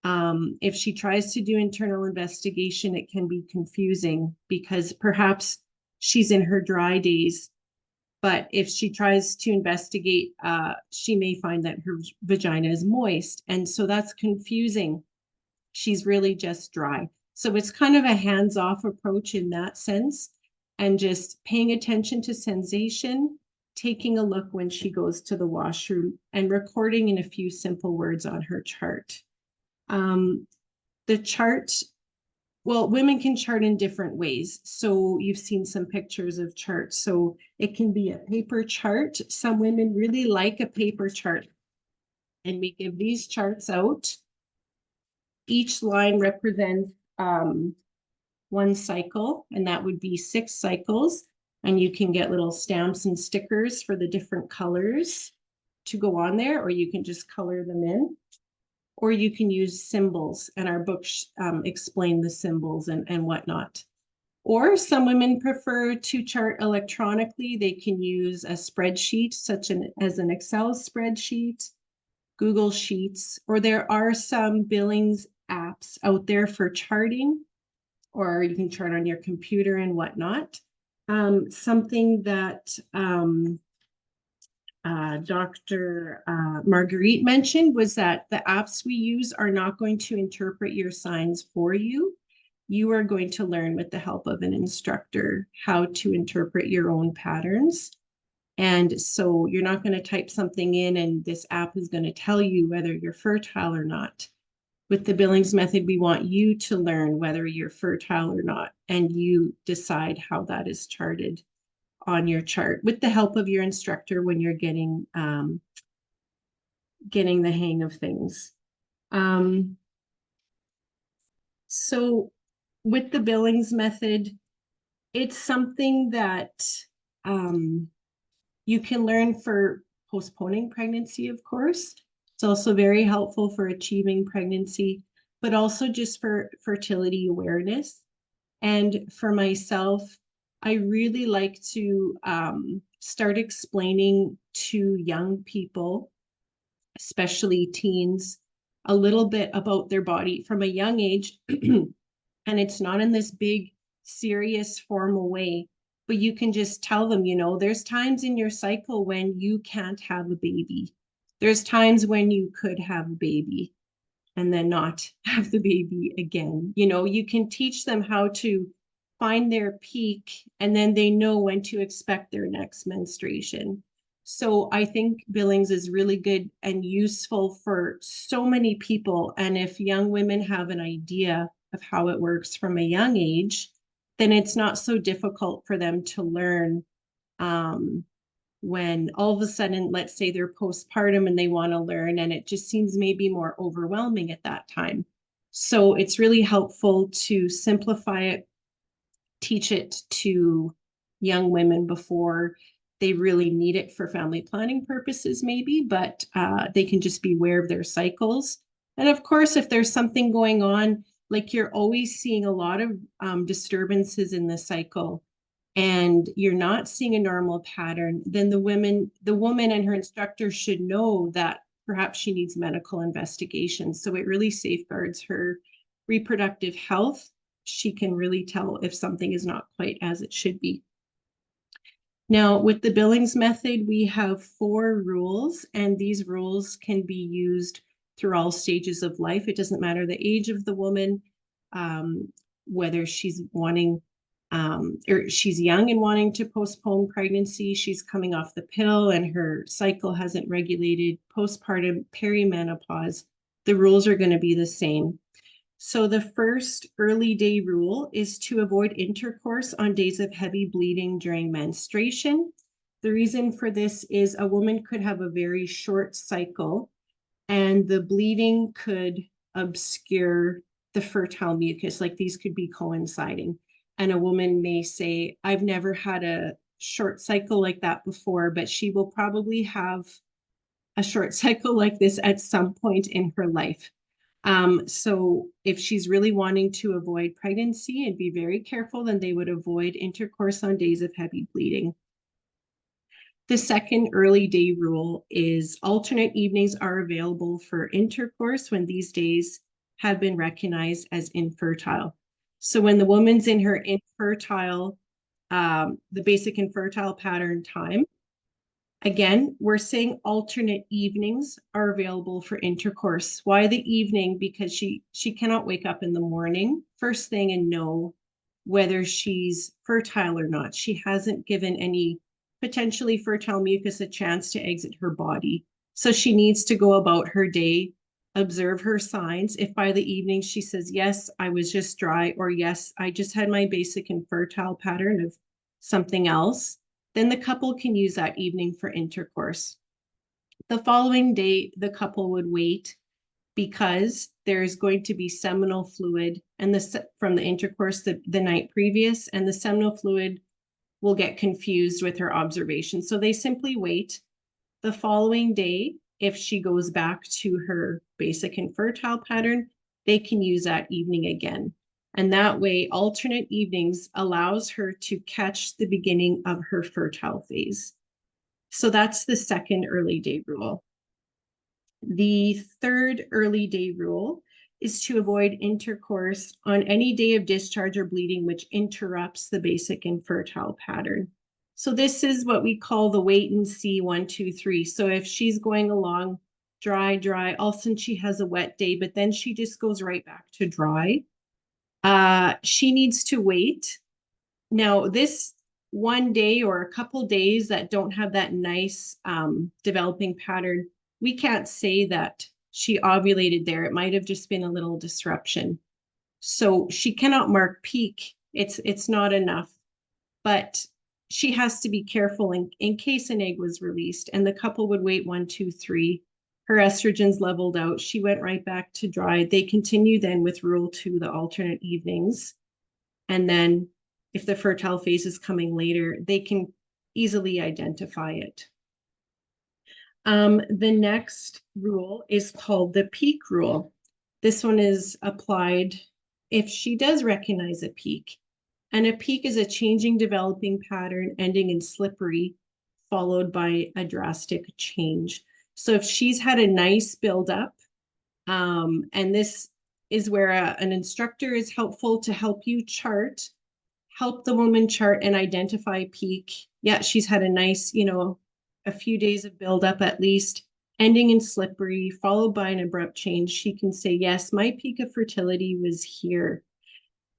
If she tries to do internal investigation, it can be confusing because perhaps she's in her dry days. But if she tries to investigate, she may find that her vagina is moist. And so that's confusing. She's really just dry. So it's kind of a hands-off approach in that sense, and just paying attention to sensation, taking a look when she goes to the washroom, and recording in a few simple words on her chart. The chart, well, women can chart in different ways. So you've seen some pictures of charts. So it can be a paper chart. Some women really like a paper chart. And we give these charts out. Each line represents one cycle, and that would be 6 cycles. And you can get little stamps and stickers for the different colors to go on there, or you can just color them in. Or you can use symbols, and our books explain the symbols and whatnot. Or some women prefer to chart electronically. They can use a spreadsheet, such as an Excel spreadsheet, Google Sheets, or there are some billings apps out there for charting, or you can chart on your computer and whatnot. Something that Dr. Marguerite mentioned was that the apps we use are not going to interpret your signs for you. You are going to learn with the help of an instructor how to interpret your own patterns. And so you're not going to type something in and this app is going to tell you whether you're fertile or not. With the Billings method, we want you to learn whether you're fertile or not, and you decide how that is charted on your chart with the help of your instructor when you're getting the hang of things. So with the Billings method, it's something that you can learn for postponing pregnancy, of course. It's also very helpful for achieving pregnancy, but also just for fertility awareness. And for myself, I really like to start explaining to young people, especially teens, a little bit about their body from a young age. And it's not in this big, serious, formal way, but you can just tell them, you know, there's times in your cycle when you can't have a baby. There's times when you could have a baby and then not have the baby again. You know, you can teach them how to find their peak, and then they know when to expect their next menstruation. So I think Billings is really good and useful for so many people. And if young women have an idea of how it works from a young age, then it's not so difficult for them to learn when all of a sudden, let's say they're postpartum and they want to learn, and it just seems maybe more overwhelming at that time. So it's really helpful to simplify it, teach it to young women before they really need it for family planning purposes, maybe, but they can just be aware of their cycles. And of course, if there's something going on, like you're always seeing a lot of disturbances in the cycle, and you're not seeing a normal pattern, then the woman and her instructor should know that perhaps she needs medical investigation. So it really safeguards her reproductive health. She can really tell if something is not quite as it should be. Now, with the Billings method, we have 4 rules, and these rules can be used through all stages of life. It doesn't matter the age of the woman, whether she's wanting or she's young and wanting to postpone pregnancy, she's coming off the pill and her cycle hasn't regulated, postpartum, perimenopause, the rules are going to be the same. So the first early day rule is to avoid intercourse on days of heavy bleeding during menstruation. The reason for this is a woman could have a very short cycle and the bleeding could obscure the fertile mucus, like these could be coinciding. And a woman may say, I've never had a short cycle like that before, but she will probably have a short cycle like this at some point in her life. So if she's really wanting to avoid pregnancy and be very careful, then they would avoid intercourse on days of heavy bleeding. The second early day rule is alternate evenings are available for intercourse when these days have been recognized as infertile. So when the woman's in her infertile, the basic infertile pattern time, again, we're saying alternate evenings are available for intercourse. Why the evening? Because she cannot wake up in the morning first thing and know whether she's fertile or not. She hasn't given any potentially fertile mucus a chance to exit her body. So she needs to go about her day, observe her signs. If by the evening she says, yes, I was just dry, or yes, I just had my basic infertile pattern of something else, then the couple can use that evening for intercourse. The following day, the couple would wait because there is going to be seminal fluid and from the intercourse the night previous, and the seminal fluid will get confused with her observation. So they simply wait. The following day, if she goes back to her basic infertile pattern, they can use that evening again. And that way, alternate evenings allows her to catch the beginning of her fertile phase. So that's the second early day rule. The third early day rule is to avoid intercourse on any day of discharge or bleeding which interrupts the basic infertile pattern. So this is what we call the wait and see 1, 2, 3. So if she's going along dry, all of a sudden she has a wet day, but then she just goes right back to dry. She needs to wait. Now, this one day or a couple days that don't have that nice developing pattern, we can't say that she ovulated there. It might have just been a little disruption. So she cannot mark peak. It's not enough, but she has to be careful in case an egg was released, and the couple would wait 1, 2, 3. Her estrogens leveled out. She went right back to dry. They continue then with rule 2, the alternate evenings. And then if the fertile phase is coming later, they can easily identify it. The next rule is called the peak rule. This one is applied if she does recognize a peak. And a peak is a changing developing pattern ending in slippery, followed by a drastic change. So if she's had a nice buildup, and this is where an instructor is helpful to help you chart, help the woman chart and identify peak. Yeah, she's had a nice, a few days of buildup at least, ending in slippery, followed by an abrupt change. She can say, yes, my peak of fertility was here.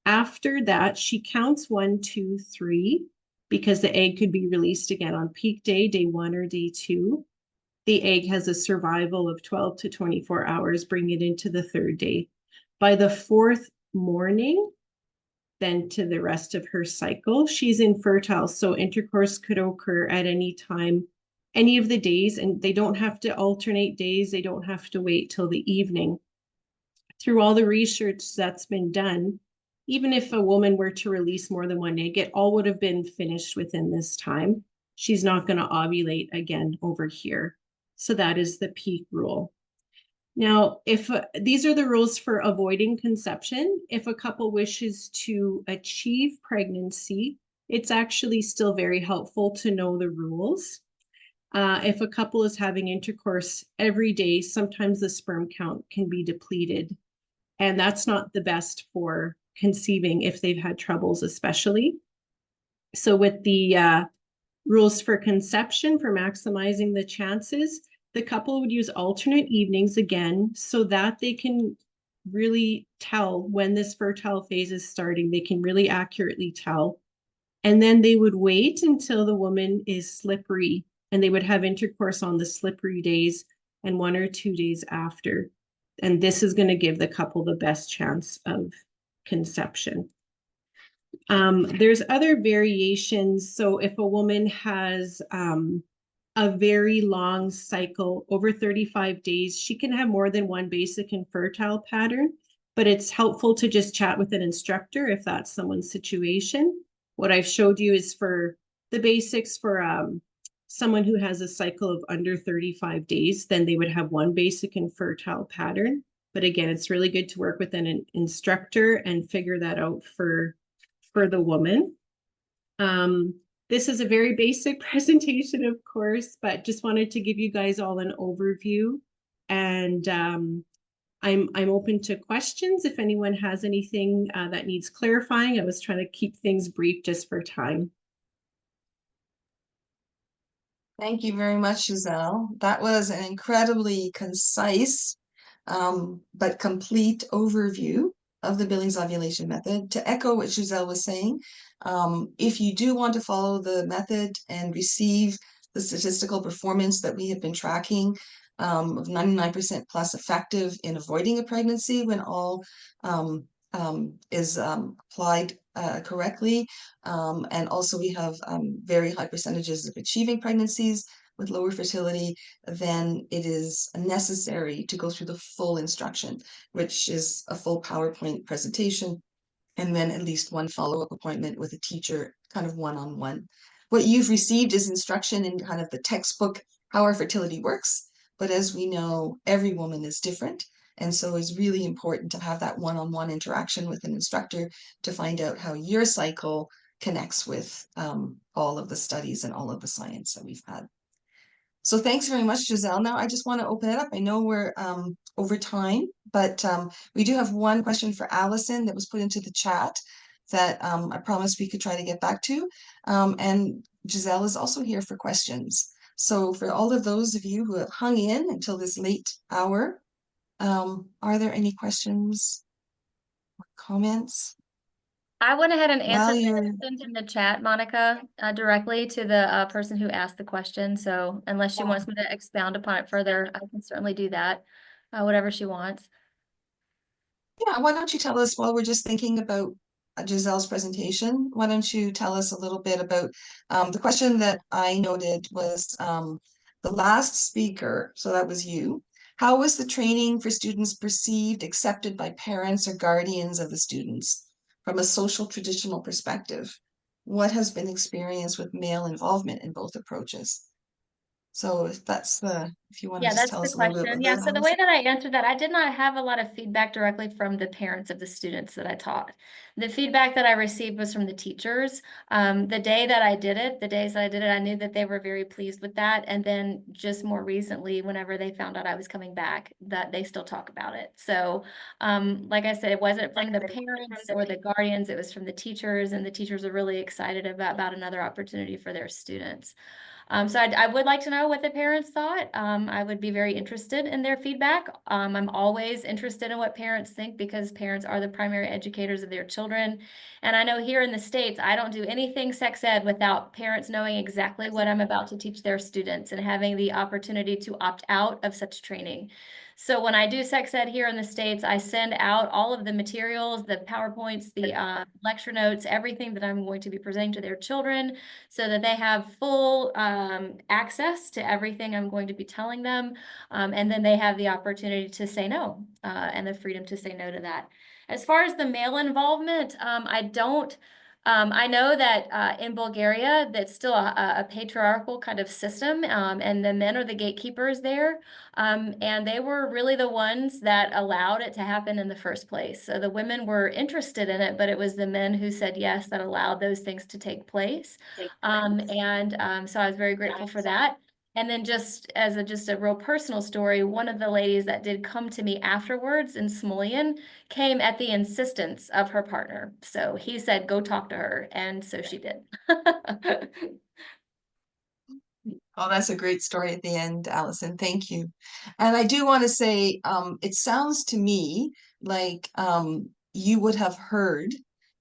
After that, she counts 1, 2, 3, because the egg could be released again on peak day, day 1 or day 2. The egg has a survival of 12 to 24 hours, bring it into the 3rd day. By the 4th morning, then to the rest of her cycle, she's infertile. So intercourse could occur at any time, any of the days, and they don't have to alternate days. They don't have to wait till the evening. Through all the research that's been done, even if a woman were to release more than 1 egg, it all would have been finished within this time. She's not going to ovulate again over here. So that is the peak rule. Now, if these are the rules for avoiding conception, if a couple wishes to achieve pregnancy it's actually still very helpful to know the rules. If a couple is having intercourse every day, sometimes the sperm count can be depleted. And that's not the best for conceiving if they've had troubles, especially. So with the rules for conception, for maximizing the chances, the couple would use alternate evenings again, so that they can really tell when this fertile phase is starting. They can really accurately tell. And then they would wait until the woman is slippery, and they would have intercourse on the slippery days and 1 or 2 days after. And this is going to give the couple the best chance of conception. There's other variations. So if a woman has a very long cycle over 35 days, she can have more than one basic and fertile pattern, but it's helpful to just chat with an instructor if that's someone's situation. What I've showed you is for the basics for someone who has a cycle of under 35 days, then they would have one basic and fertile pattern. But again, it's really good to work with an instructor and figure that out for the woman. This is a very basic presentation, of course, but just wanted to give you guys all an overview. And I'm open to questions if anyone has anything that needs clarifying. I was trying to keep things brief just for time. Thank you very much, Giselle. That was an incredibly concise but complete overview of the Billings ovulation method. To echo what Giselle was saying, if you do want to follow the method and receive the statistical performance that we have been tracking of 99% plus effective in avoiding a pregnancy when all is applied correctly, and also we have very high percentages of achieving pregnancies with lower fertility, then it is necessary to go through the full instruction, which is a full PowerPoint presentation, and then at least one follow-up appointment with a teacher, kind of one-on-one. What you've received is instruction in kind of the textbook, how our fertility works, but as we know, every woman is different. And so it's really important to have that one-on-one interaction with an instructor to find out how your cycle connects with all of the studies and all of the science that we've had. So thanks very much, Giselle. Now I just want to open it up. I know we're over time, but we do have one question for Allison that was put into the chat that I promised we could try to get back to. And Giselle is also here for questions. So for all of those of you who have hung in until this late hour, are there any questions or comments? I went ahead and answered the you're- question in the chat, Monica, directly to the person who asked the question. So unless she wants me to expound upon it further, I can certainly do that, whatever she wants. Yeah, why don't you tell us while we're just thinking about Giselle's presentation, why don't you tell us a little bit about the question that I noted was the last speaker, so that was you. How was the training for students perceived, accepted by parents or guardians of the students from a social traditional perspective? What has been experienced with male involvement in both approaches? So if you want to Yeah, just that's tell the us a little bit question. about Yeah, that. so the way that I answered that, I did not have a lot of feedback directly from the parents of the students that I taught. The feedback that I received was from the teachers. The day that I did it, the days that I did it, I knew that they were very pleased with that. And then just more recently, whenever they found out I was coming back, that they still talk about it. So like I said, it wasn't from the parents or the guardians, it was from the teachers, and the teachers are really excited about another opportunity for their students. So I would like to know what the parents thought. I would be very interested in their feedback. I'm always interested in what parents think because parents are the primary educators of their children. And I know here in the States, I don't do anything sex ed without parents knowing exactly what I'm about to teach their students and having the opportunity to opt out of such training. So when I do sex ed here in the States, I send out all of the materials, the PowerPoints, the lecture notes, everything that I'm going to be presenting to their children so that they have full access to everything I'm going to be telling them. And then they have the opportunity to say no and the freedom to say no to that. As far as the male involvement, I don't I know that in Bulgaria, that's still a patriarchal kind of system, and the men are the gatekeepers there. And they were really the ones that allowed it to happen in the first place. So the women were interested in it, but it was the men who said yes that allowed those things to take place. So I was very grateful for that. And then just as a real personal story, one of the ladies that did come to me afterwards in Smolensk came at the insistence of her partner. So he said, go talk to her. And so she did. Oh, that's a great story at the end, Allison. Thank you. And I do want to say, it sounds to me like you would have heard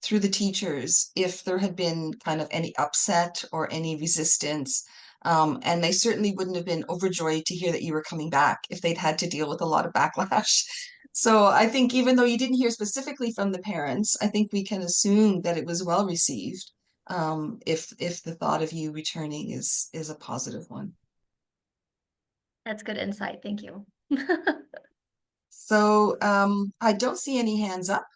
through the teachers if there had been kind of any upset or any resistance. And they certainly wouldn't have been overjoyed to hear that you were coming back if they'd had to deal with a lot of backlash. So I think even though you didn't hear specifically from the parents, I think we can assume that it was well received, if the thought of you returning is a positive one. That's good insight. Thank you. So I don't see any hands up.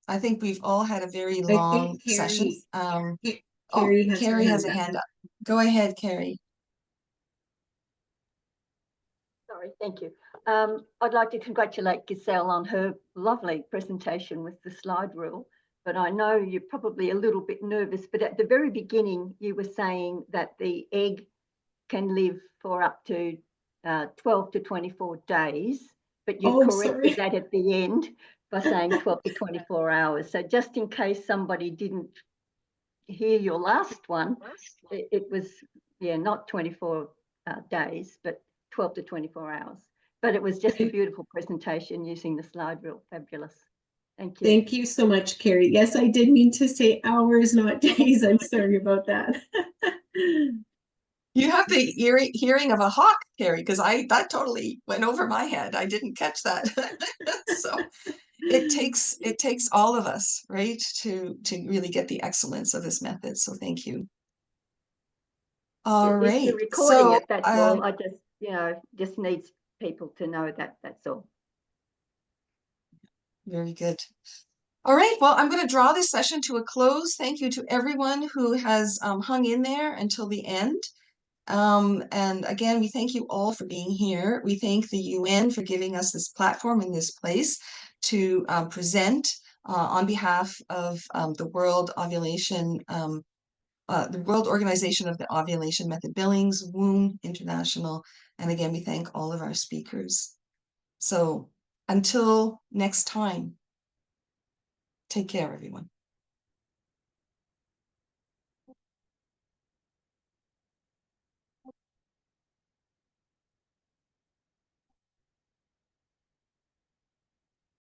I think we've all had a very I long think session. Carrie has her Carrie has a hand up. hand up. Go ahead, Carrie. Sorry, thank you. I'd like to congratulate Giselle on her lovely presentation with the slide rule, but I know you're probably a little bit nervous, but at the very beginning, you were saying that the egg can live for up to 12 to 24 days, but you corrected that at the end by saying 12 to 24 hours. So just in case somebody didn't hear your last one, it was, yeah, not 24 days, but 12 to 24 hours. But it was just a beautiful presentation using the slide rule. Fabulous. Thank you. Thank you so much, Carrie. Yes, I did mean to say hours, not days. I'm sorry about that. You have the hearing of a hawk, Carrie, because that totally went over my head. I didn't catch that. So it takes all of us, right, to really get the excellence of this method. So thank you. All If right. you're recording So it, that's all. I just, just needs people to know that. That's all. Very good. All right, well, I'm going to draw this session to a close. Thank you to everyone who has hung in there until the end. And again, we thank you all for being here. We thank the UN for giving us this platform and this place to present on behalf of the World Ovulation, the World Organization of the Ovulation Method Billings, WOMB International. And again, we thank all of our speakers. So until next time, take care, everyone.